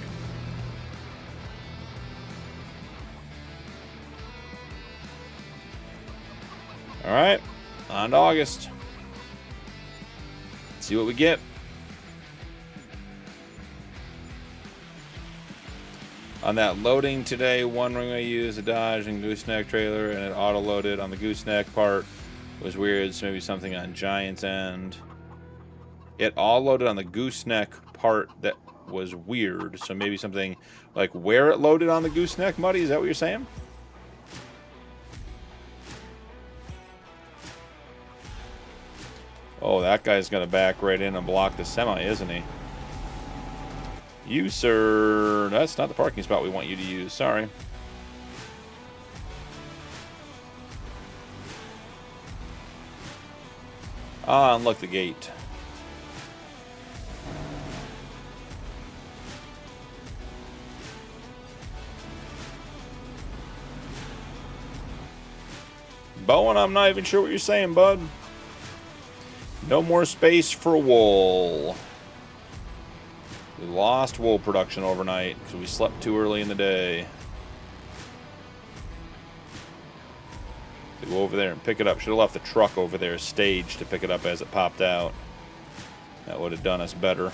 Alright, on to August. See what we get. On that loading today, one ring I used a Dodge and gooseneck trailer, and it auto-loaded on the gooseneck part. Was weird, so maybe something on Giant's end. It all loaded on the gooseneck part that was weird, so maybe something like where it loaded on the gooseneck, Muddy, is that what you're saying? Oh, that guy's going to back right in and block the semi, isn't he? You, sir. That's not the parking spot we want you to use. Sorry. Ah, unlock the gate. Bowen, I'm not even sure what you're saying, bud. No more space for wool. We lost wool production overnight because we slept too early in the day. To go over there and pick it up. Should have left the truck over there staged to pick it up as it popped out. That would have done us better.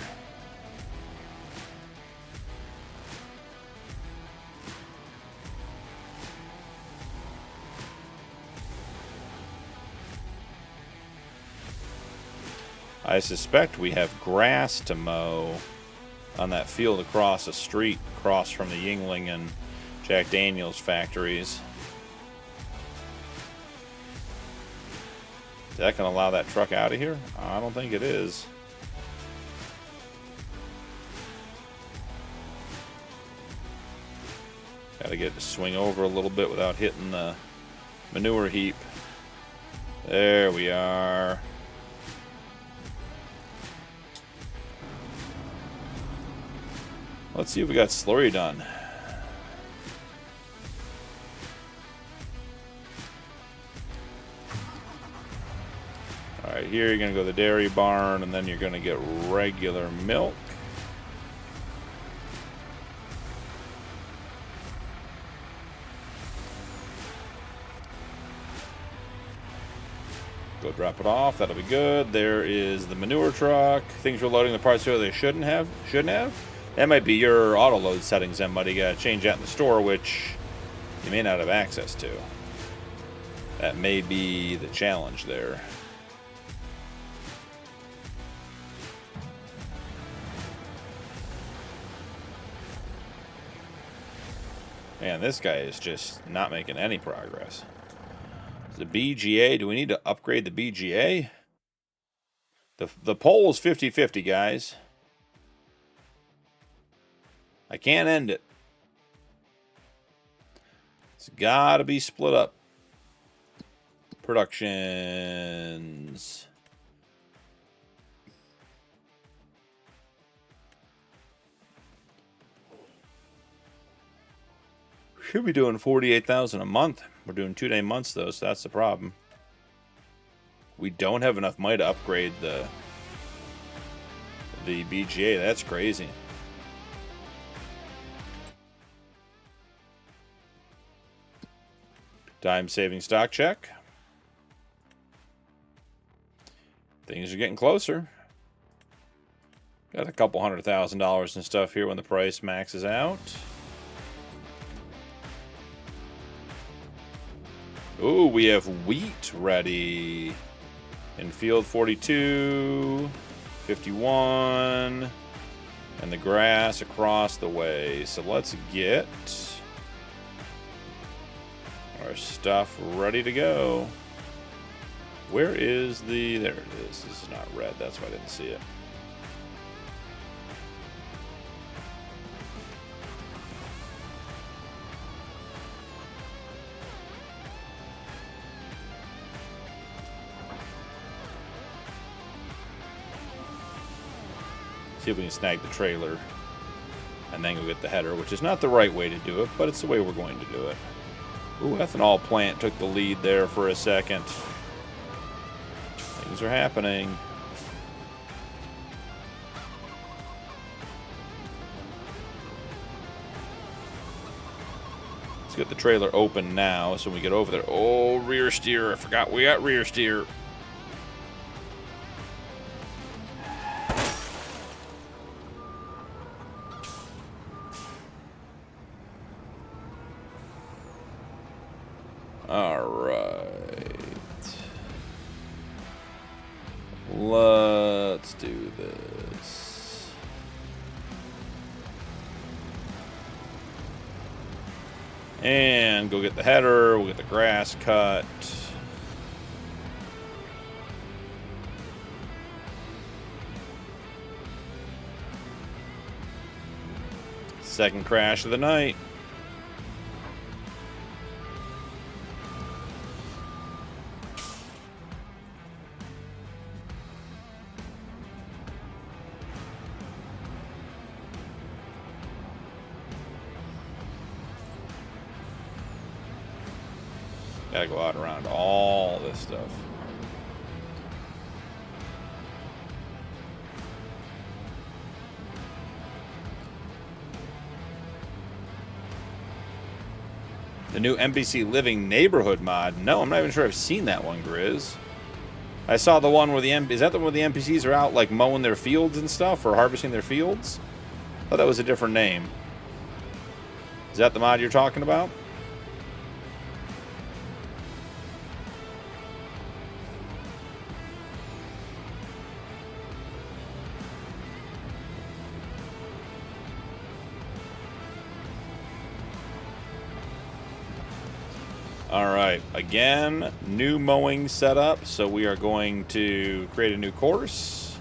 I suspect we have grass to mow on that field across the street, across from the Yingling and Jack Daniels factories. Is that going to allow that truck out of here? I don't think it is. Got to get it to swing over a little bit without hitting the manure heap. There we are. Let's see if we got slurry done. Alright, here you're going to go to the dairy barn, and then you're going to get regular milk. Go drop it off. That'll be good. There is the manure truck. Things are loading the parts here they shouldn't have. That might be your auto load settings, then, buddy. You got to change that in the store, which you may not have access to. That may be the challenge there. Man, this guy is just not making any progress. The BGA, do we need to upgrade the BGA? The poll is 50-50, guys. I can't end it. It's got to be split up. Productions. Should be doing 48,000 a month. We're doing 2-day months though, so that's the problem. We don't have enough money to upgrade the BGA. That's crazy. Time saving stock check. Things are getting closer. Got a couple $100,000 in stuff here when the price maxes out. Ooh, we have wheat ready in field 42, 51, and the grass across the way. So let's get our stuff ready to go. Where is the... There it is. This is not red. That's why I didn't see it. See if we can snag the trailer and then go get the header, which is not the right way to do it, but it's the way we're going to do it. Ooh, ethanol plant took the lead there for a second. Things are happening. Let's get the trailer open now so we get over there. Oh, rear steer. I forgot we got rear steer. All right. Let's do this. And go get the header. We'll get the grass cut. Second crash of the night. Gotta go out around all this stuff. The new NBC Living Neighborhood mod. No, I'm not even sure I've seen that one, Grizz. I saw the one where is that the one where the NPCs are out like mowing their fields and stuff, or harvesting their fields? I thought that was a different name. Is that the mod you're talking about? Alright, again, new mowing setup, so we are going to create a new course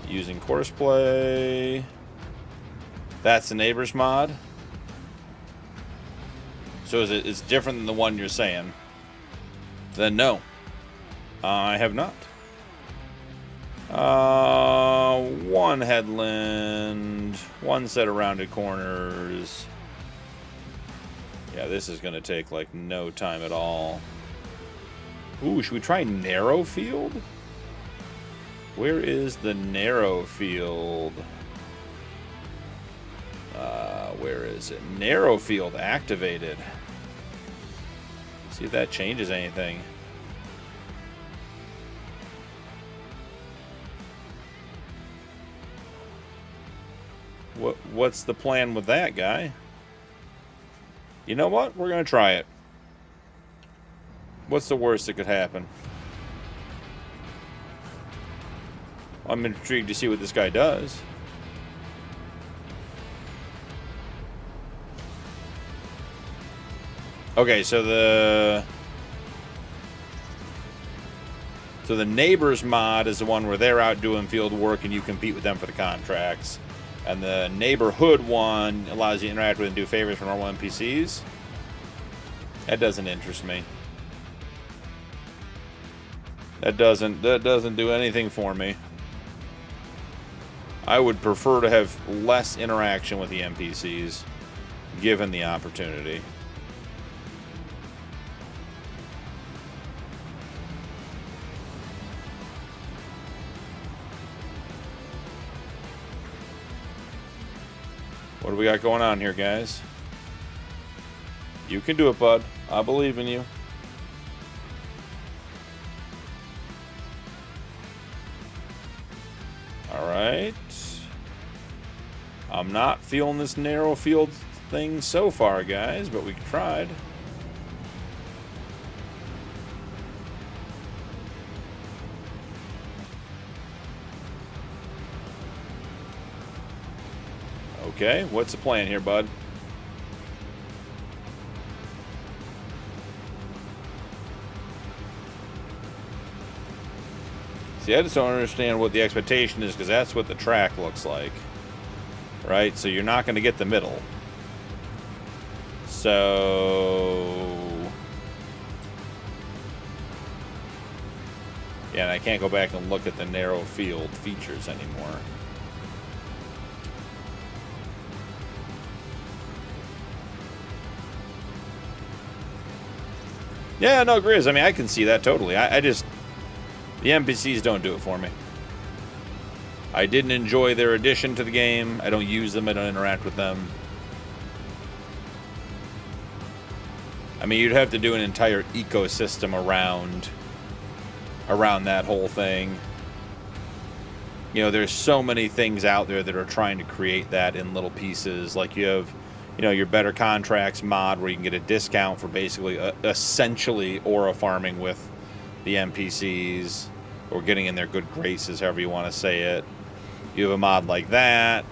using course play. That's the neighbors mod. So it's different than the one you're saying? Then no, I have not. One headland, one set of rounded corners. Yeah, this is going to take like no time at all. Ooh, should we try narrow field? Where is the narrow field? Where is it? Narrow field activated. See if that changes anything. What's the plan with that, guy? You know what? We're going to try it. What's the worst that could happen? I'm intrigued to see what this guy does. Okay, so the neighbors mod is the one where they're out doing field work and you compete with them for the contracts. And the neighborhood one allows you to interact with and do favors for normal NPCs. That doesn't interest me. That doesn't do anything for me. I would prefer to have less interaction with the NPCs, given the opportunity. What do we got going on here, guys? You can do it, bud. I believe in you. Alright. I'm not feeling this narrow field thing so far, guys, but we tried. Okay, what's the plan here, bud? See, I just don't understand what the expectation is, because that's what the track looks like. Right? So you're not going to get the middle. So... yeah, and I can't go back and look at the narrow field features anymore. Yeah, no, Grizz. I mean, I can see that totally. I just... the NPCs don't do it for me. I didn't enjoy their addition to the game. I don't use them. I don't interact with them. I mean, you'd have to do an entire ecosystem around that whole thing. You know, there's so many things out there that are trying to create that in little pieces. Like you have... you know, your better contracts mod where you can get a discount for basically essentially aura farming with the NPCs or getting in their good graces, however you want to say it. You have a mod like that.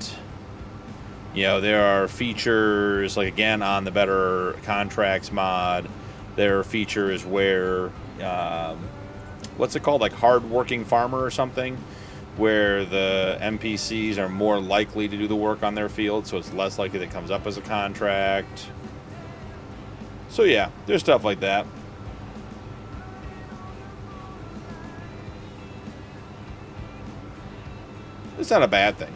You know, there are features, like again, on the better contracts mod, there are features where, what's it called, like hard-working farmer or something, where the NPCs are more likely to do the work on their field, so it's less likely that it comes up as a contract. So yeah, there's stuff like that. It's not a bad thing.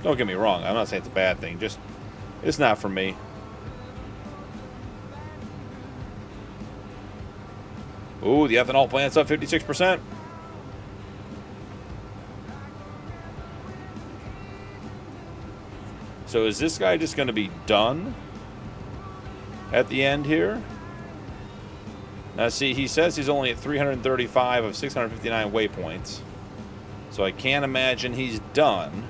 Don't get me wrong, I'm not saying it's a bad thing, just it's not for me. Ooh, the ethanol plant's up 56%. So is this guy just going to be done at the end here? Now see, he says he's only at 335 of 659 waypoints. So I can't imagine he's done.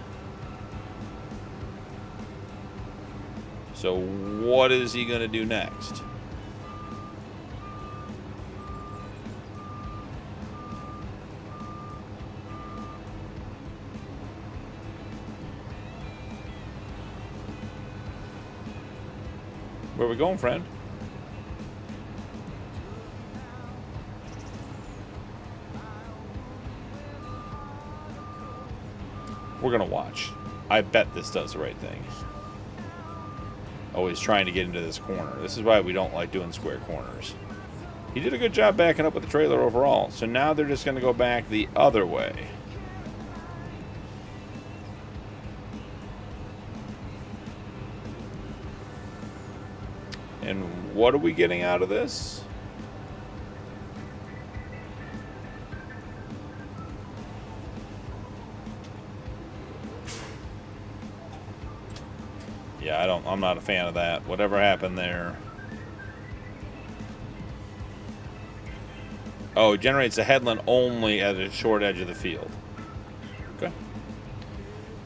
So what is he going to do next? Where are we going, friend? We're gonna watch. I bet this does the right thing. Always trying to get into this corner. This is why we don't like doing square corners. He did a good job backing up with the trailer overall. So now they're just gonna go back the other way. And what are we getting out of this? Yeah, I'm not a fan of that. Whatever happened there. Oh, it generates a headland only at a short edge of the field. Okay.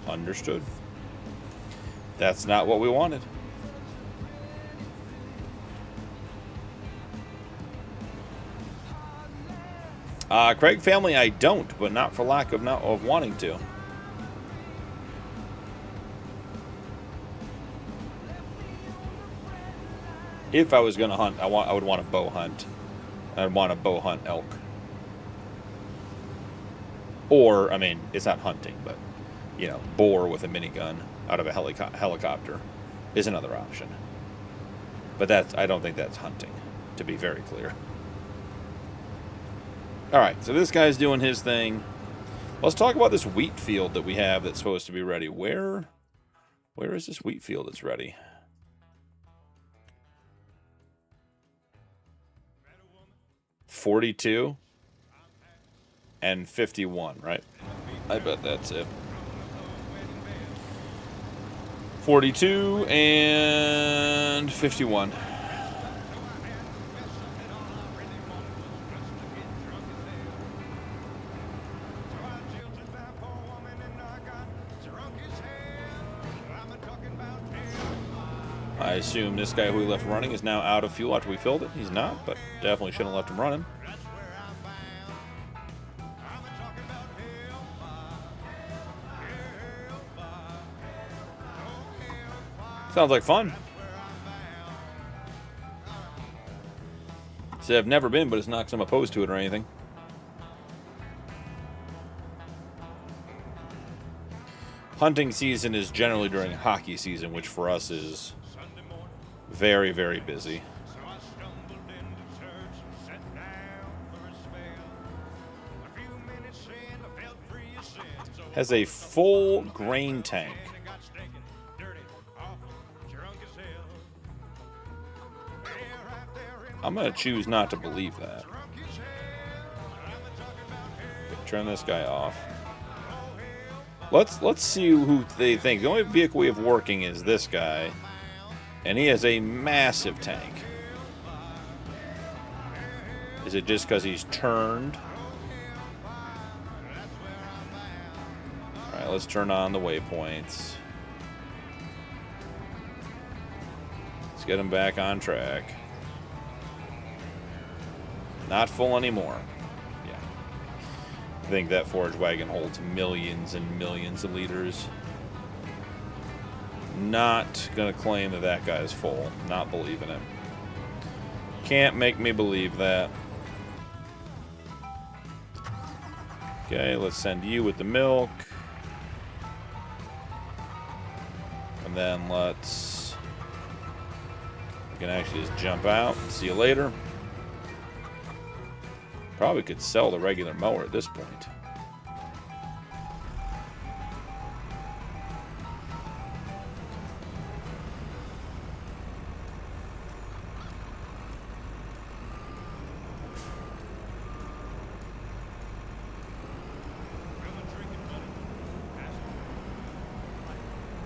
Understood. That's not what we wanted. Craig family, I don't, but not for lack of wanting to. If I was going to hunt, I would want a bow hunt. I'd want a bow hunt elk. Or, I mean, it's not hunting, but, you know, boar with a minigun out of a helicopter is another option. But I don't think that's hunting, to be very clear. All right, so this guy's doing his thing. Let's talk about this wheat field that we have that's supposed to be ready. Where is this wheat field that's ready? $42 and $51, right? I bet that's it. 42 and 51. I assume this guy who we left running is now out of fuel after we filled it. He's not, but definitely shouldn't have left him running. Sounds like fun. See, I've never been, but it's not because I'm opposed to it or anything. Hunting season is generally during hockey season, which for us is very, very busy. Has a full grain tank. I'm going to choose not to believe that. Okay, turn this guy off. Let's see who they think. The only vehicle we have working is this guy. And he has a massive tank. Is it just because he's turned? Alright, let's turn on the waypoints. Let's get him back on track. Not full anymore. Yeah. I think that forage wagon holds millions and millions of liters. Not gonna claim that that guy is full. Not believing it. Can't make me believe that. Okay, let's send you with the milk. And then let's... we can actually just jump out. See you later. Probably could sell the regular mower at this point.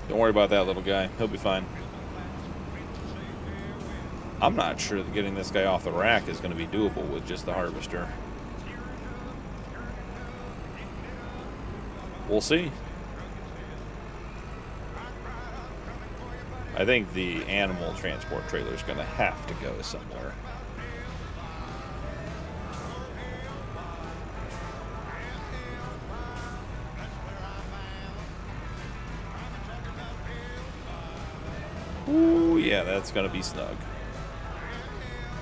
Don't worry about that little guy. He'll be fine. I'm not sure that getting this guy off the rack is going to be doable with just the harvester. We'll see. I think the animal transport trailer is going to have to go somewhere. Ooh, yeah, that's going to be snug.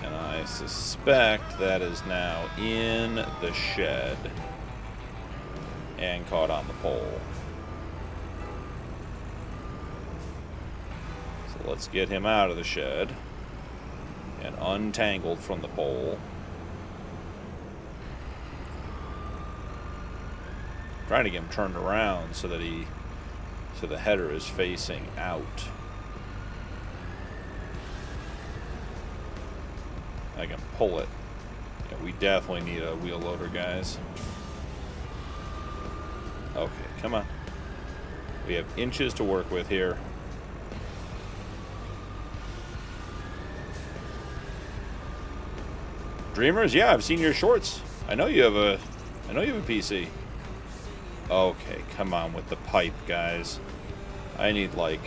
And I suspect that is now in the shed and caught on the pole. So let's get him out of the shed and untangled from the pole. Trying to get him turned around so that the header is facing out. I can pull it. Yeah, we definitely need a wheel loader, guys. Okay, come on. We have inches to work with here. Dreamers, yeah, I've seen your shorts. I know you have a PC. Okay, come on with the pipe, guys. I need, like,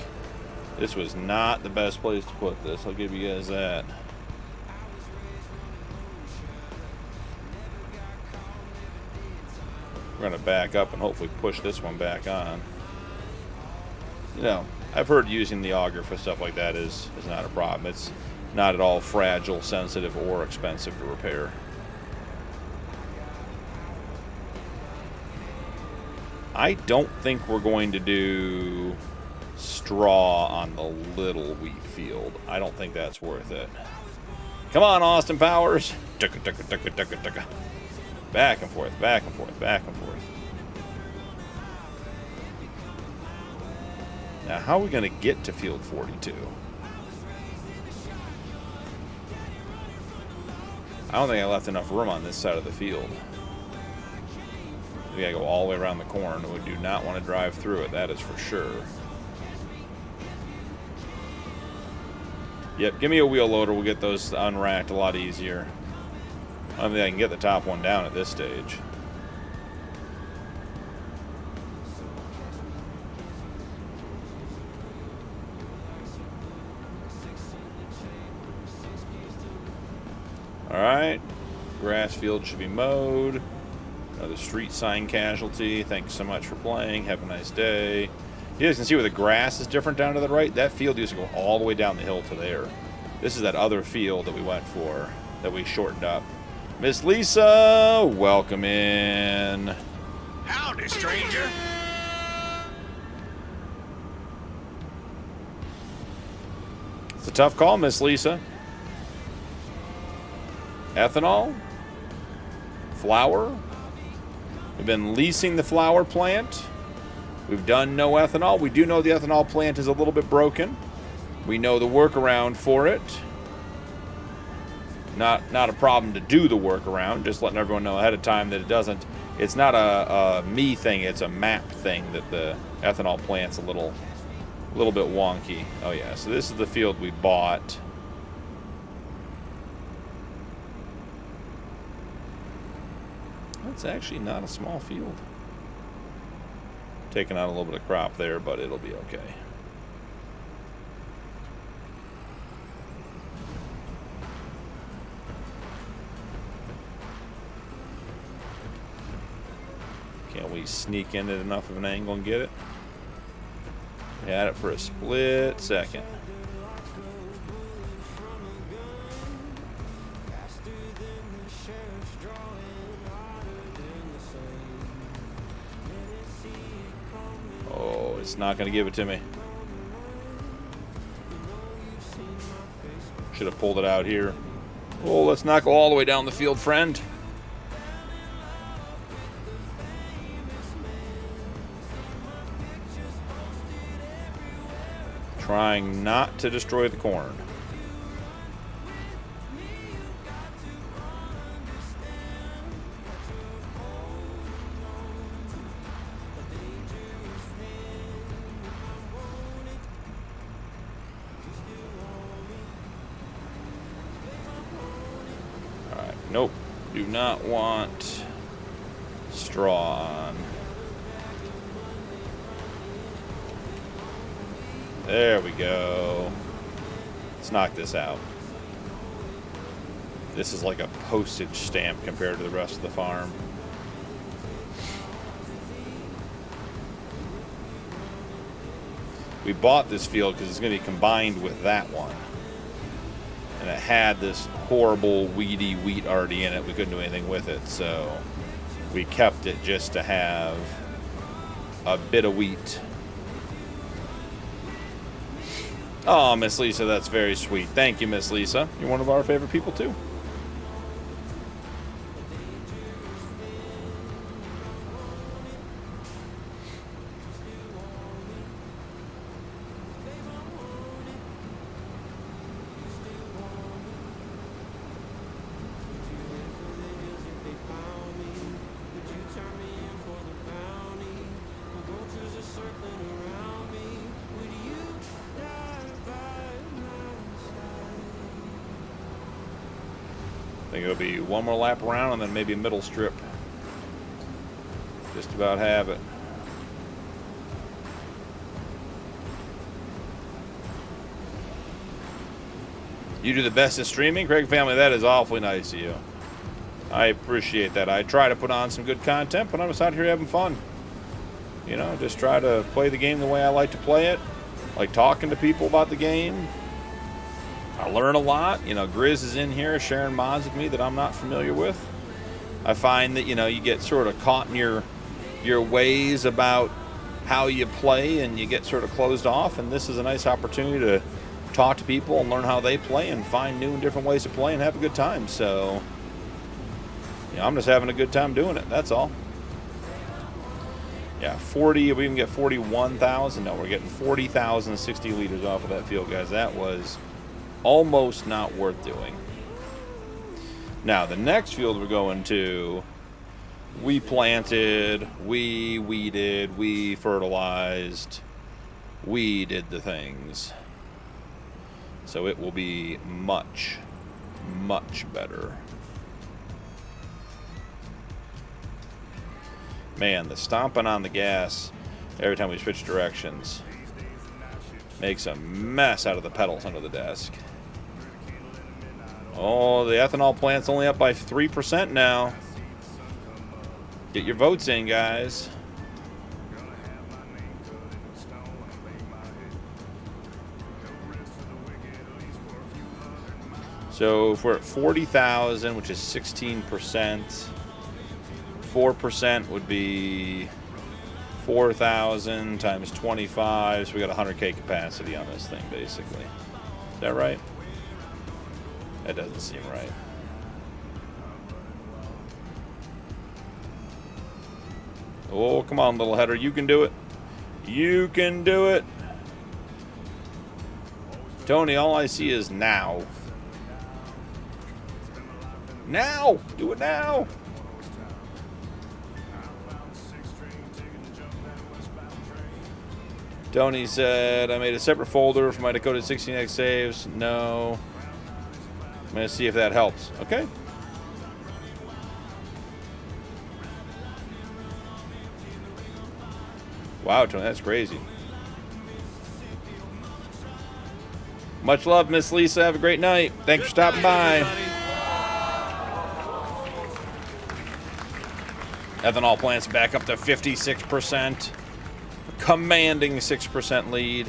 this was not the best place to put this. I'll give you guys that. We're gonna back up and hopefully push this one back on. You know, I've heard using the auger for stuff like that is not a problem. It's not at all fragile, sensitive, or expensive to repair. I don't think we're going to do straw on the little wheat field. I don't think that's worth it. Come on, Austin Powers. Back and forth, back and forth, back and forth. Now, how are we going to get to field 42? I don't think I left enough room on this side of the field. We gotta go all the way around the corn. We do not want to drive through it, that is for sure. Yep, give me a wheel loader. We'll get those unracked a lot easier. I don't think I can get the top one down at this stage. Alright, grass field should be mowed. Another street sign casualty. Thanks so much for playing. Have a nice day. You guys can see where the grass is different down to the right. That field used to go all the way down the hill to there. This is that other field that we went for, that we shortened up. Miss Lisa, welcome in. Howdy, stranger. It's a tough call, Miss Lisa. Ethanol? Flour? We've been leasing the flour plant. We've done no ethanol. We do know the ethanol plant is a little bit broken. We know the workaround for it. Not a problem to do the workaround, just letting everyone know ahead of time that it doesn't. It's not a me thing, it's a map thing that the ethanol plant's a little bit wonky. Oh yeah, so this is the field we bought. It's actually not a small field. Taking out a little bit of crop there, but it'll be okay. Can't we sneak in at enough of an angle and get it? Had it for a split second. Oh, it's not going to give it to me. Should have pulled it out here. Oh, let's not go all the way down the field, friend. Trying not to destroy the corn. Alright, nope. Do not want straw on. There we go. Let's knock this out. This is like a postage stamp compared to the rest of the farm. We bought this field because it's going to be combined with that one. And it had this horrible weedy wheat already in it. We couldn't do anything with it, so we kept it just to have a bit of wheat. Oh, Miss Lisa, that's very sweet. Thank you, Miss Lisa. You're one of our favorite people, too. think it'll be one more lap around and then maybe a middle strip. Just about have it. You do the best at streaming, Craig family. That is awfully nice of you. I appreciate that. I try to put on some good content, but I'm just out here having fun. You know, just try to play the game the way I like to play it. Like talking to people about the game. I learn a lot. You know, Grizz is in here sharing mods with me that I'm not familiar with. I find that, you know, you get sort of caught in your ways about how you play and you get sort of closed off, and this is a nice opportunity to talk to people and learn how they play and find new and different ways to play and have a good time. So, you know, I'm just having a good time doing it. That's all. Yeah, 40, we even get 41,000. No, we're getting 40,060 liters off of that field, guys. That was almost not worth doing. Now, the next field we're going to, we planted, we weeded, we fertilized, we did the things. So it will be much, much better. Man, the stomping on the gas every time we switch directions makes a mess out of the pedals under the desk. Oh, the ethanol plant's only up by 3% now. Get your votes in, guys. So if we're at 40,000, which is 16%, 4% would be 4,000 times 25. So we got 100K capacity on this thing, basically. Is that right? That doesn't seem right. Oh, come on, little header. You can do it. You can do it. Tony, all I see is now. Now! Do it now! Tony said, I made a separate folder for my Dakota 16X saves. No. I'm going to see if that helps. Okay. Wow, Tony, that's crazy. Much love, Miss Lisa. Have a great night. Thanks for stopping by. Ethanol plant's back up to 56%. Commanding 6% lead.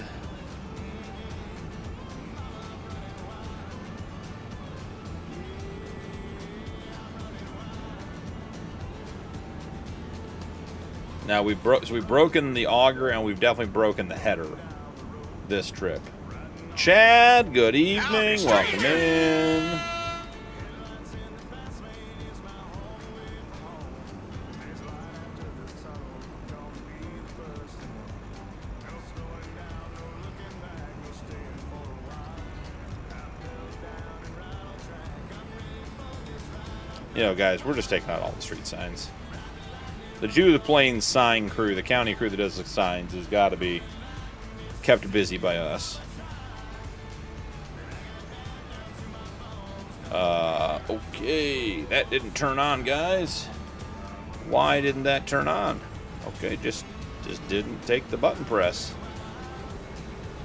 Now we've broken the auger and we've definitely broken the header this trip. Chad, good evening. Welcome in. You know, guys, we're just taking out all the street signs. The Judith Plains sign crew, the county crew that does the signs, has got to be kept busy by us. Okay, that didn't turn on, guys. Why didn't that turn on? Okay, just didn't take the button press.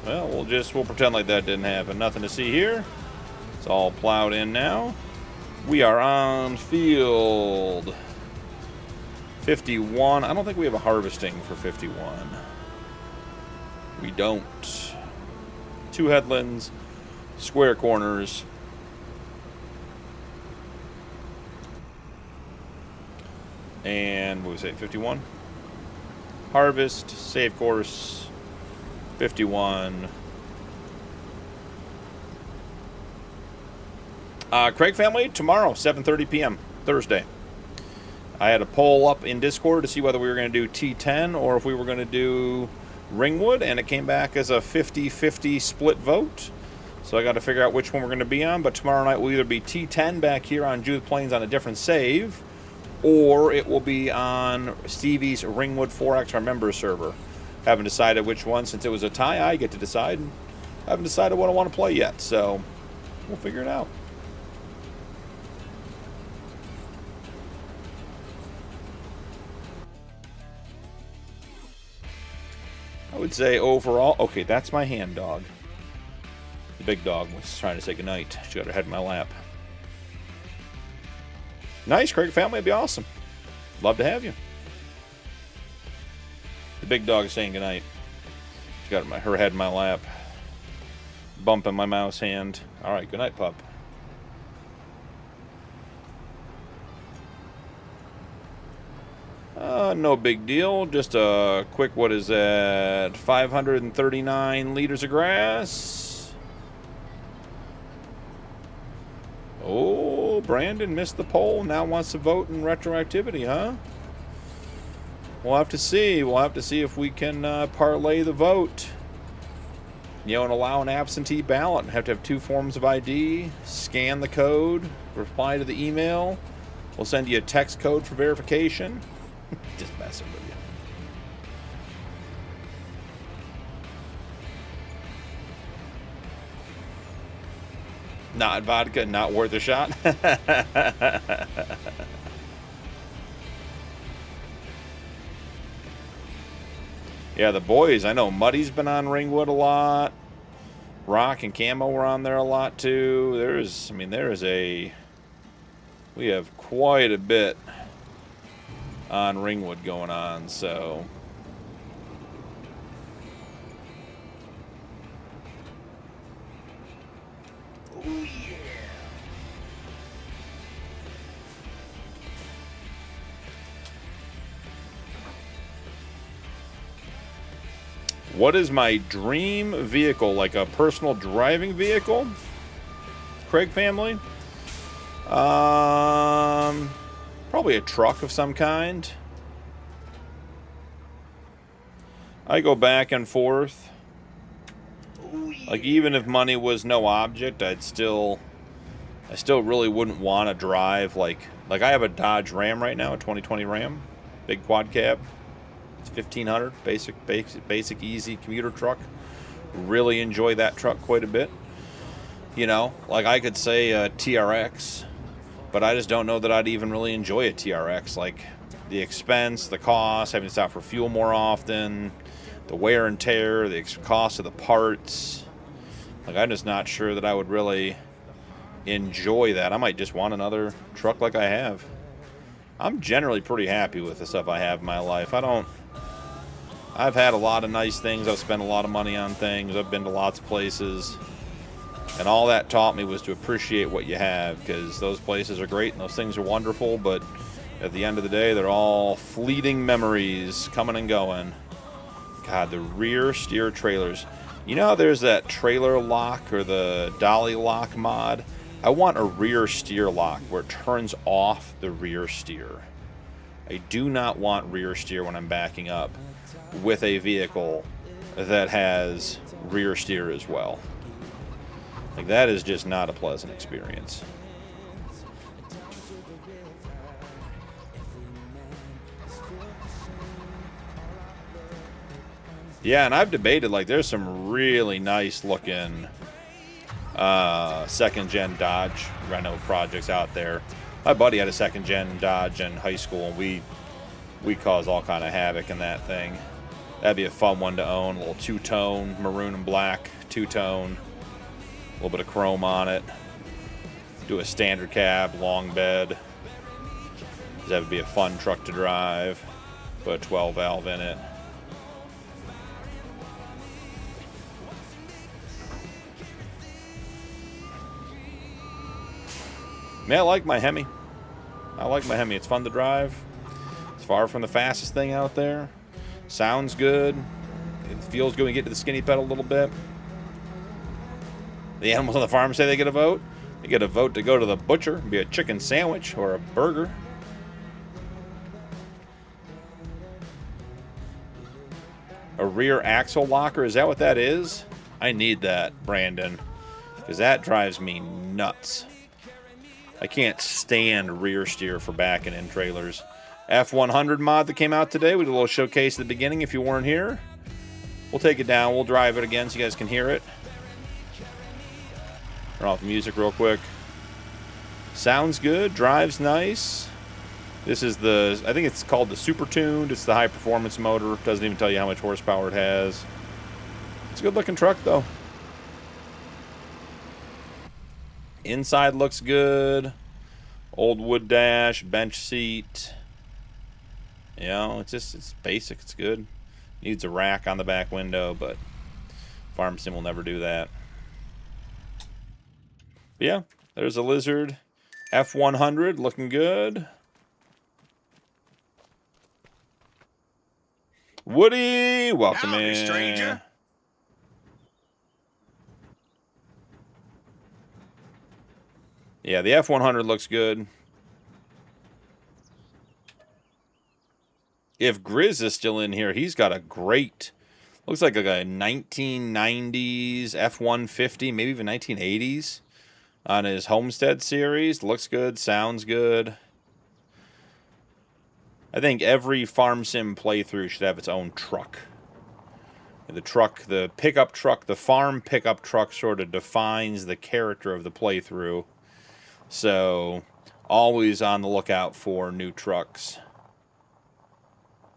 Well, we'll pretend like that didn't happen. Nothing to see here. It's all plowed in now. We are on field 51. I don't think we have a harvesting for 51. We don't. 2 headlands, square corners. And what was it, 51? Harvest, save course, 51. Craig family, tomorrow, 7:30 p.m., Thursday. I had a poll up in Discord to see whether we were going to do T10 or if we were going to do Ringwood, and it came back as a 50-50 split vote. So I got to figure out which one we're going to be on, but tomorrow night will either be T10 back here on Judith Plains on a different save, or it will be on Stevie's Ringwood 4X, our members server. Haven't decided which one. Since it was a tie, I get to decide. Haven't decided what I want to play yet, so we'll figure it out. would say overall... Okay, that's my hand dog. The big dog was trying to say goodnight. She got her head in my lap. Nice, Craig family. It'd be awesome. Love to have you. The big dog is saying goodnight. She got her head in my lap. Bumping my mouse hand. All right, goodnight, pup. No big deal. Just a quick, what is that? 539 liters of grass. Oh, Brandon missed the poll. Now wants to vote in retroactivity, huh? We'll have to see. We'll have to see if we can parlay the vote. You know, and allow an absentee ballot. Have to have 2 forms of ID. Scan the code. Reply to the email. We'll send you a text code for verification. Just messing with you. Not vodka, not worth a shot. Yeah, the boys, I know Muddy's been on Ringwood a lot. Rock and Camo were on there a lot too. We have quite a bit on Ringwood going on, so. Oh, yeah. What is my dream vehicle? Like a personal driving vehicle? Craig family? Probably a truck of some kind. I go back and forth. Like, even if money was no object, I still really wouldn't want to drive like I have a Dodge Ram right now, a 2020 Ram, big quad cab. It's 1500, basic easy commuter truck. Really enjoy that truck quite a bit. You know, like I could say a TRX, but I just don't know that I'd even really enjoy a TRX. Like the expense, the cost, having to stop for fuel more often, the wear and tear, the cost of the parts. Like, I'm just not sure that I would really enjoy that. I might just want another truck like I have. I'm generally pretty happy with the stuff I have in my life. I've had a lot of nice things. I've spent a lot of money on things. I've been to lots of places. And all that taught me was to appreciate what you have, because those places are great and those things are wonderful, but at the end of the day, they're all fleeting memories coming and going. God, the rear steer trailers. You know how there's that trailer lock or the dolly lock mod? I want a rear steer lock where it turns off the rear steer. I do not want rear steer when I'm backing up with a vehicle that has rear steer as well. Like, that is just not a pleasant experience. Yeah, and I've debated, like, there's some really nice looking second gen Dodge Renault projects out there. My buddy had a second gen Dodge in high school, and we caused all kind of havoc in that thing. That'd be a fun one to own. A little two-tone, maroon and black two-tone. A little bit of chrome on it. Do a standard cab, long bed. That would be a fun truck to drive. Put a 12 valve in it. Man, I like my Hemi. It's fun to drive. It's far from the fastest thing out there. Sounds good. It feels good when you get to the skinny pedal a little bit. The animals on the farm say they get a vote. They get a vote to go to the butcher and be a chicken sandwich or a burger. A rear axle locker, is that what that is? I need that, Brandon, because that drives me nuts. I can't stand rear steer for backing in trailers. F100 mod that came out today. We did a little showcase at the beginning if you weren't here. We'll take it down. We'll drive it again so you guys can hear it. Turn off the music real quick. Sounds good. Drives nice. This is I think it's called the Super Tuned. It's the high performance motor. Doesn't even tell you how much horsepower it has. a good looking truck though. Inside looks good. Old wood dash, bench seat. You know, it's basic. It's good. Needs a rack on the back window, but Farm Sim will never do that. But yeah, there's a Lizard F100 looking good. Woody, welcome Howdy, in. stranger. Yeah, the F100 looks good. If Grizz is still in here, he's got a great, looks like a 1990s F-150, maybe even 1980s on his Homestead series. Looks good, sounds good. I think every Farm Sim playthrough should have its own truck. The truck, the pickup truck, the farm pickup truck sort of defines the character of the playthrough. So, always on the lookout for new trucks.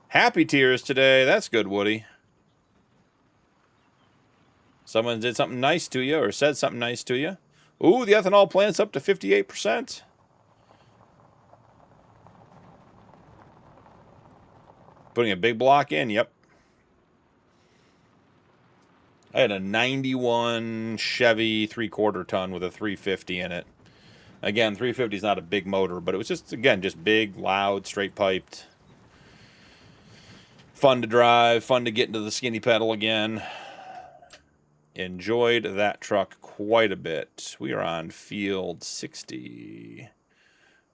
Happy tears today. That's good, Woody. Someone did something nice to you or said something nice to you. Ooh, the ethanol plant's up to 58%. Putting a big block in, yep. I had a 91 Chevy 3/4 ton with a 350 in it. Again, 350 is not a big motor, but it was just, again, just big, loud, straight piped. Fun to drive, fun to get into the skinny pedal again. Enjoyed that truck quite a bit. We are on field 60.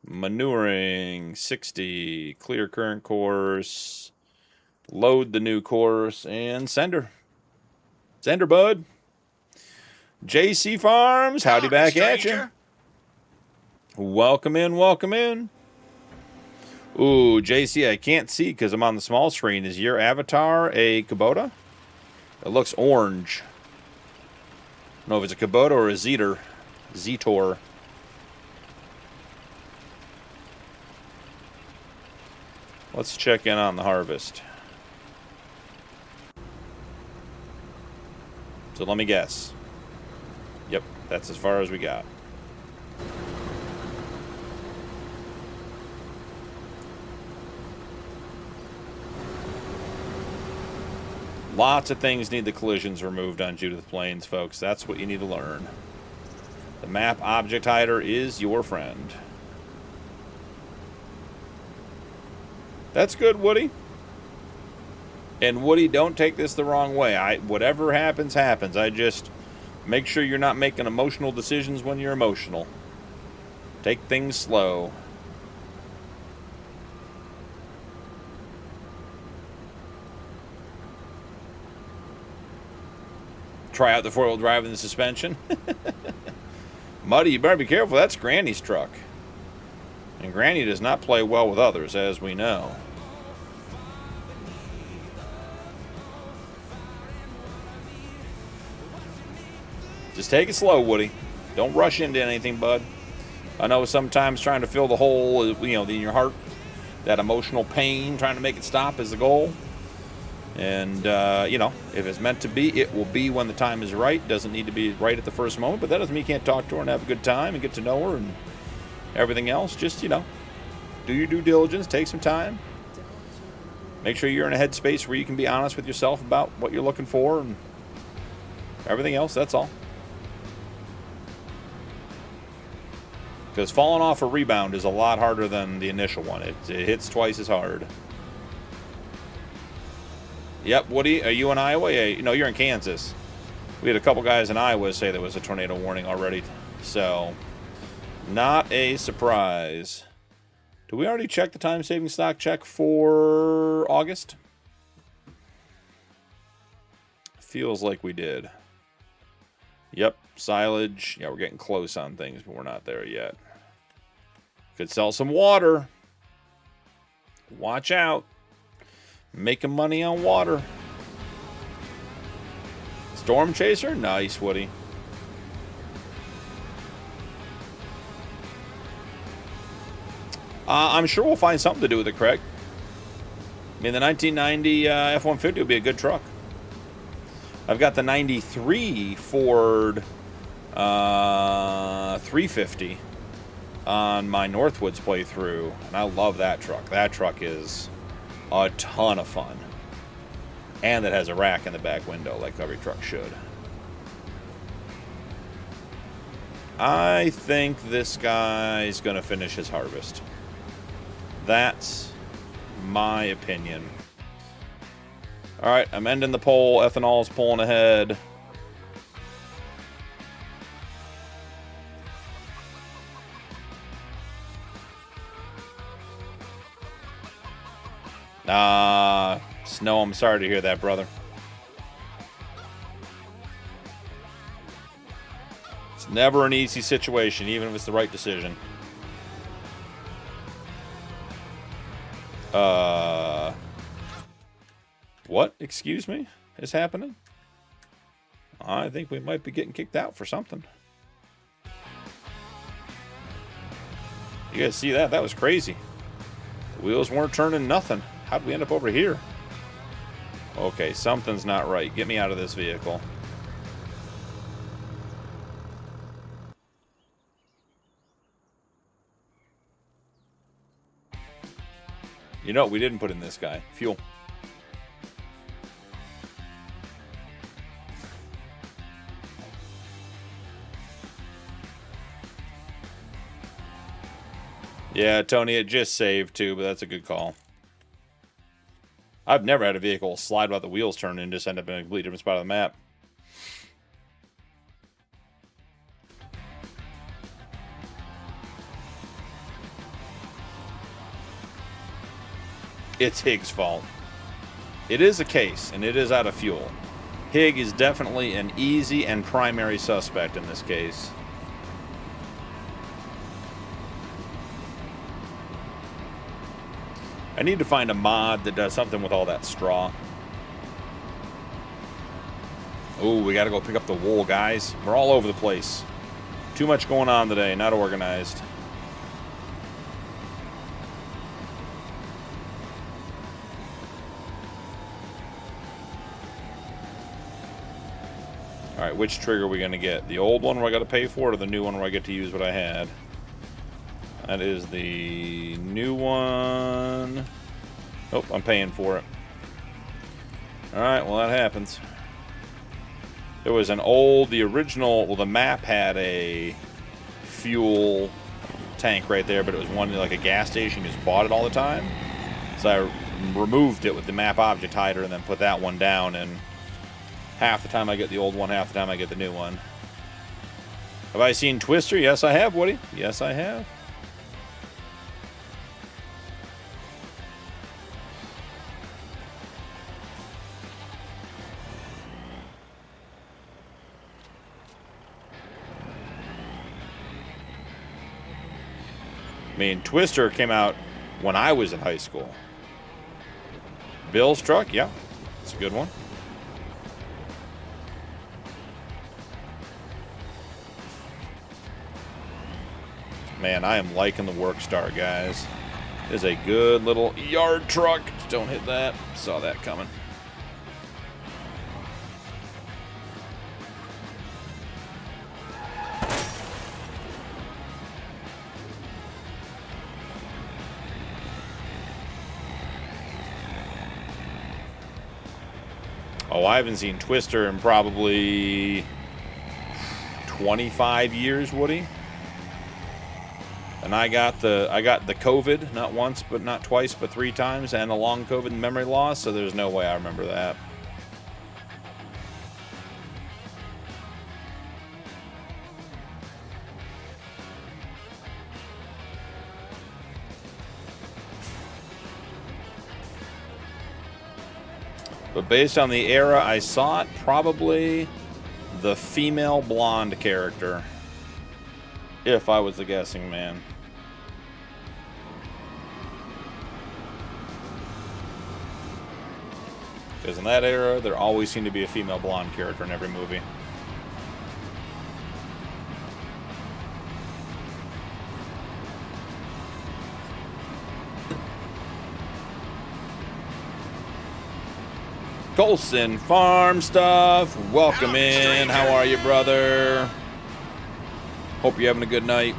Manuring 60. Clear current course. Load the new course and sender. Sender, bud. JC Farms, howdy back at you. Welcome in, welcome in. Ooh, JC, I can't see because I'm on the small screen. Is your avatar a Kubota? It looks orange. I don't know if it's a Kubota or a Zetor. Zetor. Let's check in on the harvest. So let me guess. Yep, that's as far as we got. Lots of things need the collisions removed on Judith Plains, folks. That's what you need to learn. The map object hider is your friend. That's good, Woody. And Woody, don't take this the wrong way. Whatever happens, happens. I just make sure you're not making emotional decisions when you're emotional. Take things slow. Try out the four-wheel drive and the suspension. Muddy, you better be careful. That's Granny's truck. And Granny does not play well with others, as we know. Just take it slow, Woody. Don't rush into anything, bud. I know sometimes trying to fill the hole, you know, in your heart, that emotional pain, trying to make it stop is the goal. And, you know, if it's meant to be, it will be when the time is right. Doesn't need to be right at the first moment, but that doesn't mean you can't talk to her and have a good time and get to know her and everything else. Just, you know, do your due diligence, take some time. Make sure you're in a headspace where you can be honest with yourself about what you're looking for and everything else, that's all. Because falling off a rebound is a lot harder than the initial one. It hits twice as hard. Yep, Woody, are you in Iowa? Yeah, no, you're in Kansas. We had a couple guys in Iowa say there was a tornado warning already. So, not a surprise. Did we already check the time-saving stock check for August? Feels like we did. Yep, silage. Yeah, we're getting close on things, but we're not there yet. Could sell some water. Watch out. Making money on water. Storm Chaser? Nice, Woody. I'm sure we'll find something to do with it, Craig. I mean, the 1990 F-150 would be a good truck. I've got the 93 Ford 350 on my Northwoods playthrough, and I love that truck. That truck is a ton of fun. And it has a rack in the back window like every truck should. I think this guy's going to finish his harvest. That's my opinion. All right, I'm ending the poll. Ethanol's pulling ahead. Snow, I'm sorry to hear that, brother. It's never an easy situation, even if it's the right decision. What, excuse me, is happening? I think we might be getting kicked out for something. You guys see that? That was crazy. The wheels weren't turning nothing. How'd we end up over here? Okay, something's not right. Get me out of this vehicle. You know what we didn't put in this guy? Fuel. Yeah, Tony, it just saved too, but that's a good call. I've never had a vehicle slide without the wheels turning and just end up in a completely different spot of the map. It's Hig's fault. It is a case, and it is out of fuel. Hig is definitely an easy and primary suspect in this case. I need to find a mod that does something with all that straw. Oh, we got to go pick up the wool, guys. We're all over the place. Too much going on today, not organized. All right, which trigger are we going to get? The old one where I got to pay for it, or the new one where I get to use what I had? That is the new one. Oh, I'm paying for it. Alright, well, that happens. There was an old, the original, well, the map had a fuel tank right there, but it was one like a gas station. You just bought it all the time. So I removed it with the map object hider and then put that one down, and half the time I get the old one, half the time I get the new one. Have I seen Twister? Yes, I have, Woody. Yes, I have. I mean, Twister came out when I was in high school. Bill's truck, yeah, it's a good one. Man, I am liking the Workstar, guys. It is a good little yard truck. Don't hit that. Saw that coming. Oh, I haven't seen Twister in probably 25 years, Woody. And I got the COVID, not once, but not twice, but 3 times, and a long COVID memory loss, so there's no way I remember that. But based on the era I saw it, probably the female blonde character, if I was a guessing man. Because in that era, there always seemed to be a female blonde character in every movie. Colson, Farm Stuff, welcome in. How are you, brother? Hope you're having a good night.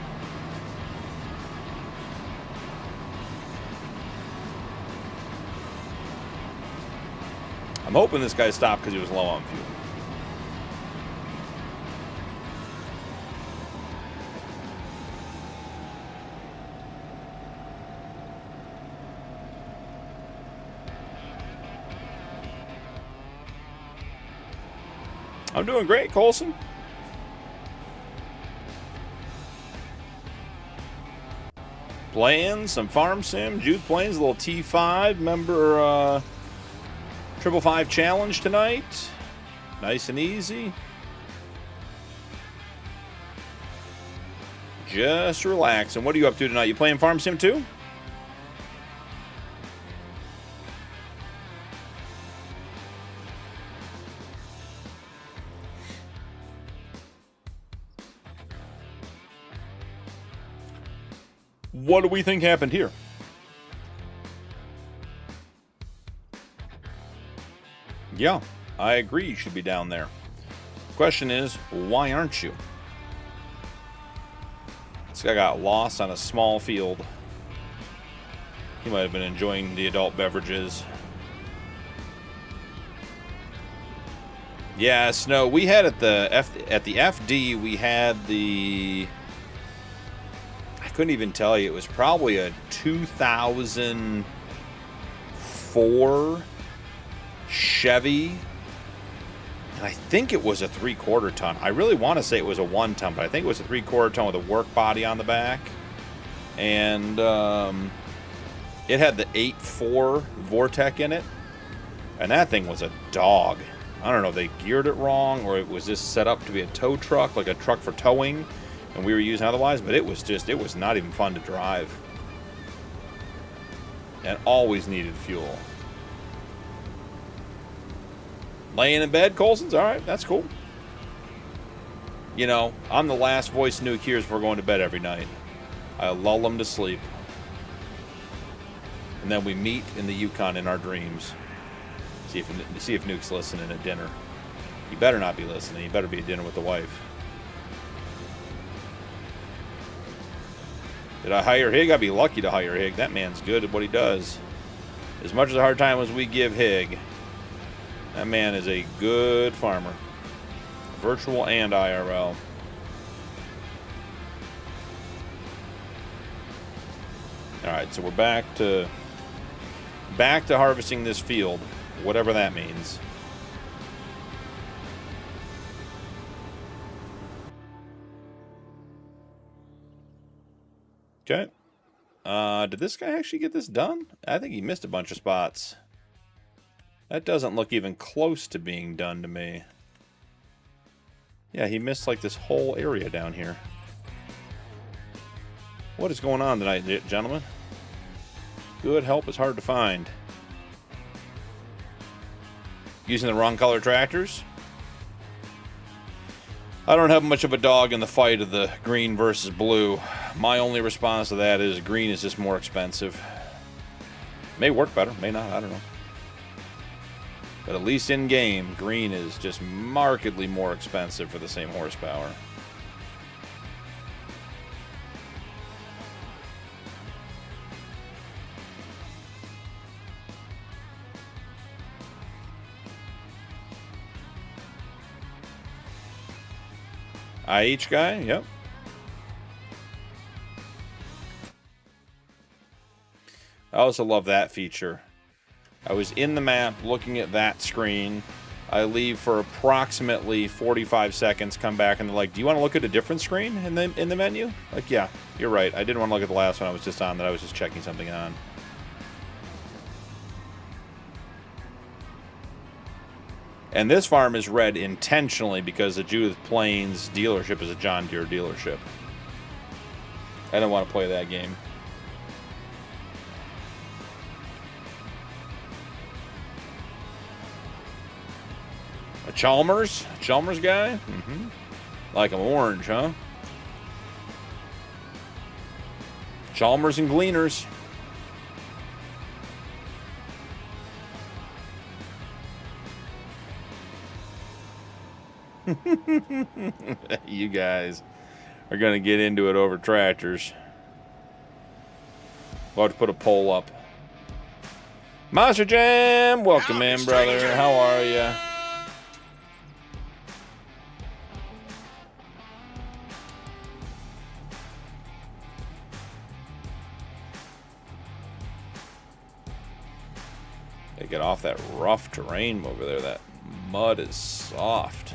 I'm hoping this guy stopped because he was low on fuel. I'm doing great, Colson. Playing some Farm Sim. Judith playing a little T5. Remember 555 challenge tonight. Nice and easy. Just relax. And what are you up to tonight? You playing Farm Sim too? What do we think happened here? Yeah, I agree you should be down there. Question is, why aren't you? This guy got lost on a small field. He might have been enjoying the adult beverages. Yeah, Snow, we had at the FD, we had the... I couldn't even tell you. It was probably a 2004 Chevy. And I think it was a 3/4 ton. I really want to say it was a 1 ton, but I think it was a 3/4 ton with a work body on the back. And it had the 8.4 Vortec in it. And that thing was a dog. I don't know if they geared it wrong or it was just set up to be a tow truck, like a truck for towing. And we were using otherwise, but it was not even fun to drive. And always needed fuel. Laying in bed, Colson's? Alright, that's cool. You know, I'm the last voice Nuke hears before going to bed every night. I lull him to sleep. And then we meet in the Yukon in our dreams. See if Nuke's listening at dinner. He better not be listening. He better be at dinner with the wife. Did I hire Hig? I'd be lucky to hire Hig. That man's good at what he does. As much as a hard time as we give Hig, that man is a good farmer. Virtual and IRL. Alright, so we're back to harvesting this field, whatever that means. Okay. Did this guy actually get this done? I think he missed a bunch of spots. That doesn't look even close to being done to me. Yeah, he missed like this whole area down here. What is going on tonight, gentlemen? Good help is hard to find. Using the wrong color tractors? I don't have much of a dog in the fight of the green versus blue. My only response to that is green is just more expensive. May work better, may not, I don't know. But at least in game, green is just markedly more expensive for the same horsepower. IH guy, yep. I also love that feature. I was in the map looking at that screen. I leave for approximately 45 seconds, come back, and they're like, do you want to look at a different screen in the menu? Like, yeah, you're right. I didn't want to look at the last one I was just on, that I was just checking something on. And this farm is red intentionally because the Judith Plains dealership is a John Deere dealership. I don't want to play that game. A Chalmers? Chalmers guy? Mm-hmm. Like him orange, huh? Chalmers and Gleaners. You guys are going to get into it over tractors. We'll have to put a poll up. Monster Jam, welcome in, brother. How are you? They get off that rough terrain over there. That mud is soft.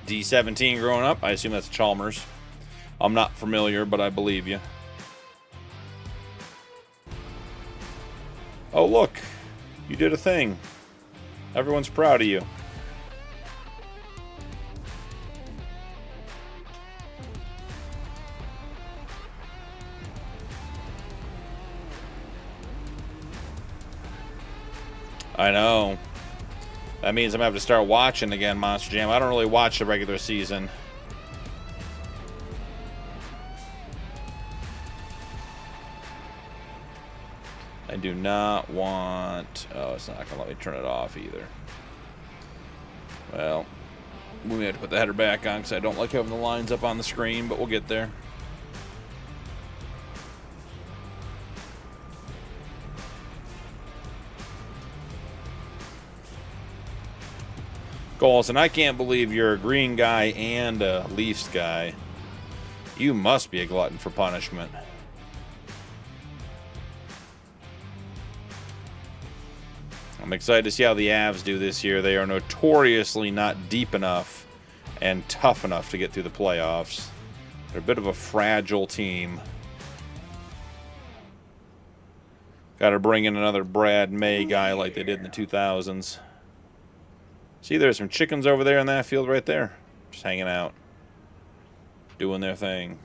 D17 growing up. I assume that's Chalmers. I'm not familiar, but I believe you. Oh, look. You did a thing. Everyone's proud of you. I know. That means I'm going to have to start watching again, Monster Jam. I don't really watch the regular season. I do not want... Oh, it's not going to let me turn it off either. Well, we may have to put the header back on because I don't like having the lines up on the screen, but we'll get there. Goals, and I can't believe you're a green guy and a Leafs guy. You must be a glutton for punishment. I'm excited to see how the Avs do this year. They are notoriously not deep enough and tough enough to get through the playoffs. They're a bit of a fragile team. Got to bring in another Brad May guy like they did in the 2000s. See, there's some chickens over there in that field right there. Just hanging out. Doing their thing.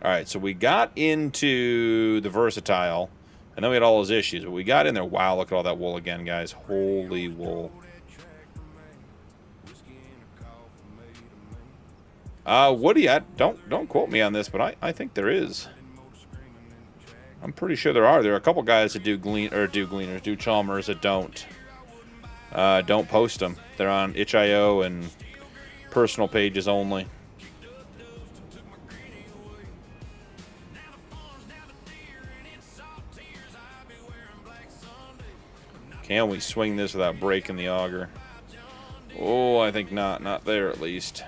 Alright, so we got into the Versatile. And then we had all those issues. But we got in there. Wow, look at all that wool again, guys. Holy wool. Woody, don't quote me on this, but I think there is. I'm pretty sure there are. There are a couple guys that do Chalmers that don't post them. They're on itch.io and personal pages only. Can we swing this without breaking the auger? Oh, I think not. Not there, at least.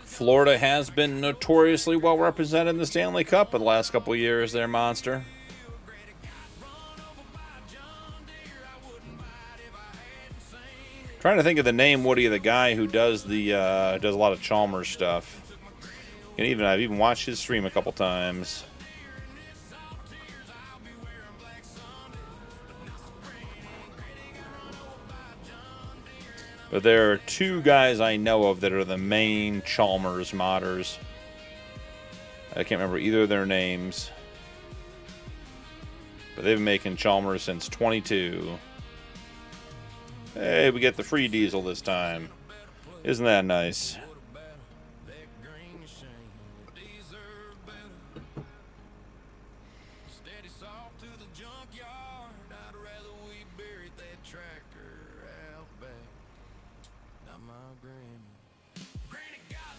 Florida has been notoriously well represented in the Stanley Cup in the last couple of years there, Monster. Trying to think of the name, Woody, of the guy who does a lot of Chalmers stuff. And I've even watched his stream a couple times. But there are two guys I know of that are the main Chalmers modders. I can't remember either of their names. But they've been making Chalmers since 22. Hey, we get the free diesel this time. Isn't that nice?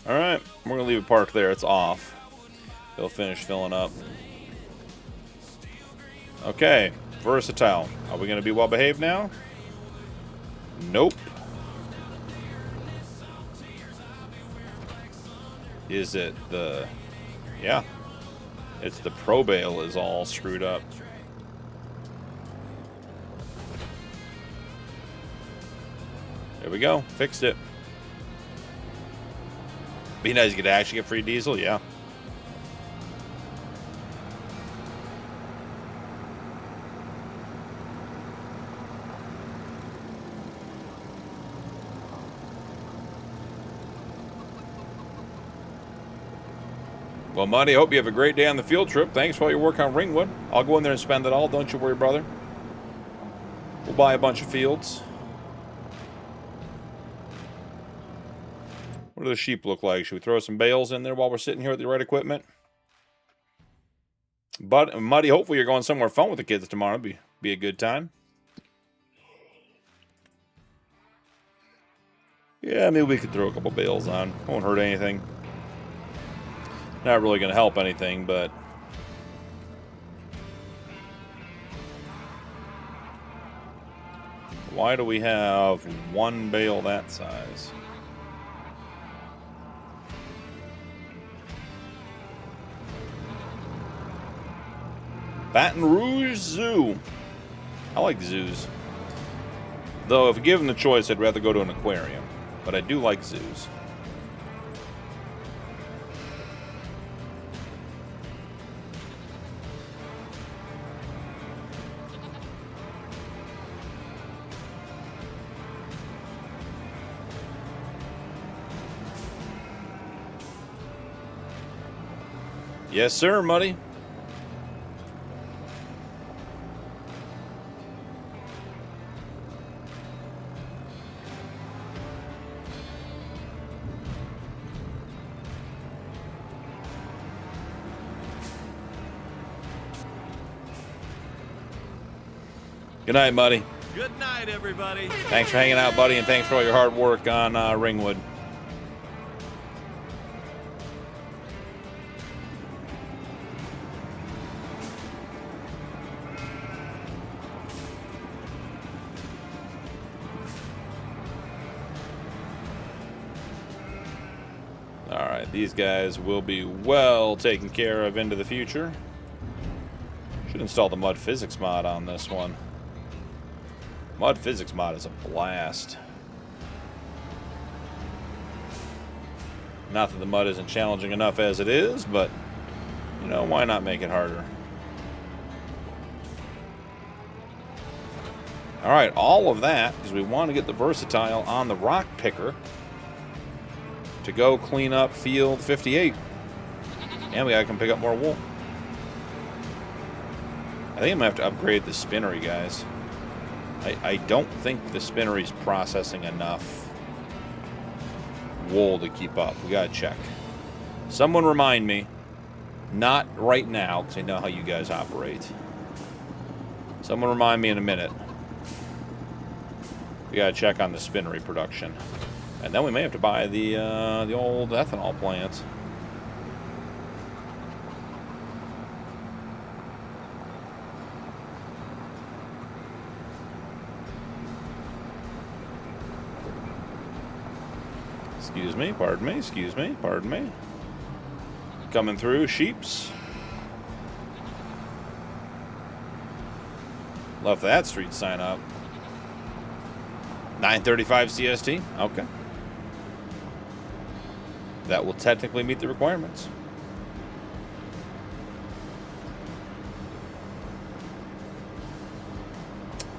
Alright, we're going to leave it parked there. It's off. They'll finish filling up. Okay, Versatile. Are we going to be well behaved now? Nope. Is it the... Yeah. It's the pro bale is all screwed up. There we go. Fixed it. Be nice you could actually get free diesel, yeah. Well, Muddy, hope you have a great day on the field trip. Thanks for all your work on Ringwood. I'll go in there and spend it all. Don't you worry, brother. We'll buy a bunch of fields. What do the sheep look like? Should we throw some bales in there while we're sitting here with the right equipment? But Muddy, hopefully you're going somewhere fun with the kids tomorrow. Be a good time. Yeah, maybe we could throw a couple bales on. Won't hurt anything. Not really going to help anything, but... Why do we have one bale that size? Baton Rouge Zoo. I like zoos. Though, if given the choice, I'd rather go to an aquarium. But I do like zoos. Yes, sir, Muddy. Good night, buddy. Good night, everybody. Thanks for hanging out, buddy, and thanks for all your hard work on Ringwood. All right, these guys will be well taken care of into the future. Should install the Mud Physics mod on this one. Mud Physics mod is a blast. Not that the mud isn't challenging enough as it is, but, you know, why not make it harder? All right, all of that, because we want to get the Versatile on the rock picker to go clean up field 58. And we got to come pick up more wool. I think I'm going to have to upgrade the spinnery, guys. I don't think the spinnery's processing enough wool to keep up. We got to check. Someone remind me. Not right now, because I know how you guys operate. Someone remind me in a minute. We got to check on the spinnery production. And then we may have to buy the old ethanol plant. Excuse me, pardon me, excuse me, pardon me. Coming through, sheeps. Left that street sign up. 9:35 CST, okay. That will technically meet the requirements.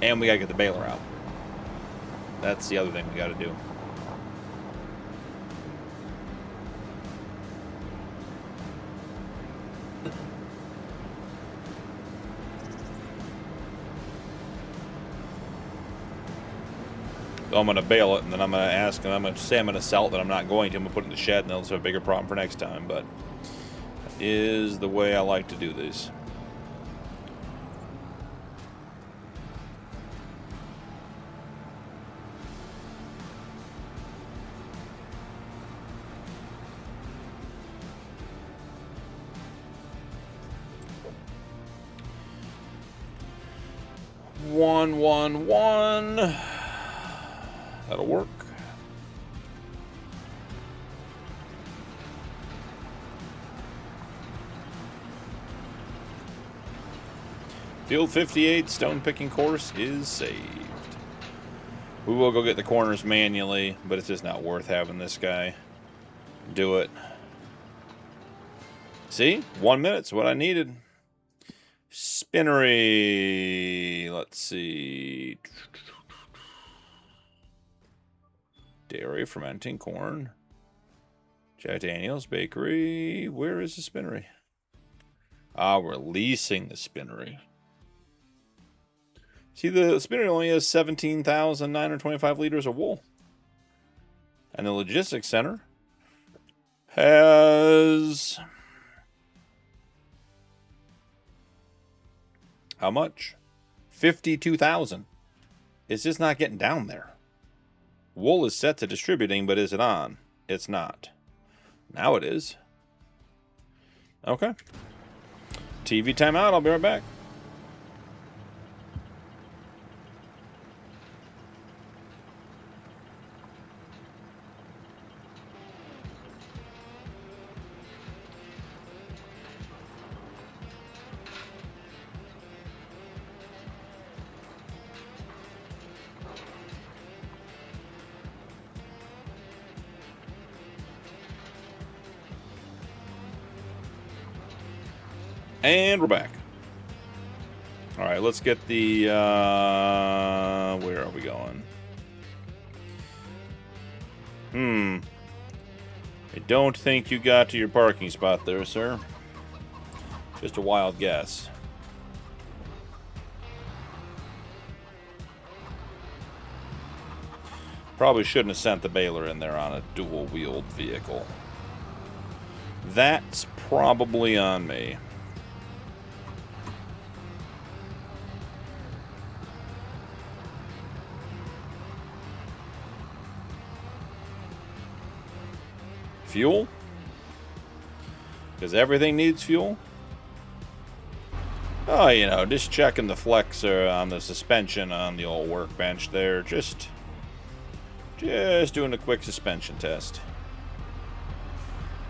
And we gotta get the baler out. That's the other thing we gotta do. So I'm going to bale it, and then I'm going to ask, and I'm going to say I'm going to sell it, that I'm not going to. I'm going to put it in the shed, and then let's have a bigger problem for next time. But that is the way I like to do these. One. That'll work. Field 58 stone picking course is saved. We will go get the corners manually, but it's just not worth having this guy do it. See? 1 minute's what I needed. Spinnery. Let's see. Dairy, fermenting corn. Jack Daniels Bakery. Where is the spinnery? Ah, we're leasing the spinnery. See, the spinnery only has 17,925 liters of wool. And the logistics center has... how much? 52,000. It's just not getting down there. Wool is set to distributing, but is it on? It's not. Now it is. Okay. TV timeout. I'll be right back. And we're back. All right, let's get the, where are we going? I don't think you got to your parking spot there, sir. Just a wild guess. Probably shouldn't have sent the baler in there on a dual-wheeled vehicle. That's probably on me. Fuel? Because everything needs fuel? Oh, you know, just checking the flexor on the suspension on the old workbench there. Just doing a quick suspension test.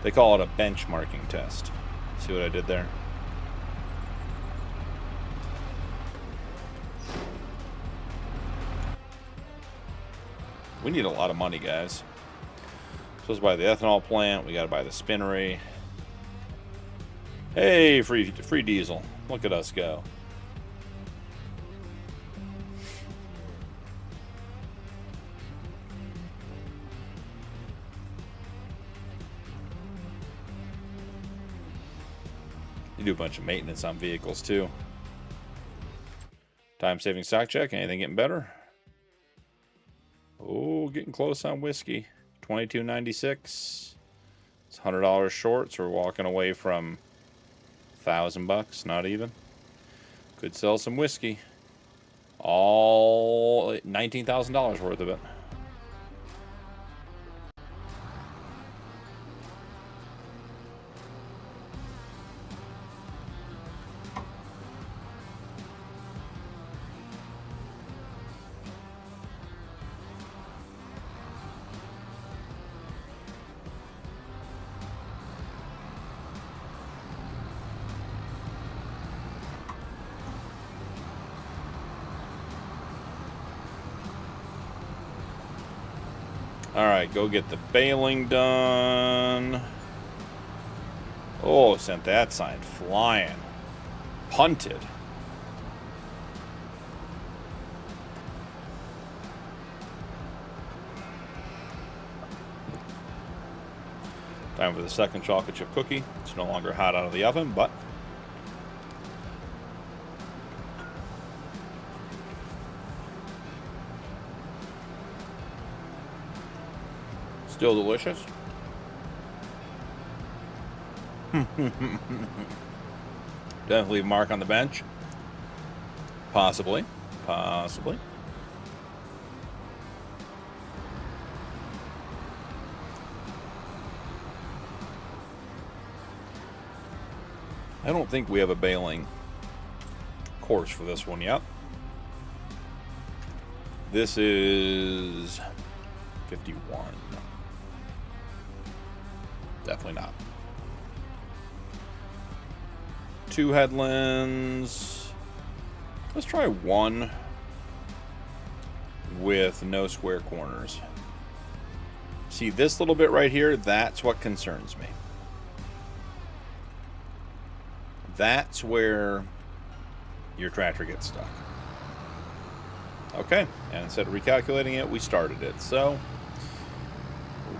They call it a benchmarking test. See what I did there? We need a lot of money, guys. Supposed to buy the ethanol plant. We got to buy the spinnery. Hey, free diesel. Look at us go. You do a bunch of maintenance on vehicles too. Time-saving stock check. Anything getting better? Oh, getting close on whiskey. $22.96. It's $100 short, so we're walking away from $1,000, not even. Could sell some whiskey. All $19,000 worth of it. Alright, go get the baling done. Oh, sent that sign flying. Punted. Time for the second chocolate chip cookie. It's no longer hot out of the oven, but still delicious. Definitely leave a mark on the bench. Possibly. Possibly. I don't think we have a baling course for this one yet. This is 51. Definitely not. 2 headlands. Let's try 1 with no square corners. See this little bit right here? That's what concerns me. That's where your tractor gets stuck. Okay, and instead of recalculating it, we started it. So,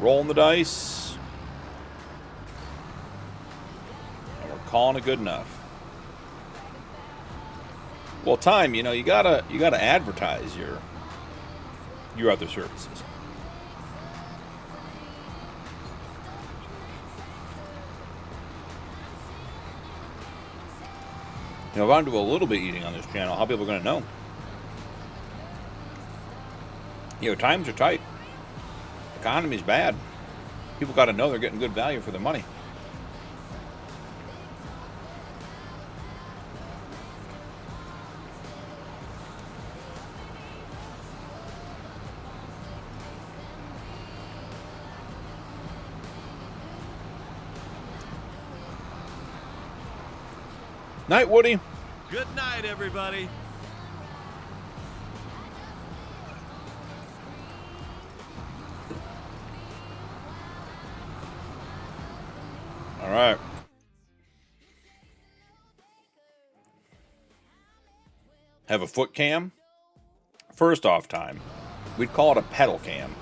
rolling the dice. calling it good enough. Well, time, you know, you gotta advertise your other services. You know, if I'm doing a little bit eating on this channel, how people are going to know? You know, times are tight. Economy's bad. People got to know they're getting good value for their money. Night, Woody. Good night, everybody. All right. Have a foot cam. First off, time, we'd call it a pedal cam,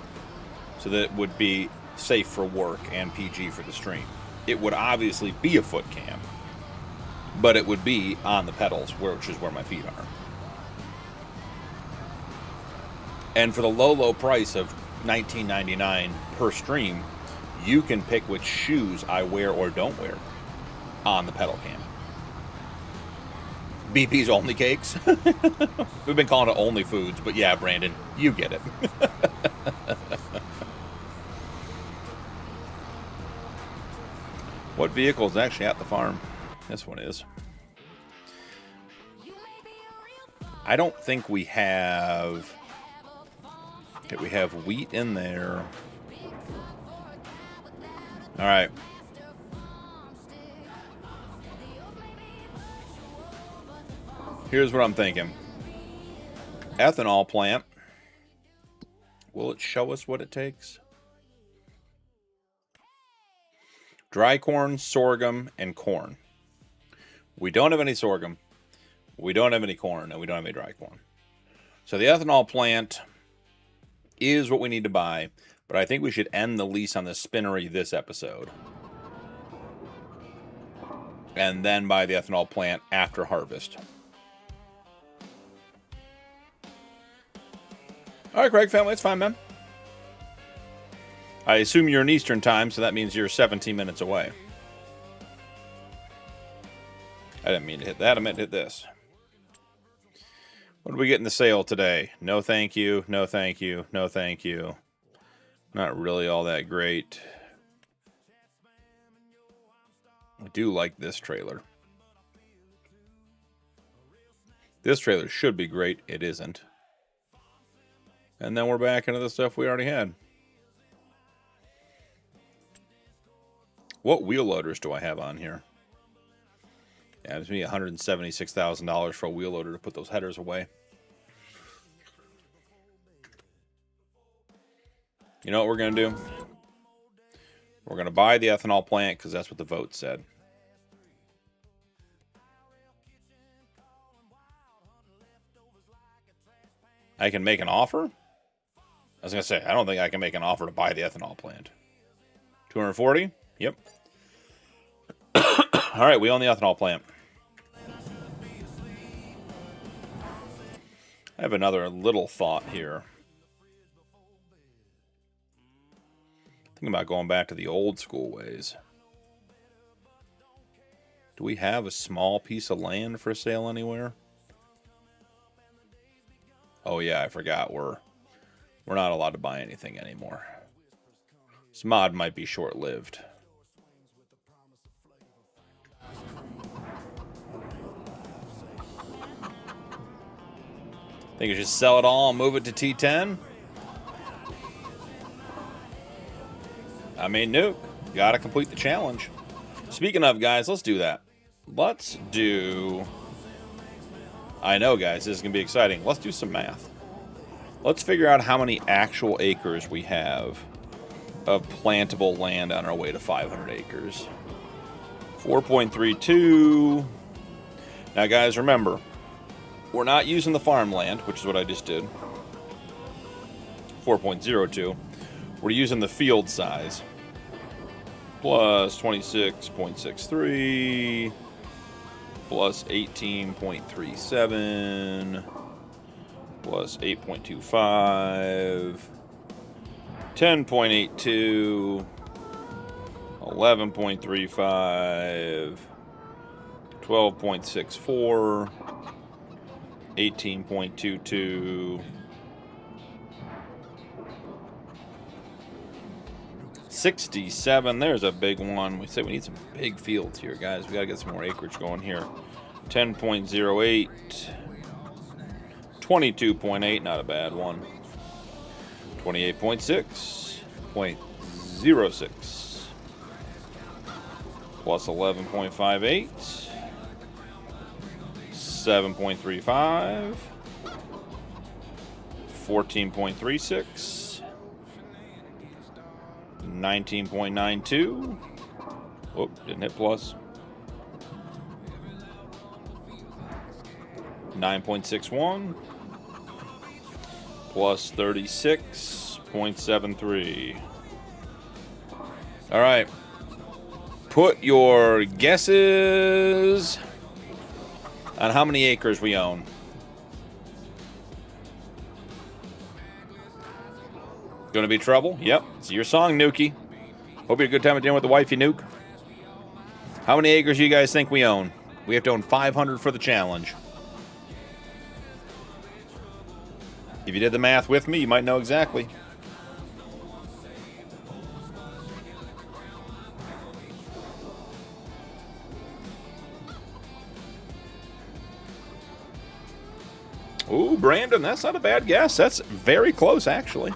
so that it would be safe for work and PG for the stream. It would obviously be a foot cam, but it would be on the pedals, which is where my feet are. And for the low price of $19.99 per stream, you can pick which shoes I wear or don't wear on the pedal cam. BP's Only Cakes. We've been calling it Only Foods, but yeah, Brandon, you get it. What vehicle is actually at the farm? This one is. I don't think we have... Okay, we have wheat in there. All right. Here's what I'm thinking. Ethanol plant. Will it show us what it takes? Dry corn, sorghum, and corn. We don't have any sorghum. We don't have any corn, and we don't have any dry corn. So the ethanol plant is what we need to buy, but I think we should end the lease on the spinnery this episode. And then buy the ethanol plant after harvest. All right, Craig family, it's fine, man. I assume you're in Eastern time, so that means you're 17 minutes away. I didn't mean to hit that. I meant to hit this. What did we get in the sale today? No thank you, no thank you, no thank you. Not really all that great. I do like this trailer. This trailer should be great. It isn't. And then we're back into the stuff we already had. What wheel loaders do I have on here? Yeah, it's me $176,000 for a wheel loader to put those headers away. You know what we're going to do? We're going to buy the ethanol plant because that's what the vote said. I can make an offer? I was going to say, I don't think I can make an offer to buy the ethanol plant. 240? Yep. All right, we own the ethanol plant. I have another little thought here. Thinking about going back to the old school ways. Do we have a small piece of land for sale anywhere? Oh yeah, I forgot. We're not allowed to buy anything anymore. This mod might be short-lived. Think you should sell it all and move it to T10? I mean, nuke. Gotta complete the challenge. Speaking of, guys, let's do that. Let's do... I know, guys, this is going to be exciting. Let's do some math. Let's figure out how many actual acres we have of plantable land on our way to 500 acres. 4.32. Now, guys, remember, we're not using the farmland, which is what I just did. 4.02. We're using the field size. Plus 26.63. plus 18.37 plus 8.25, 10.82, 11.35, 12.64, 18.22, 67. There's a big one. We said we need some big fields here, guys. We got to get some more acreage going here. 10.08, 22.8, not a bad one. 28.6, 0.06, plus 11.58, 7.35, 14.36, 19.92. Whoop, didn't hit plus. 9.61 plus 36.73. All right. Put your guesses on how many acres we own. Gonna be trouble? Yep. It's your song, Nuki. Hope you had a good time at dinner with the wifey, Nuke. How many acres do you guys think we own? We have to own 500 for the challenge. If you did the math with me, you might know exactly. Ooh, Brandon, that's not a bad guess. That's very close, actually.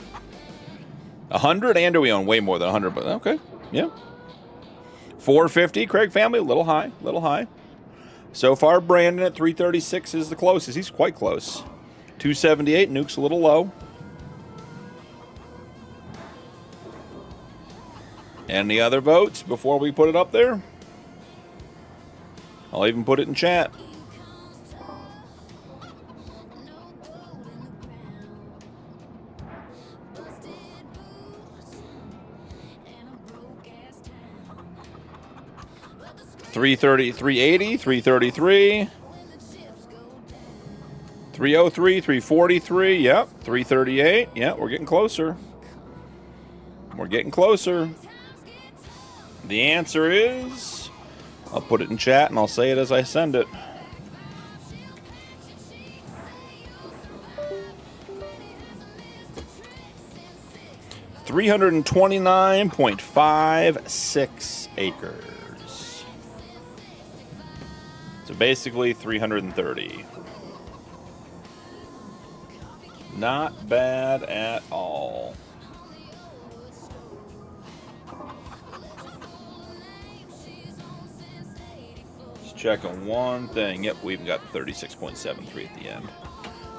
100, and we own way more than 100, but okay, yeah. 450, Craig family, a little high, little high. So far, Brandon at 336 is the closest. He's quite close. 278, Nuke's a little low. Any other votes before we put it up there? I'll even put it in chat. $330, $380, $333, $303, $343. Yep, $338. Yep, we're getting closer. We're getting closer. The answer is, I'll put it in chat and I'll say it as I send it. $329.56 acres. So basically 330. Not bad at all. Just checking one thing. Yep, we even got 36.73 at the end.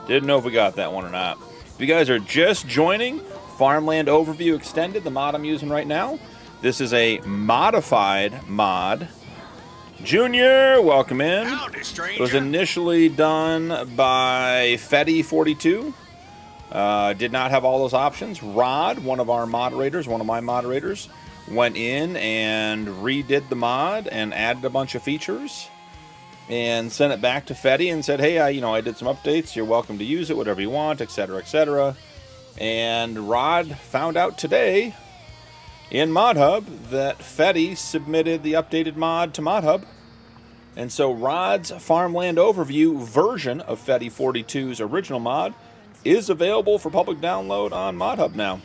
Didn't know if we got that one or not. If you guys are just joining, Farmland Overview Extended, the mod I'm using right now. This is a modified mod. Junior, welcome in. Howdy, stranger. It was initially done by Fetty42. Did not have all those options. Rod, one of our moderators, one of my moderators, went in and redid the mod and added a bunch of features and sent it back to Fetty and said, hey, I did some updates. You're welcome to use it, whatever you want, etc., etc. And Rod found out today in ModHub that Fetty submitted the updated mod to ModHub. And so Rod's Farmland Overview version of Fetty42's original mod is available for public download on ModHub now.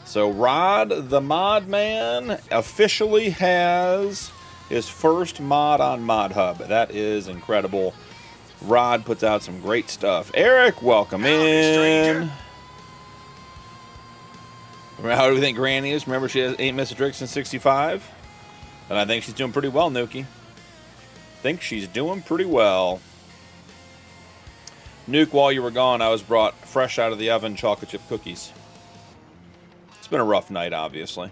So Rod, the mod man, officially has his first mod on ModHub. That is incredible. Rod puts out some great stuff. Eric, welcome in. Stranger. How do we think Granny is? Remember, she ain't missed a trick since 65. And I think she's doing pretty well, Nuki. Think she's doing pretty well. Nuke, while you were gone, I was brought fresh out of the oven chocolate chip cookies. It's been a rough night, obviously.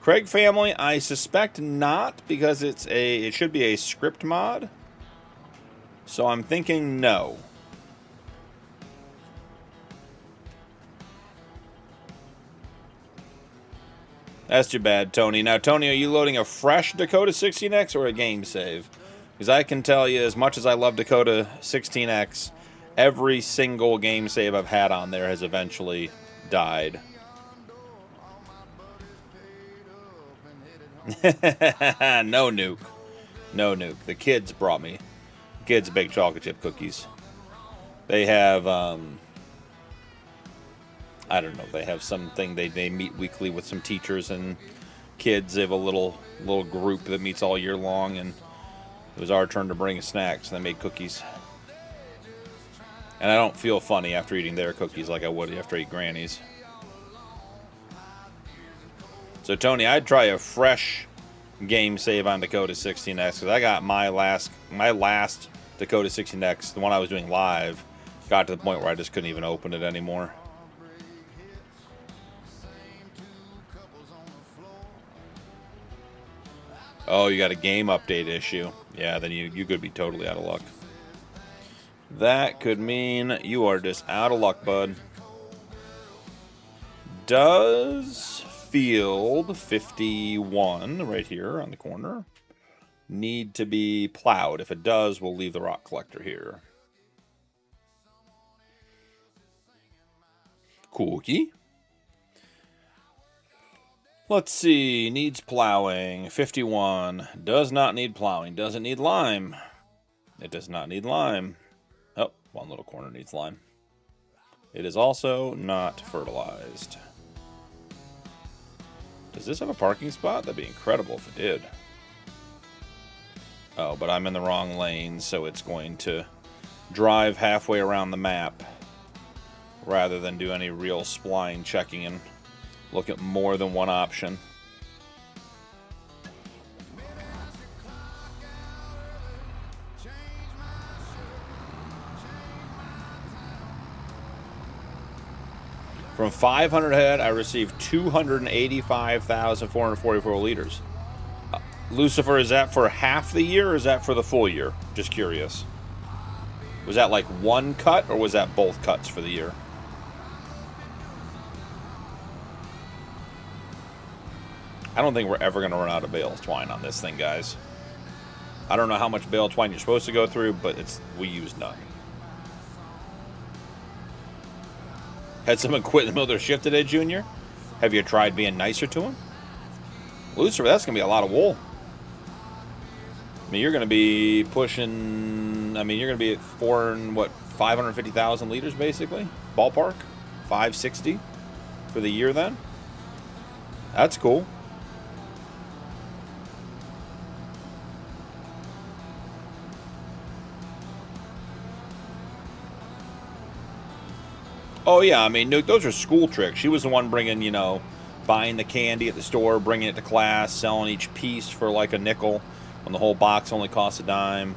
Craig family, I suspect not, because it should be a script mod. So I'm thinking no. That's too bad, Tony. Now, Tony, are you loading a fresh Dakota 16X or a game save? Because I can tell you, as much as I love Dakota 16X, every single game save I've had on there has eventually died. No nuke. No nuke. The kids brought me. Kids bake chocolate chip cookies. They have, I don't know, they have something, they meet weekly with some teachers and kids. They have a little group that meets all year long, and it was our turn to bring snacks, and they made cookies. And I don't feel funny after eating their cookies like I would after I eat Granny's. So, Tony, I'd try a fresh game save on Dakota 16X, because I got my last Dakota 16X, the one I was doing live, got to the point where I just couldn't even open it anymore. Oh, you got a game update issue. Yeah, then you could be totally out of luck. That could mean you are just out of luck, bud. Does field 51 right here on the corner need to be plowed? If it does, we'll leave the rock collector here. Cookie. Let's see, needs plowing. 51 does not need plowing. Does it need lime? It does not need lime. Oh, one little corner needs lime. It is also not fertilized. Does this have a parking spot? That'd be incredible if it did. Oh, but I'm in the wrong lane, so it's going to drive halfway around the map rather than do any real spline checking and look at more than one option. From 500 head, I received 285,444 liters. Lucifer, is that for half the year or is that for the full year? Just curious. Was that like one cut or was that both cuts for the year? I don't think we're ever going to run out of bale twine on this thing, guys. I don't know how much bale twine you're supposed to go through, but we use none. Had someone quit in the middle of their shift today, Junior? Have you tried being nicer to him? Lucifer, that's going to be a lot of wool. I mean, you're going to be pushing... I mean, you're going to be at 550,000 liters, basically? Ballpark? 560 for the year, then? That's cool. Oh, yeah, I mean, those are school tricks. She was the one bringing, you know, buying the candy at the store, bringing it to class, selling each piece for like a nickel when the whole box only costs a dime,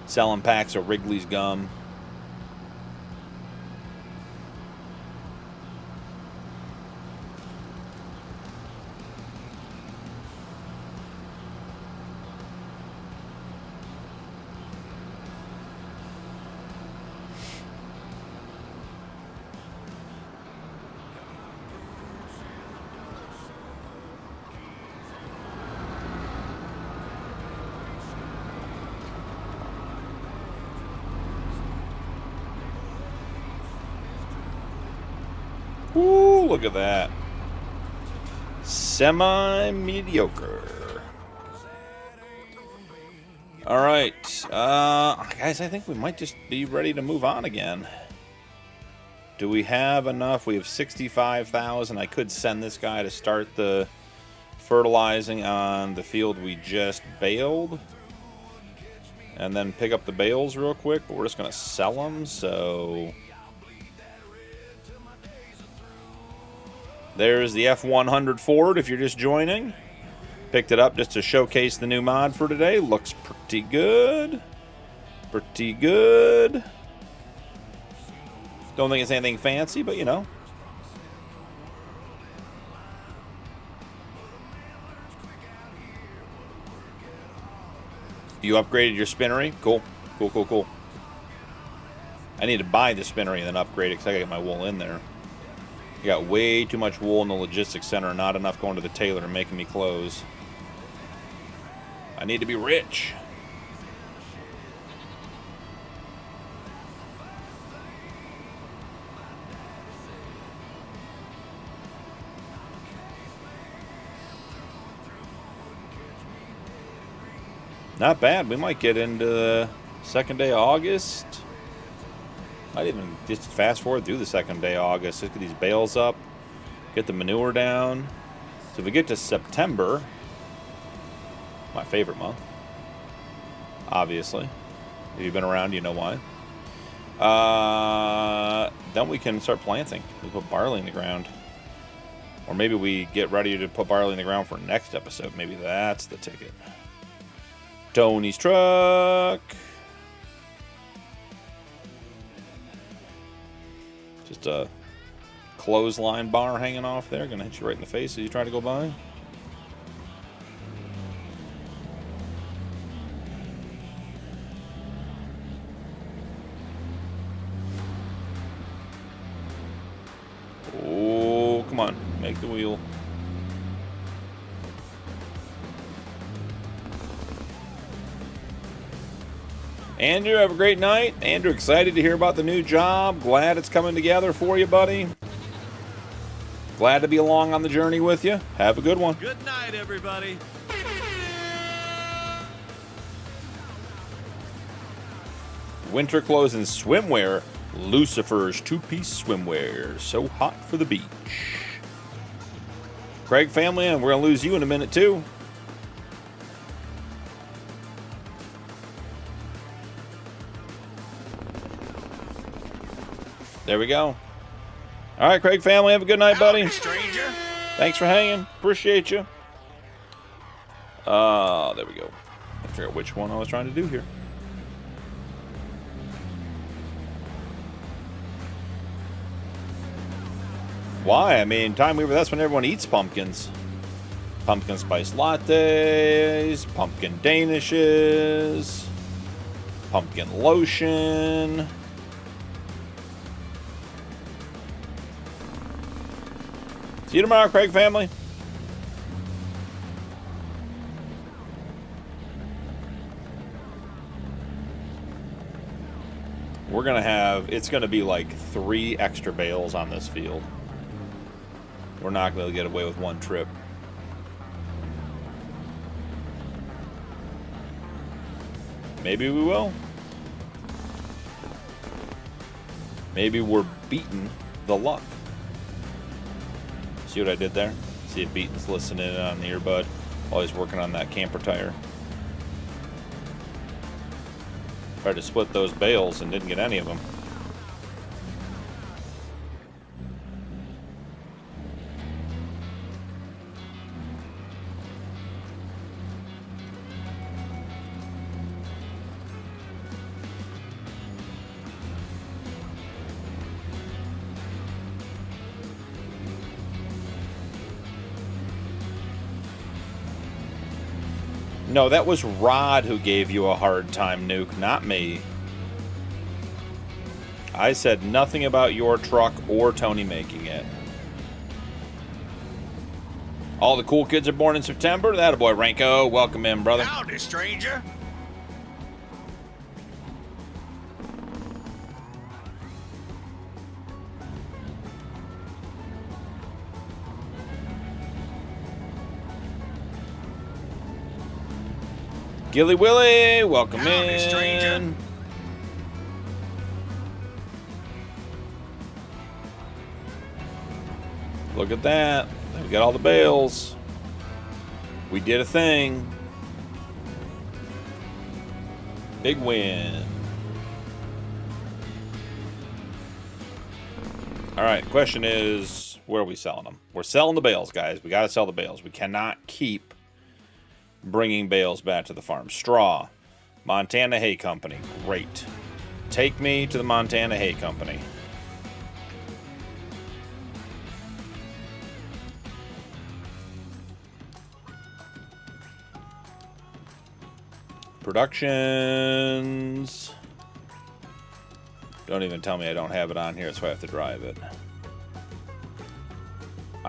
selling packs of Wrigley's gum. Ooh, look at that. Semi-mediocre. All right. Guys, I think we might just be ready to move on again. Do we have enough? We have 65,000. I could send this guy to start the fertilizing on the field we just baled. And then pick up the bales real quick. But we're just going to sell them, so... There's the F100 Ford if you're just joining. Picked it up just to showcase the new mod for today. Looks pretty good. Pretty good. Don't think it's anything fancy, but you know. You upgraded your spinnery? Cool. Cool, cool, cool. I need to buy the spinnery and then upgrade it because I got to get my wool in there. You got way too much wool in the logistics center, not enough going to the tailor and making me clothes. I need to be rich. Not bad. We might get into the second day of August. Might even just fast forward through the second day of August. Look at these bales up. Get the manure down. So if we get to September, my favorite month, obviously. If you've been around, you know why. Then we can start planting. We put barley in the ground. Or maybe we get ready to put barley in the ground for next episode. Maybe that's the ticket. Tony's truck. Just a clothesline bar hanging off there. Gonna hit you right in the face as you try to go by. Oh, come on. Make the wheel. Andrew, have a great night. Andrew, excited to hear about the new job. Glad it's coming together for you, buddy. Glad to be along on the journey with you. Have a good one. Good night, everybody. Winter clothes and swimwear. Lucifer's two-piece swimwear. So hot for the beach. Craig family, and we're going to lose you in a minute, too. There we go. All right, Craig family, have a good night, buddy. Stranger. Thanks for hanging. Appreciate you. There we go. I figure out which one I was trying to do here. Why? I mean, Time Weaver, that's when everyone eats pumpkins. Pumpkin spice lattes, pumpkin danishes, pumpkin lotion. See you tomorrow, Craig family. We're going to have, it's going to be like 3 extra bales on this field. We're not going to get away with one trip. Maybe we will. Maybe we're beating the luck. See what I did there? See if Beaton's listening in on the earbud while he's working on that camper tire. Tried to split those bales and didn't get any of them. No, that was Rod who gave you a hard time, Nuke, not me. I said nothing about your truck or Tony making it. All the cool kids are born in September. That boy, Ranko. Welcome in, brother. Howdy, stranger. Gilly Willy, welcome Howdy, in. stranger. Look at that. We got all the bales. We did a thing. Big win. All right, the question is, where are we selling them? We're selling the bales, guys. We got to sell the bales. We cannot keep bringing bales back to the farm. Straw. Montana Hay Company. Great. Take me to the Montana Hay Company. Productions. Don't even tell me I don't have it on here, so I have to drive it.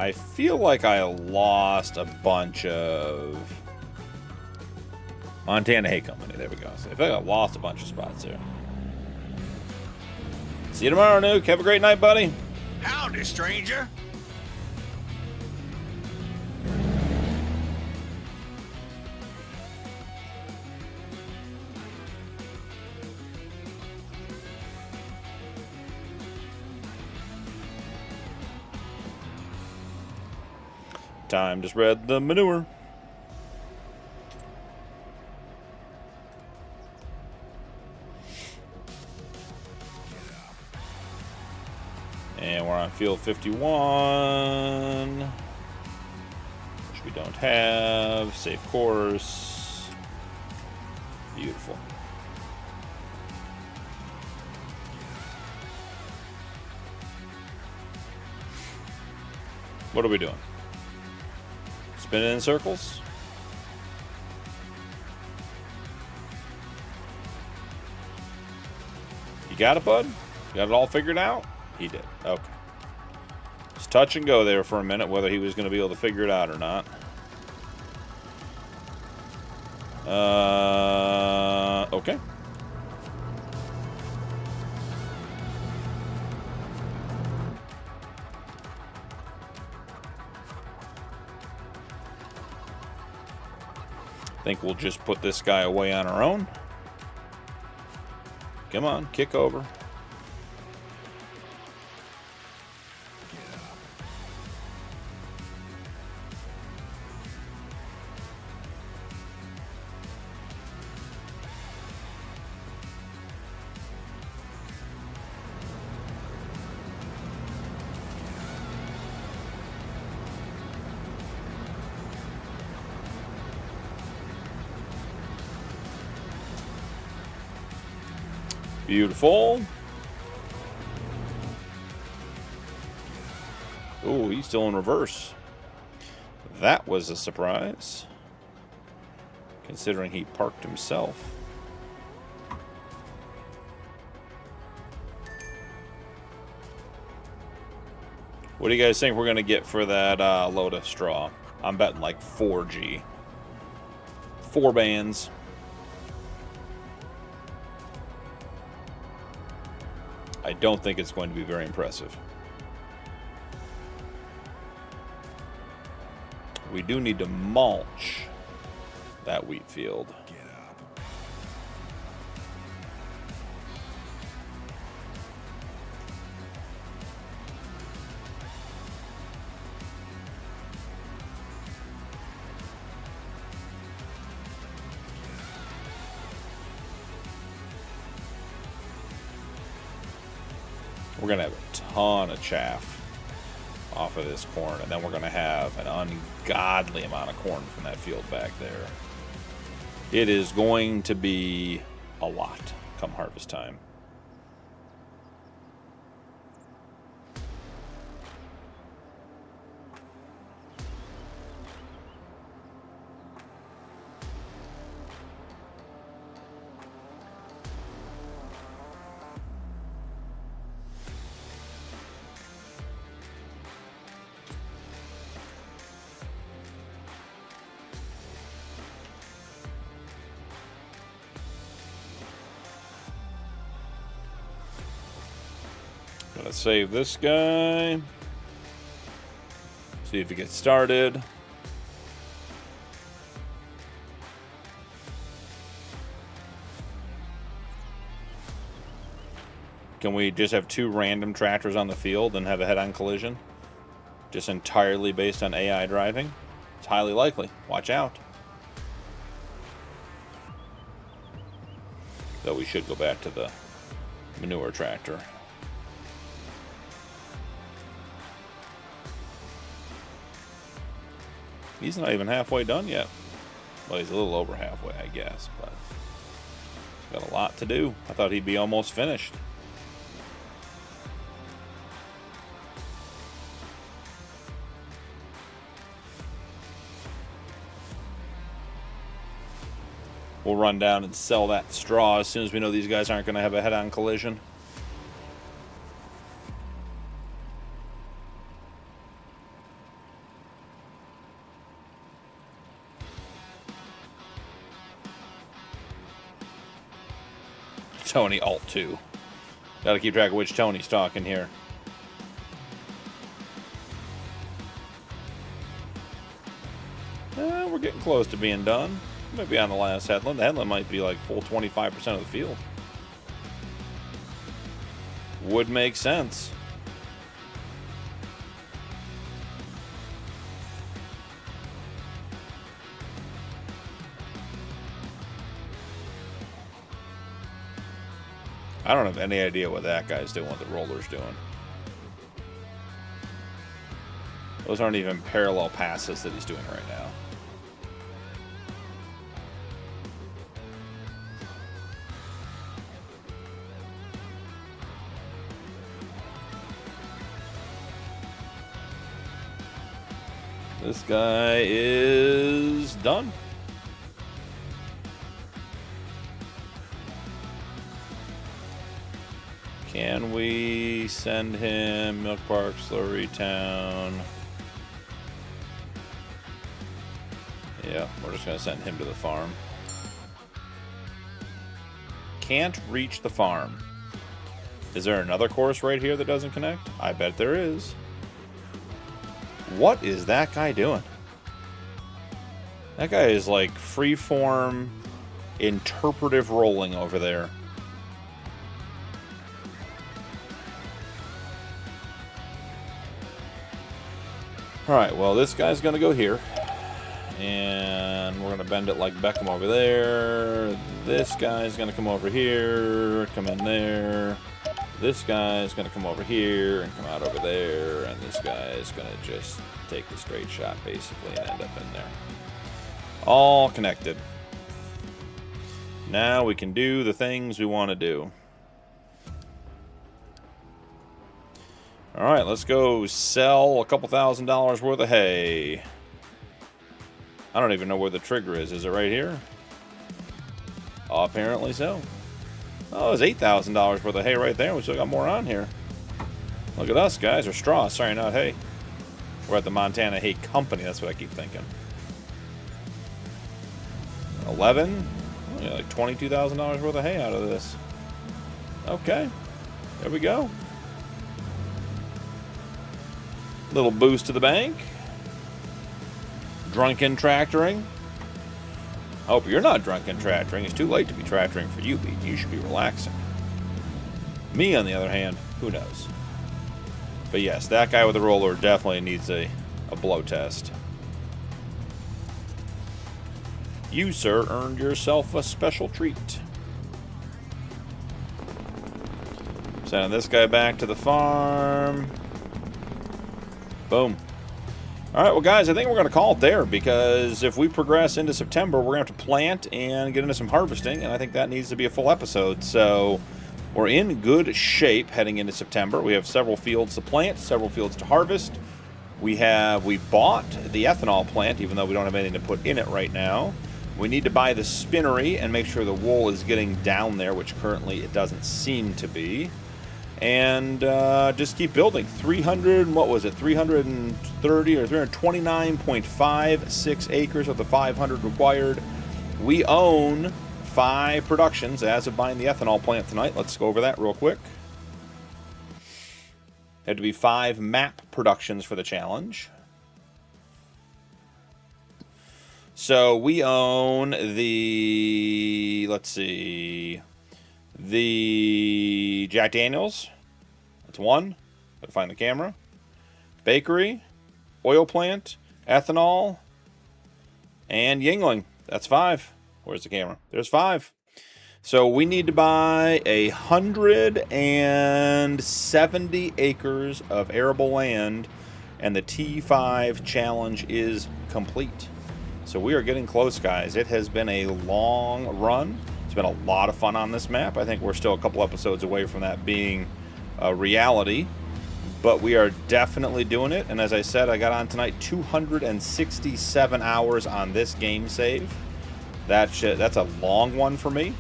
I feel like I lost a bunch of Montana Hay Company. There we go. So I feel like I lost a bunch of spots there. See you tomorrow, Nuke. Have a great night, buddy. Howdy, stranger. Time to spread the manure. And we're on field 51, which we don't have. Safe course. Beautiful. What are we doing? Spinning in circles? You got it, bud? You got it all figured out? He did. Okay. Just touch and go there for a minute, whether he was going to be able to figure it out or not. Okay. I think we'll just put this guy away on our own. Come on, kick over. Beautiful. Oh, he's still in reverse. That was a surprise, considering he parked himself. What do you guys think we're going to get for that load of straw? I'm betting like 4G. 4 bands. I don't think it's going to be very impressive. We do need to mulch that wheat field. We're going to have a ton of chaff off of this corn, and then we're going to have an ungodly amount of corn from that field back there. It is going to be a lot come harvest time. Gonna save this guy. See if he gets started. Can we just have 2 random tractors on the field and have a head-on collision? Just entirely based on AI driving? It's highly likely. Watch out. Though we should go back to the manure tractor. He's not even halfway done yet. Well, he's a little over halfway, I guess, but got a lot to do. I thought he'd be almost finished. We'll run down and sell that straw as soon as we know these guys aren't going to have a head-on collision. Tony Alt 2. Got to keep track of which Tony's talking here. We're getting close to being done. Maybe on the last headland. The headland might be like full 25% of the field. Would make sense. I don't have any idea what that guy's doing, what the roller's doing. Those aren't even parallel passes that he's doing right now. This guy is done. Can we send him Milk Park, Slurry Town? Yeah, we're just going to send him to the farm. Can't reach the farm. Is there another course right here that doesn't connect? I bet there is. What is that guy doing? That guy is like freeform interpretive rolling over there. Alright, well, this guy's going to go here. And we're going to bend it like Beckham over there. This guy's going to come over here, come in there. This guy's going to come over here and come out over there. And this guy's going to just take the straight shot, basically, and end up in there. All connected. Now we can do the things we want to do. Alright, let's go sell a couple $1,000s worth of hay. I don't even know where the trigger is. Is it right here? Oh, apparently so. Oh, there's $8,000 worth of hay right there. We still got more on here. Look at us, guys. Or straw. Sorry, not hay. We're at the Montana Hay Company. That's what I keep thinking. 11? Oh, yeah, like $22,000 worth of hay out of this. Okay. There we go. Little boost to the bank. Drunken tractoring. I hope you're not drunken tractoring. It's too late to be tractoring for you, Pete. You should be relaxing. Me, on the other hand, who knows? But yes, that guy with the roller definitely needs a blow test. You, sir, earned yourself a special treat. Sending this guy back to the farm. Boom. All right, well, guys, I think we're going to call it there because if we progress into September, we're going to have to plant and get into some harvesting, and I think that needs to be a full episode. So we're in good shape heading into September. We have several fields to plant, several fields to harvest. We bought the ethanol plant, even though we don't have anything to put in it right now. We need to buy the spinnery and make sure the wool is getting down there, which currently it doesn't seem to be. And just keep building. 300, what was it? 330 or 329.56 acres of the 500 required. We own 5 productions as of buying the ethanol plant tonight. Let's go over that real quick. Had to be 5 map productions for the challenge. So we own the, let's see, the Jack Daniels. That's 1. Gotta find the camera. Bakery, oil plant, ethanol, and Yingling. That's 5. Where's the camera? There's 5. So we need to buy 170 acres of arable land, and the T5 challenge is complete. So we are getting close, guys. It has been a long run. It's been a lot of fun on this map. I think we're still a couple episodes away from that being a reality, but we are definitely doing it. And as I said, I got on tonight 267 hours on this game save. That's a long one for me.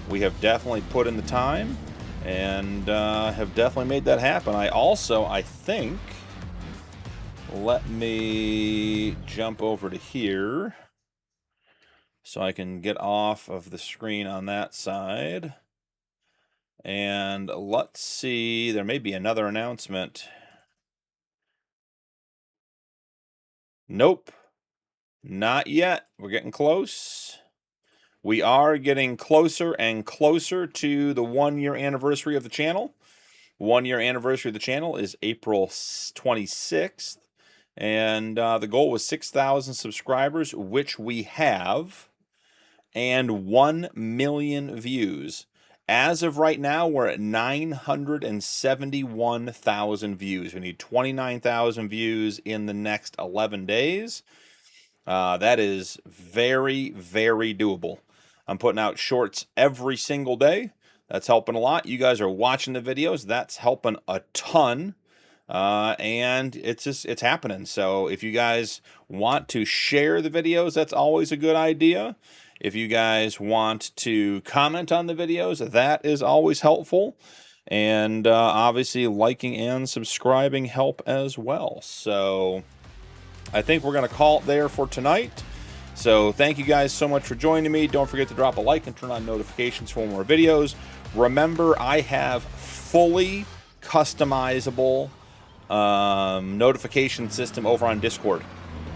We have definitely put in the time and have definitely made that happen. I think, let me jump over to here so I can get off of the screen on that side. And let's see, there may be another announcement. Nope, not yet. We're getting close. We are getting closer and closer to the 1-year anniversary of the channel. 1-year anniversary of the channel is April 26th. And the goal was 6,000 subscribers, which we have, and 1 million views. As of right now, we're at 971,000 views. We need 29,000 views in the next 11 days. That is very, very doable. I'm putting out shorts every single day. That's helping a lot. You guys are watching the videos. That's helping a ton. And it's happening. So if you guys want to share the videos, that's always a good idea. If you guys want to comment on the videos, that is always helpful. And obviously liking and subscribing help as well. So I think we're going to call it there for tonight. So thank you guys so much for joining me. Don't forget to drop a like and turn on notifications for more videos. Remember, I have fully customizable notification system over on Discord.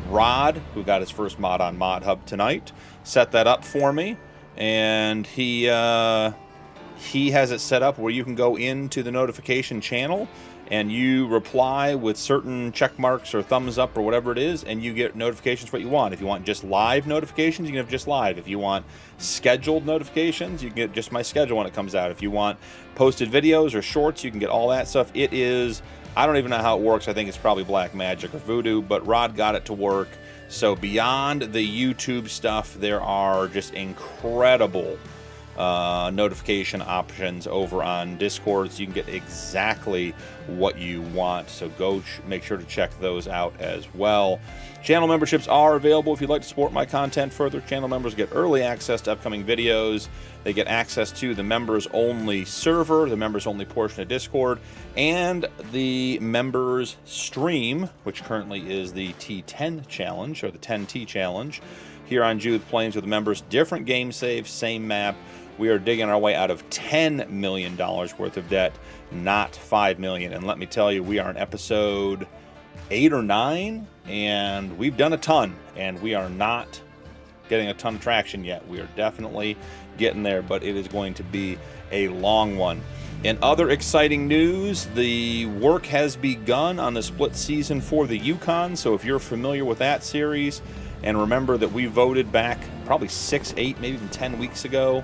Rod, who got his first mod on Mod Hub tonight, set that up for me, and he has it set up where you can go into the notification channel and you reply with certain check marks or thumbs up or whatever it is, and you get notifications for what you want. If you want just live notifications, you can have just live. If you want scheduled notifications, you can get just my schedule when it comes out. If you want posted videos or shorts, you can get all that stuff. It is, I don't even know how it works. I think it's probably black magic or voodoo, but Rod got it to work. So beyond the YouTube stuff, there are just incredible notification options over on Discord, so you can get exactly what you want. So go make sure to check those out as well. Channel memberships are available if you'd like to support my content further. Channel members get early access to upcoming videos. They get access to the members-only server, the members-only portion of Discord, and the members stream, which currently is the T10 challenge, or the 10T challenge, here on Judith Plains with the members. Different game saves, same map. We are digging our way out of $10 million worth of debt, not $5 million. And let me tell you, we are in episode 8 or 9, and we've done a ton, and we are not getting a ton of traction yet. We are definitely getting there, but it is going to be a long one. In other exciting news, the work has begun on the split season for the Yukon. So if you're familiar with that series, and remember that we voted back probably 6, 8, maybe even 10 weeks ago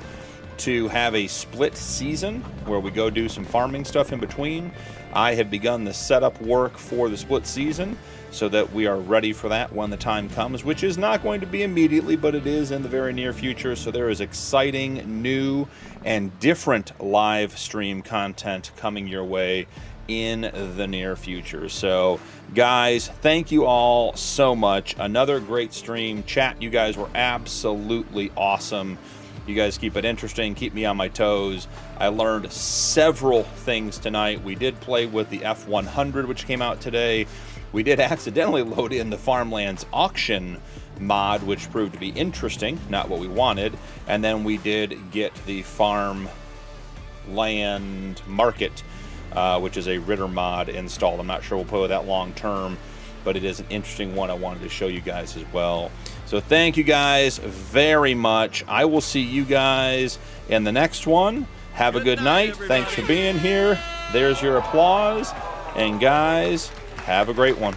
to have a split season where we go do some farming stuff in between. I have begun the setup work for the split season so that we are ready for that when the time comes, which is not going to be immediately, but it is in the very near future. So there is exciting, new, and different live stream content coming your way in the near future. So guys, thank you all so much. Another great stream. Chat, you guys were absolutely awesome. You guys keep it interesting, keep me on my toes. I learned several things tonight. We did play with the F100, which came out today. We did accidentally load in the Farmlands auction mod, which proved to be interesting, not what we wanted. And then we did get the Farmland Market, which is a Ritter mod installed. I'm not sure we'll play with that long term, but it is an interesting one I wanted to show you guys as well. So thank you guys very much. I will see you guys in the next one. Have a good night. Everybody. Thanks for being here. There's your applause. And guys, have a great one.